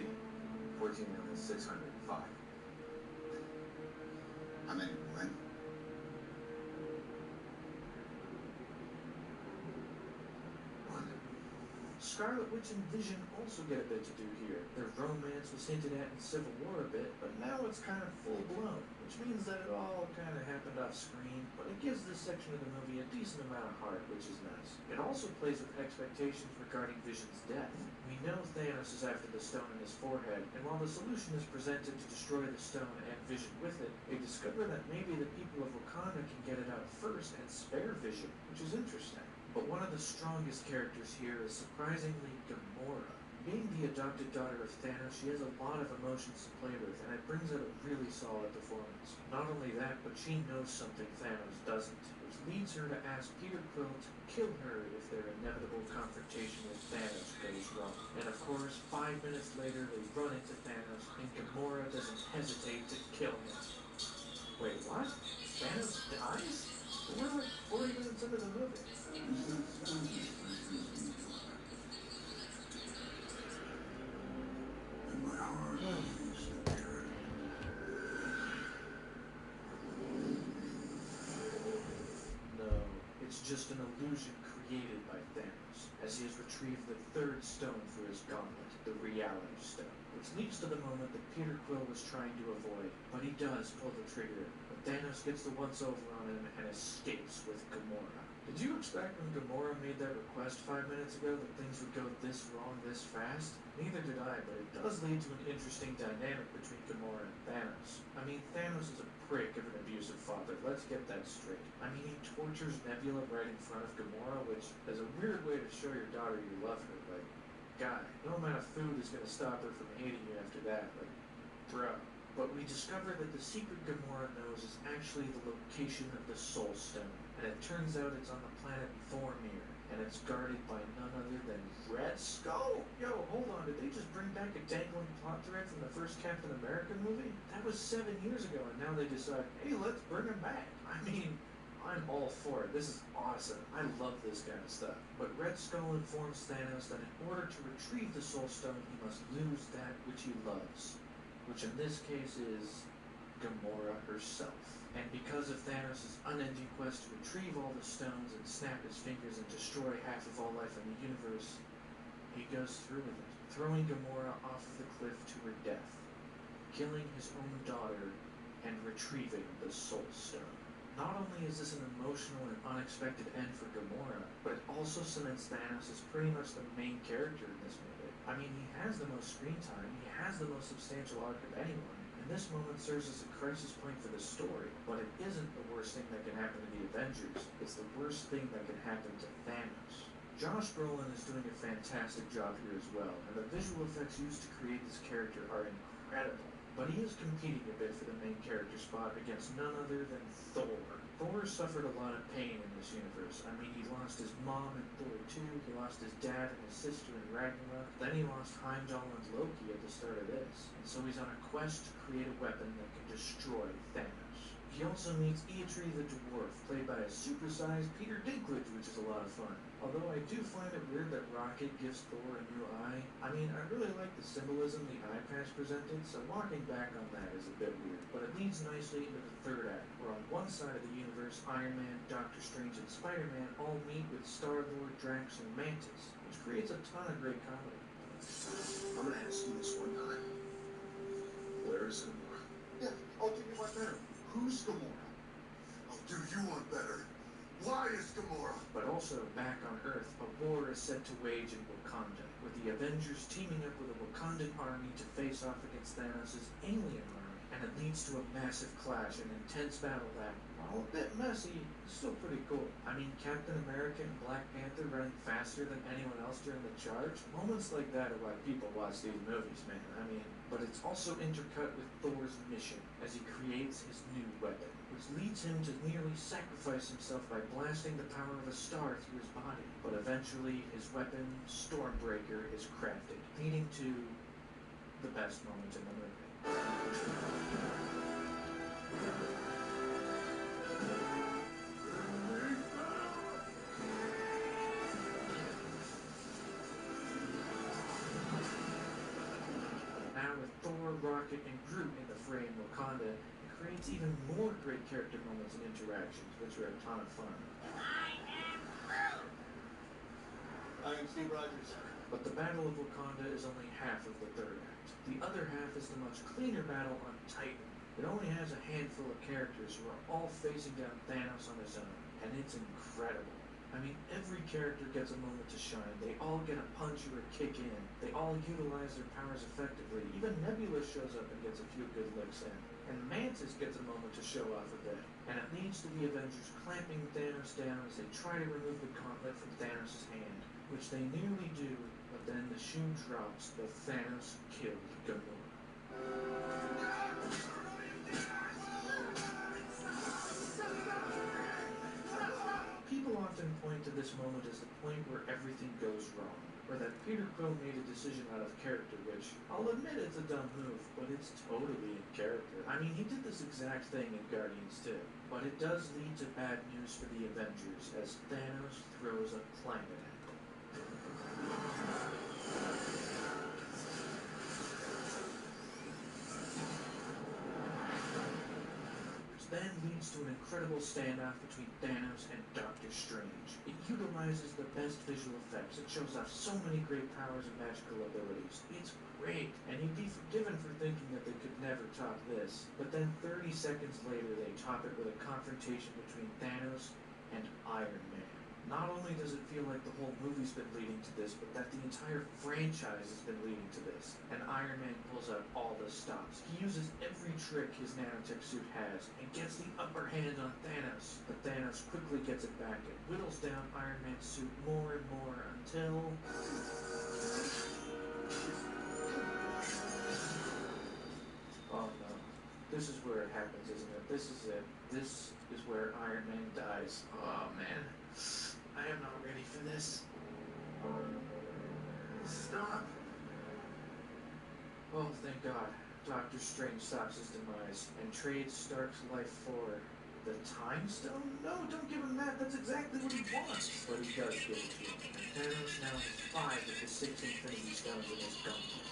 14,605. How many when? Scarlet Witch and Vision also get a bit to do here. Their romance was hinted at in Civil War a bit, but now it's kind of full-blown, which means that it all kind of happened off-screen, but it gives this section of the movie a decent amount of heart, which is nice. It also plays with expectations regarding Vision's death. We know Thanos is after the stone in his forehead, and while the solution is presented to destroy the stone and Vision with it, they discover that maybe the people of Wakanda can get it out first and spare Vision, which is interesting. But one of the strongest characters here is surprisingly Gamora. Being the adopted daughter of Thanos, she has a lot of emotions to play with, and it brings out a really solid performance. Not only that, but she knows something Thanos doesn't, which leads her to ask Peter Quill to kill her if their inevitable confrontation with Thanos goes wrong. And of course, 5 minutes later, they run into Thanos, and Gamora doesn't hesitate to kill him. Wait, what? Thanos dies? We're like 40 minutes into the movie. In my heart is the purity. No, it's just an illusion created by Thanos, as he has retrieved the third stone for his gauntlet, the Reality Stone, which leads to the moment that Peter Quill was trying to avoid, but he does pull the trigger. Thanos gets the once-over on him and escapes with Gamora. Did you expect when Gamora made that request 5 minutes ago that things would go this wrong this fast? Neither did I, but it does lead to an interesting dynamic between Gamora and Thanos. I mean, Thanos is a prick of an abusive father, let's get that straight. I mean, he tortures Nebula right in front of Gamora, which is a weird way to show your daughter you love her. Like, guy, no amount of food is gonna stop her from hating you after that. Like, bro. But we discover that the secret Gamora knows is actually the location of the Soul Stone, and it turns out it's on the planet Vormir, and it's guarded by none other than Red Skull. Yo, hold on, did they just bring back a dangling plot thread from the first Captain America movie? That was 7 years ago, and now they decide, hey, let's bring him back. I mean, I'm all for it. This is awesome. I love this kind of stuff. But Red Skull informs Thanos that in order to retrieve the Soul Stone, he must lose that which he loves, which in this case is Gamora herself. And because of Thanos' unending quest to retrieve all the stones and snap his fingers and destroy half of all life in the universe, he goes through with it, throwing Gamora off of the cliff to her death, killing his own daughter, and retrieving the Soul Stone. Not only is this an emotional and unexpected end for Gamora, but it also cements Thanos as pretty much the main character in this movie. I mean, he has the most screen time, he has the most substantial arc of anyone, and this moment serves as a crisis point for the story, but it isn't the worst thing that can happen to the Avengers, it's the worst thing that can happen to Thanos. Josh Brolin is doing a fantastic job here as well, and the visual effects used to create this character are incredible. But he is competing a bit for the main character spot against none other than Thor. Thor suffered a lot of pain in this universe. I mean, he lost his mom in Thor 2, he lost his dad and his sister in Ragnarok, then he lost Heimdall and Loki at the start of this. And so he's on a quest to create a weapon that can destroy Thanos. He also meets Eitri the Dwarf, played by a supersized Peter Dinklage, which is a lot of fun. Although I do find it weird that Rocket gives Thor a new eye. I mean, I really like the symbolism the eye patch presented, so walking back on that is a bit weird, but it leads nicely into the third act, where on one side of the universe, Iron Man, Doctor Strange, and Spider-Man all meet with Star-Lord, Drax, and Mantis, which creates a ton of great comedy. I'm gonna ask you this one time. Where is Gamora? Yeah, I'll give you one better. Who's Gamora? I'll do you one better. Why is Gamora? But also, back on Earth, a war is set to wage in Wakanda, with the Avengers teaming up with a Wakandan army to face off against Thanos' alien army, and it leads to a massive clash and intense battle that, while a bit messy, is still pretty cool. I mean, Captain America and Black Panther running faster than anyone else during the charge? Moments like that are why people watch these movies, man. I mean, but it's also intercut with Thor's mission, as he creates his new weapon, which leads him to nearly sacrifice himself by blasting the power of a star through his body. But eventually, his weapon, Stormbreaker, is crafted, leading to the best moment in the movie. Now with Thor, Rocket, and Groot in the fray in Wakanda, it creates even more great character moments and interactions, which are a ton of fun. I am Steve Rogers. But the Battle of Wakanda is only half of the third act. The other half is the much cleaner battle on Titan. It only has a handful of characters who are all facing down Thanos on his own, and it's incredible. I mean, every character gets a moment to shine. They all get a punch or a kick in. They all utilize their powers effectively. Even Nebula shows up and gets a few good licks in. And Mantis gets a moment to show off a bit. And it leads to the Avengers clamping Thanos down as they try to remove the gauntlet from Thanos' hand, which they nearly do, but then the shoe drops that Thanos killed Gamora. People often point to this moment as the point where everything goes wrong, or that Peter Quill made a decision out of character, which, I'll admit it's a dumb move, but it's totally in character. I mean, he did this exact thing in Guardians 2, but it does lead to bad news for the Avengers, as Thanos throws a planet at them. Then leads to an incredible standoff between Thanos and Doctor Strange. It utilizes the best visual effects. It shows off so many great powers and magical abilities. It's great, and you'd be forgiven for thinking that they could never top this. But then 30 seconds later, they top it with a confrontation between Thanos and Iron Man. Not only does it feel like the whole movie's been leading to this, but that the entire franchise has been leading to this. And Iron Man pulls out all the stops. He uses every trick his nanotech suit has, and gets the upper hand on Thanos. But Thanos quickly gets it back and whittles down Iron Man's suit more and more until... Oh no. This is where it happens, isn't it? This is it. This is where Iron Man dies. Oh man. I am not ready for this. Stop. Oh, thank God. Doctor Strange stops his demise and trades Stark's life for the Time Stone? No, don't give him that. That's exactly what he wants. But he does give it to him. And Thanos now has 5 of the 6 Infinity Stones in his gauntlet.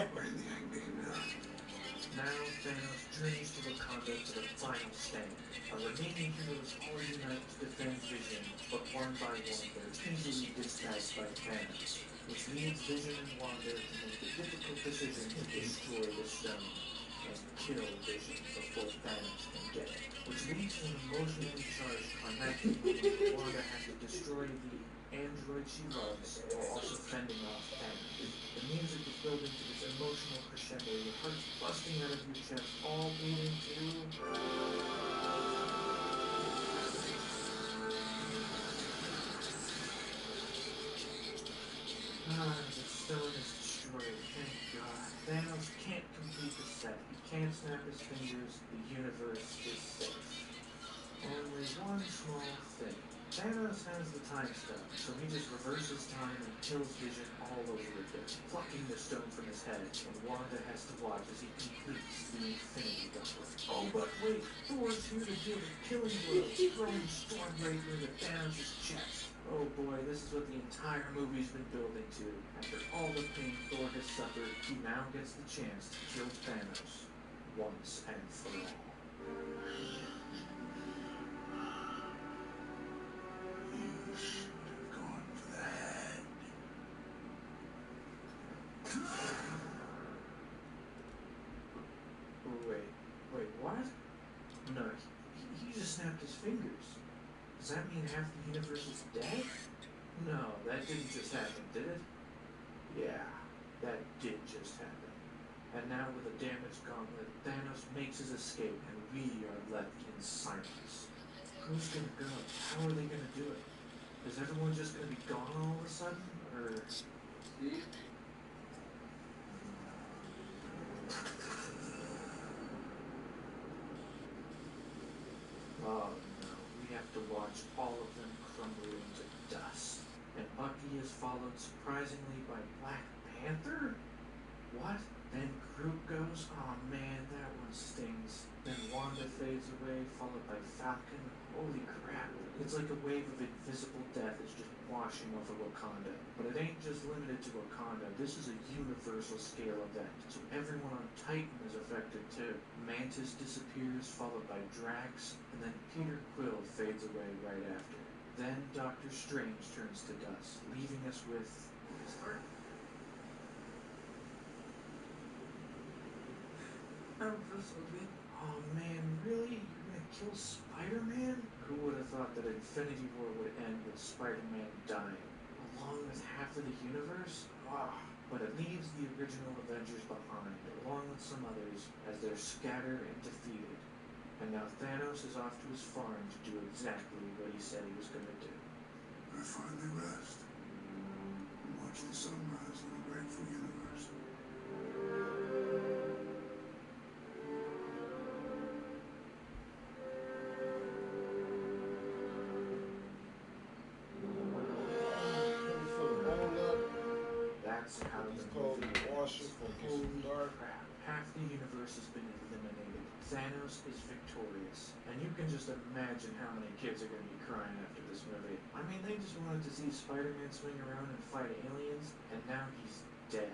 Where did the egg make him now? Now Thanos journeys to Wakanda for the final stand. Our remaining heroes all unite to defend Vision, but one by one they're easily dispatched by Thanos, which leads Vision and Wanda to make the difficult decision to destroy the stone and kill Vision before Thanos can get it. Which leads to an emotionally charged climactic moment where Wanda has to destroy the android she loves while also fending off Thanos. The music is building to this emotional crescendo, your heart's busting out of your chest, all leading to... the stone is destroyed, thank God. Thanos can't complete the set. He can't snap his fingers. The universe is safe. Only one small thing. Thanos has the time stone, so he just reverses time and kills Vision all over again, plucking the stone from his head, and Wanda has to watch as he completes the Infinity Gauntlet. Oh, but wait, Thor's here to deal the killing blow, throwing Stormbreaker into Thanos' chest. Oh boy, this is what the entire movie's been building to. After all the pain Thor has suffered, he now gets the chance to kill Thanos once and for all. You should have gone for the head. Wait, what? No, he just snapped his fingers. Does that mean half the universe is dead? No, that didn't just happen, did it? Yeah, that did just happen. And now with a damaged gauntlet, Thanos makes his escape and we are left in silence. Who's gonna go? How are they gonna do it? Is everyone just gonna be gone all of a sudden? Or... Steve? Oh no, we have to watch all of them crumble into dust. And Bucky is followed surprisingly by Black Panther? What? Then Groot goes? Oh man, that one stings. Then Wanda fades away, followed by Falcon. Holy crap. It's like a wave of invisible death is just washing over Wakanda. But it ain't just limited to Wakanda. This is a universal scale event, so everyone on Titan is affected too. Mantis disappears, followed by Drax, and then Peter Quill fades away right after. Then Doctor Strange turns to dust, leaving us with... Oh man, really? You're gonna kill Spider-Man? Who would have thought that Infinity War would end with Spider-Man dying, along with half of the universe? Wow. But it leaves the original Avengers behind, along with some others, as they're scattered and defeated. And now Thanos is off to his farm to do exactly what he said he was gonna do. I finally rest and watch the sunrise in a grateful universe. That's how It's the called movie Wash ends. It from Holy Dark. crap. Half the universe has been eliminated. Thanos is victorious. And you can just imagine how many kids are going to be crying after this movie. I mean, they just wanted to see Spider-Man swing around and fight aliens, and now he's dead.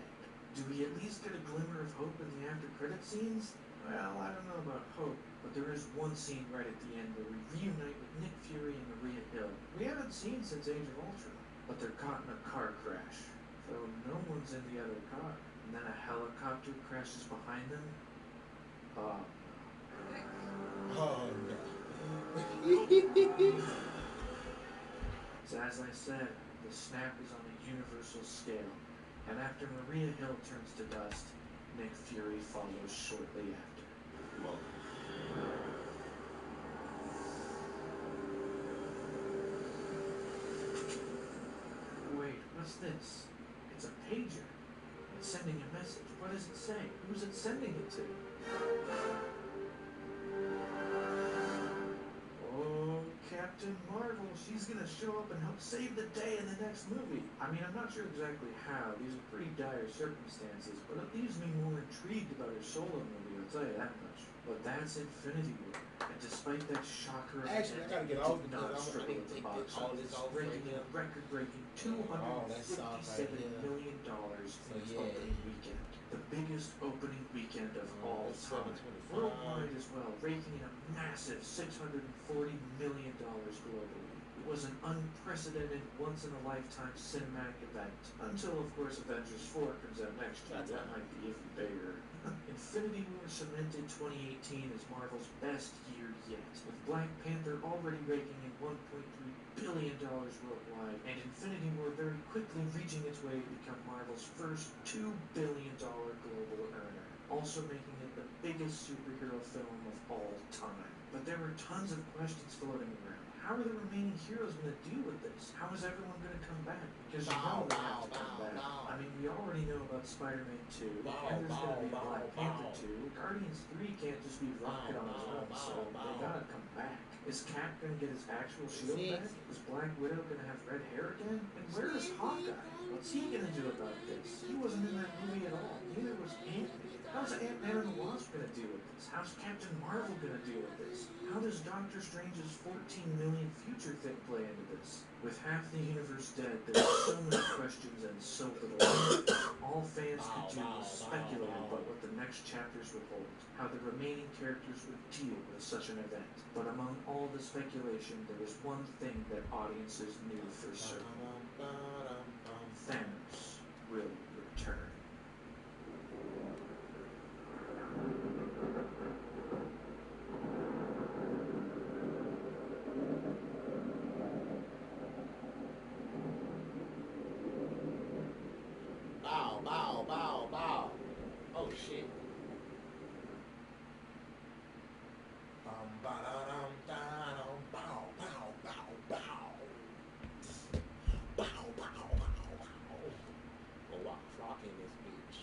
Do we at least get a glimmer of hope in the after-credit scenes? Well, I don't know about hope, but there is one scene right at the end where we reunite with Nick Fury and Maria Hill. We haven't seen since Age of Ultron, but they're caught in a car crash. So no one's in the other car. And then a helicopter crashes behind them. Oh no. Oh no. So as I said, the snap is on a universal scale. And after Maria Hill turns to dust, Nick Fury follows shortly after. Well, Wait, what's this? It's a pager. It's sending a message. What does it say? Who's it sending it to? Oh, Captain Marvel. She's gonna show up and help save the day in the next movie. I mean, I'm not sure exactly how. These are pretty dire circumstances, but it leaves me more intrigued about her solo movie, I'll tell you that much. But that's Infinity War. And despite that shocker of actually, I gotta get it off did because not I struggle need at to the take box all office, this off breaking right a record-breaking $257 million So, in its yeah. opening weekend. The biggest opening weekend of all That's time. 725. Worldwide as well, raking in a massive $640 million globally. It was an unprecedented, once-in-a-lifetime cinematic event. Until, of course, Avengers 4 comes out next year. That might be even bigger. Infinity War cemented 2018 as Marvel's best year yet, with Black Panther already raking in $1.3 billion worldwide, and Infinity War very quickly reaching its way to become Marvel's first $2 billion global earner, also making it the biggest superhero film of all time. But there were tons of questions floating around. How are the remaining heroes going to deal with this? How is everyone going to come back? Because you know they have to come back. I mean, we already know about Spider-Man 2, and there's going to be Black Panther 2. Guardians 3 can't just be Rocket on his own, so they gotta come back. Is Cap gonna get his actual shield back? Is Black Widow gonna have red hair again? And where is Hawkeye? What's he gonna do about this? He wasn't in that movie at all. Neither was Ant-Man. How's Ant-Man and the Wasp gonna deal with this? How's Captain Marvel gonna deal with this? How does Doctor Strange's 14 million future thing play into this? With half the universe dead, there are so many questions and so little answers. All fans could do was speculate about what the next chapters would hold, how the remaining characters would deal with such an event. But among all the speculation, there was one thing that audiences knew for certain. Thanos will return. Bow, bow, bow, bow. Oh shit. Ba-da-dum, da-dum, bow, bow, bow, bow. Bow, bow, bow, bow. Oh wow, rocking this bitch.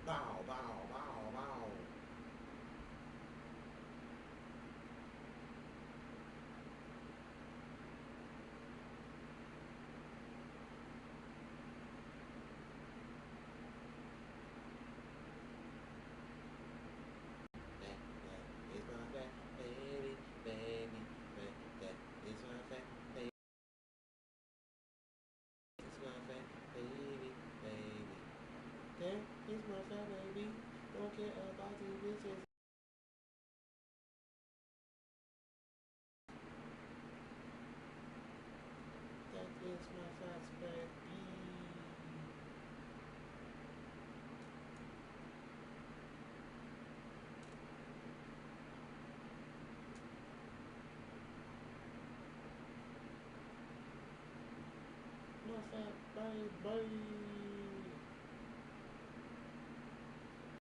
Bow, bow, bow, bow. That is my fat baby, baby. That is my fat baby. It's my fat baby, baby. There is my fat baby. Don't care about these bitches. That is my fat baby. My fat baby.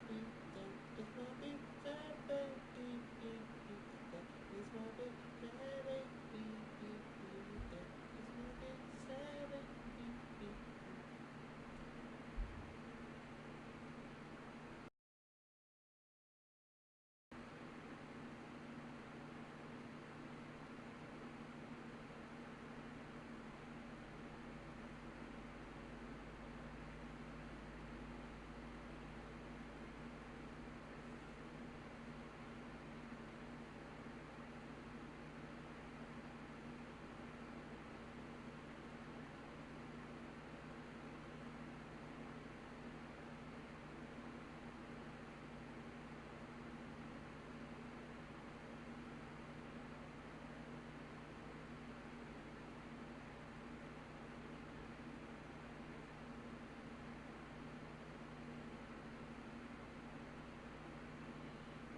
That is my big fat baby. That is my big fat baby. That is my big fat baby.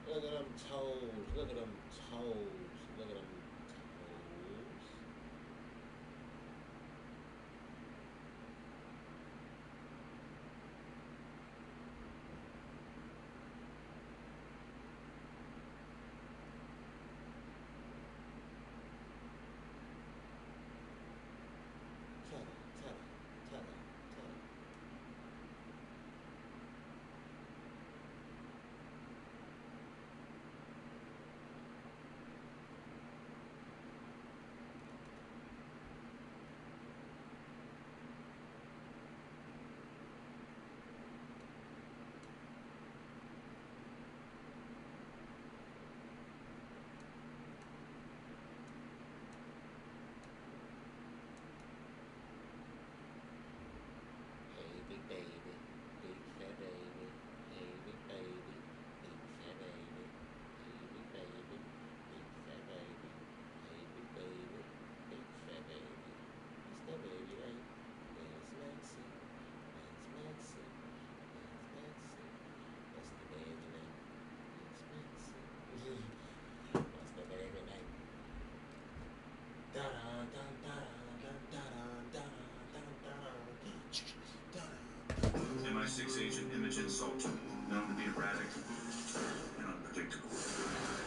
Look at them toes. Look at them toes. Look at them toes. Tell her, tell her, tell her, tell her. Hey, big baby, big fat baby. Hey, big baby, big fat baby. Hey, big baby, big fat baby. Hey, big baby, big fat baby. It's the baby, right? There's Maxie, there's Maxie, there's Maxie. That's the baby name. It's Maxie. That's the baby name. Da da da da da da da da da da da. MI6 agent Imogen Salt, known to be erratic and unpredictable.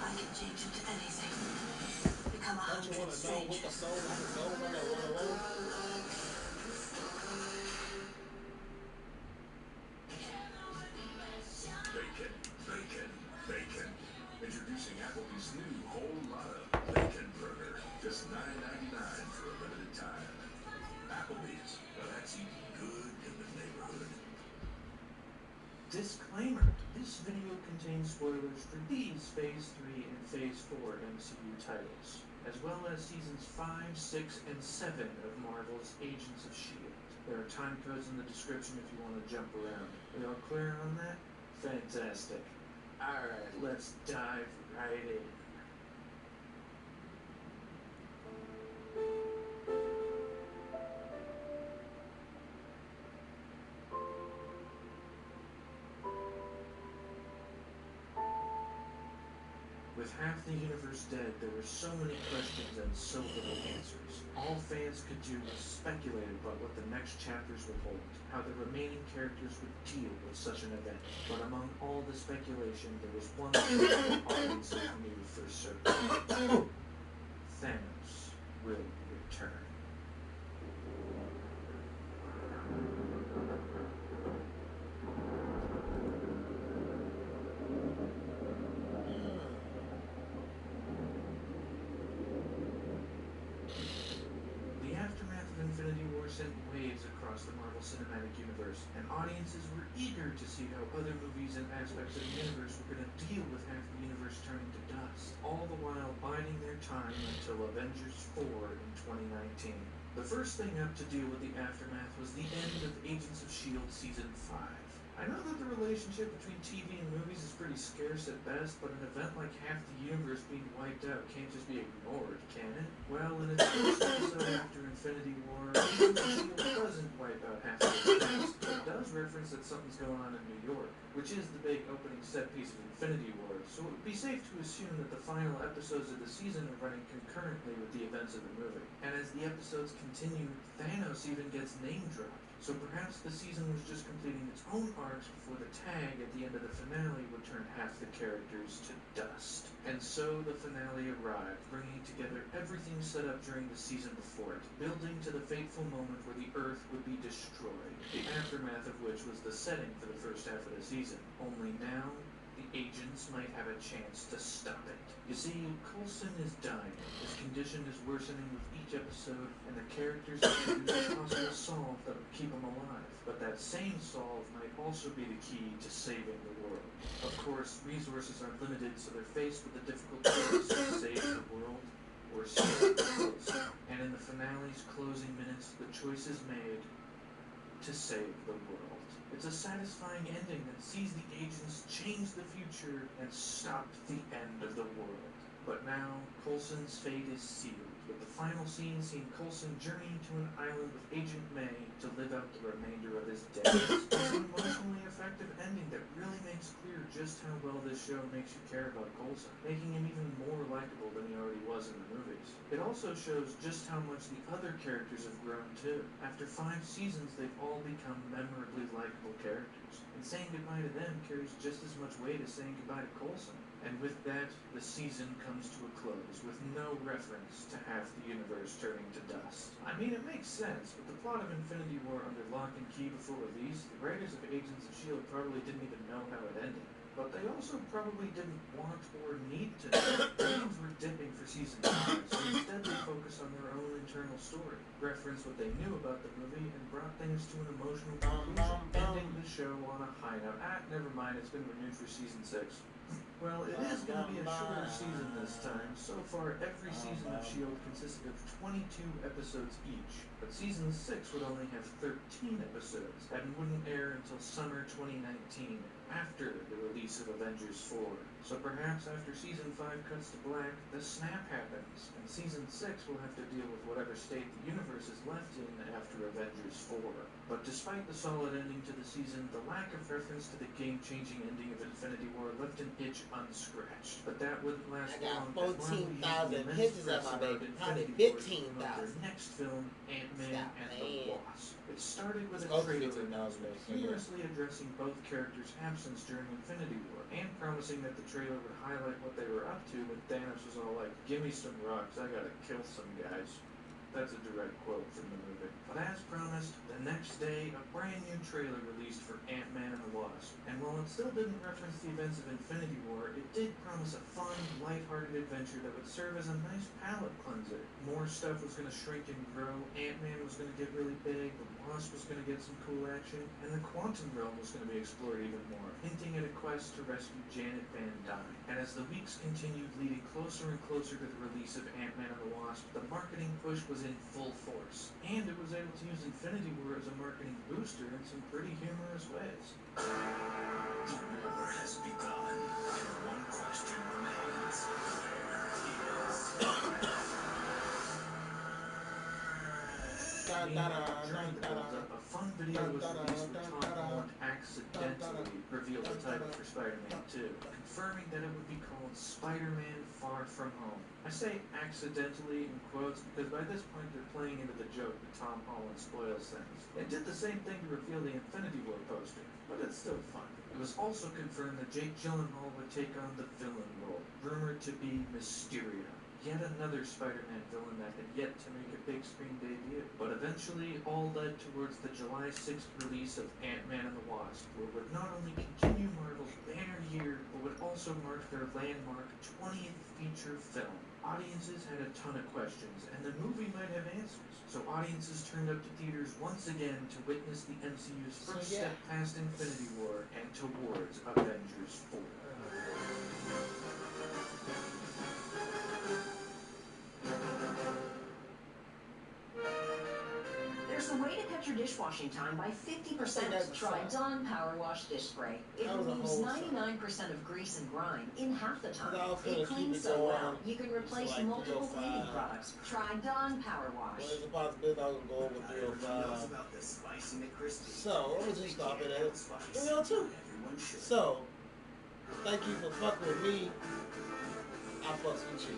I can change into anything. Don't you want to know what the soul is the soul on that 101? Bacon, bacon, bacon. Introducing Applebee's new whole lotta bacon burger. Just $9.99 for a limited time. Applebee's. Now that's eating good in the neighborhood. Disclaimer. This video contains spoilers for these Phase 3 and Phase 4 MCU titles, as well as Seasons 5, 6, and 7 of Marvel's Agents of S.H.I.E.L.D. There are time codes in the description if you want to jump around. We all clear on that? Fantastic. Alright, let's dive right in. With half the universe dead, there were so many questions and so little answers. All fans could do was speculate about what the next chapters would hold, how the remaining characters would deal with such an event. But among all the speculation, there was one thing audiences knew for certain. Thanos will return. Infinity War sent waves across the Marvel Cinematic Universe, and audiences were eager to see how other movies and aspects of the universe were going to deal with half the universe turning to dust, all the while biding their time until Avengers 4 in 2019. The first thing up to deal with the aftermath was the end of Agents of S.H.I.E.L.D. Season 5. I know that the relationship between TV and movies is pretty scarce at best, but an event like half the universe being wiped out can't just be ignored, can it? Well, in its first episode after Infinity War, Agents of S.H.I.E.L.D. doesn't wipe out half the universe, but it does reference that something's going on in New York, which is the big opening set piece of Infinity War, so it would be safe to assume that the final episodes of the season are running concurrently with the events of the movie. And as the episodes continue, Thanos even gets name-dropped. So perhaps the season was just completing its own arcs before the tag at the end of the finale would turn half the characters to dust. And so the finale arrived, bringing together everything set up during the season before it, building to the fateful moment where the Earth would be destroyed, the aftermath of which was the setting for the first half of the season. Only now, the agents might have a chance to stop it. You see, Coulson is dying. His condition is worsening with each episode, and the characters have a possible solve that will keep him alive. But that same solve might also be the key to saving the world. Of course, resources are limited, so they're faced with the difficult choice to save the world or save Coulson. And in the finale's closing minutes, the choice is made to save the world. It's a satisfying ending that sees the agents change the future and stop the end of the world. But now, Coulson's fate is sealed, with the final scene seeing Coulson journeying to an island with Agent May to live out the remainder of his days. It's an emotionally effective ending that really makes clear just how well this show makes you care about Coulson, making him even more likable than he already was in the movies. It also shows just how much the other characters have grown too. After 5 seasons, they've all become memorably likable characters, and saying goodbye to them carries just as much weight as saying goodbye to Coulson. And with that, the season comes to a close, with no reference to half the universe turning to dust. I mean, it makes sense, but the plot of Infinity War under lock and key before release, the writers of Agents of S.H.I.E.L.D. probably didn't even know how it ended. But they also probably didn't want or need to know. Ratings were dipping for season 5, so instead they focused on their own internal story, referenced what they knew about the movie, and brought things to an emotional conclusion, ending the show on a high note. Never mind, it's been renewed for season 6. Well, it is going to be a shorter season this time. So far, every season of S.H.I.E.L.D. consisted of 22 episodes each, but season 6 would only have 13 episodes, and wouldn't air until summer 2019, after the release of Avengers 4. So perhaps after season 5 cuts to black, the snap happens, and season 6 will have to deal with whatever state the universe is left in after Avengers 4. But despite the solid ending to the season, the lack of reference to the game-changing ending of Infinity War left an itch unscratched. But that wouldn't last long. I got 14,000 pictures of my baby. Probably 15,000. Their next film, Ant-Man and the Wasp. It started with a trailer humorously addressing both characters' absolute absence during Infinity War, and promising that the trailer would highlight what they were up to when Thanos was all like, "Give me some rocks, I gotta kill some guys." That's a direct quote from the movie. But as promised, the next day, a brand new trailer released for Ant-Man and the Wasp. And while it still didn't reference the events of Infinity War, it did promise a fun, lighthearted adventure that would serve as a nice palate cleanser. More stuff was going to shrink and grow, Ant-Man was going to get really big, the Wasp was going to get some cool action, and the quantum realm was going to be explored even more, hinting at a quest to rescue Janet Van Dyne. And as the weeks continued leading closer and closer to the release of Ant-Man and the Wasp, the marketing push was in full force, and it was able to use Infinity War as a marketing booster in some pretty humorous ways. The war has begun, and one question remains. During the build-up, a fun video was released where Tom Holland accidentally revealed the title for Spider-Man 2, confirming that it would be called Spider-Man Far From Home. I say accidentally in quotes because by this point they're playing into the joke that Tom Holland spoils things. They did the same thing to reveal the Infinity War poster, but it's still fun. It was also confirmed that Jake Gyllenhaal would take on the villain role, rumored to be Mysterio. Yet another Spider-Man villain that had yet to make a big screen debut. But eventually, all led towards the July 6th release of Ant-Man and the Wasp, where would not only continue Marvel's banner year, but would also mark their landmark 20th feature film. Audiences had a ton of questions, and the movie might have answers. So audiences turned up to theaters once again to witness the MCU's first step past Infinity War and towards Avengers 4. There's a way to cut your dishwashing time by 50%. Try Dawn Power Wash Dish Spray. It removes 99% of grease and grime in half the time. It cleans so well, you can replace multiple cleaning products. Try Dawn Power Wash. Well, there's a possibility I was going to go over 305. So, I'm just stop it at 302. So, thank you for fucking with me. I fucks with you.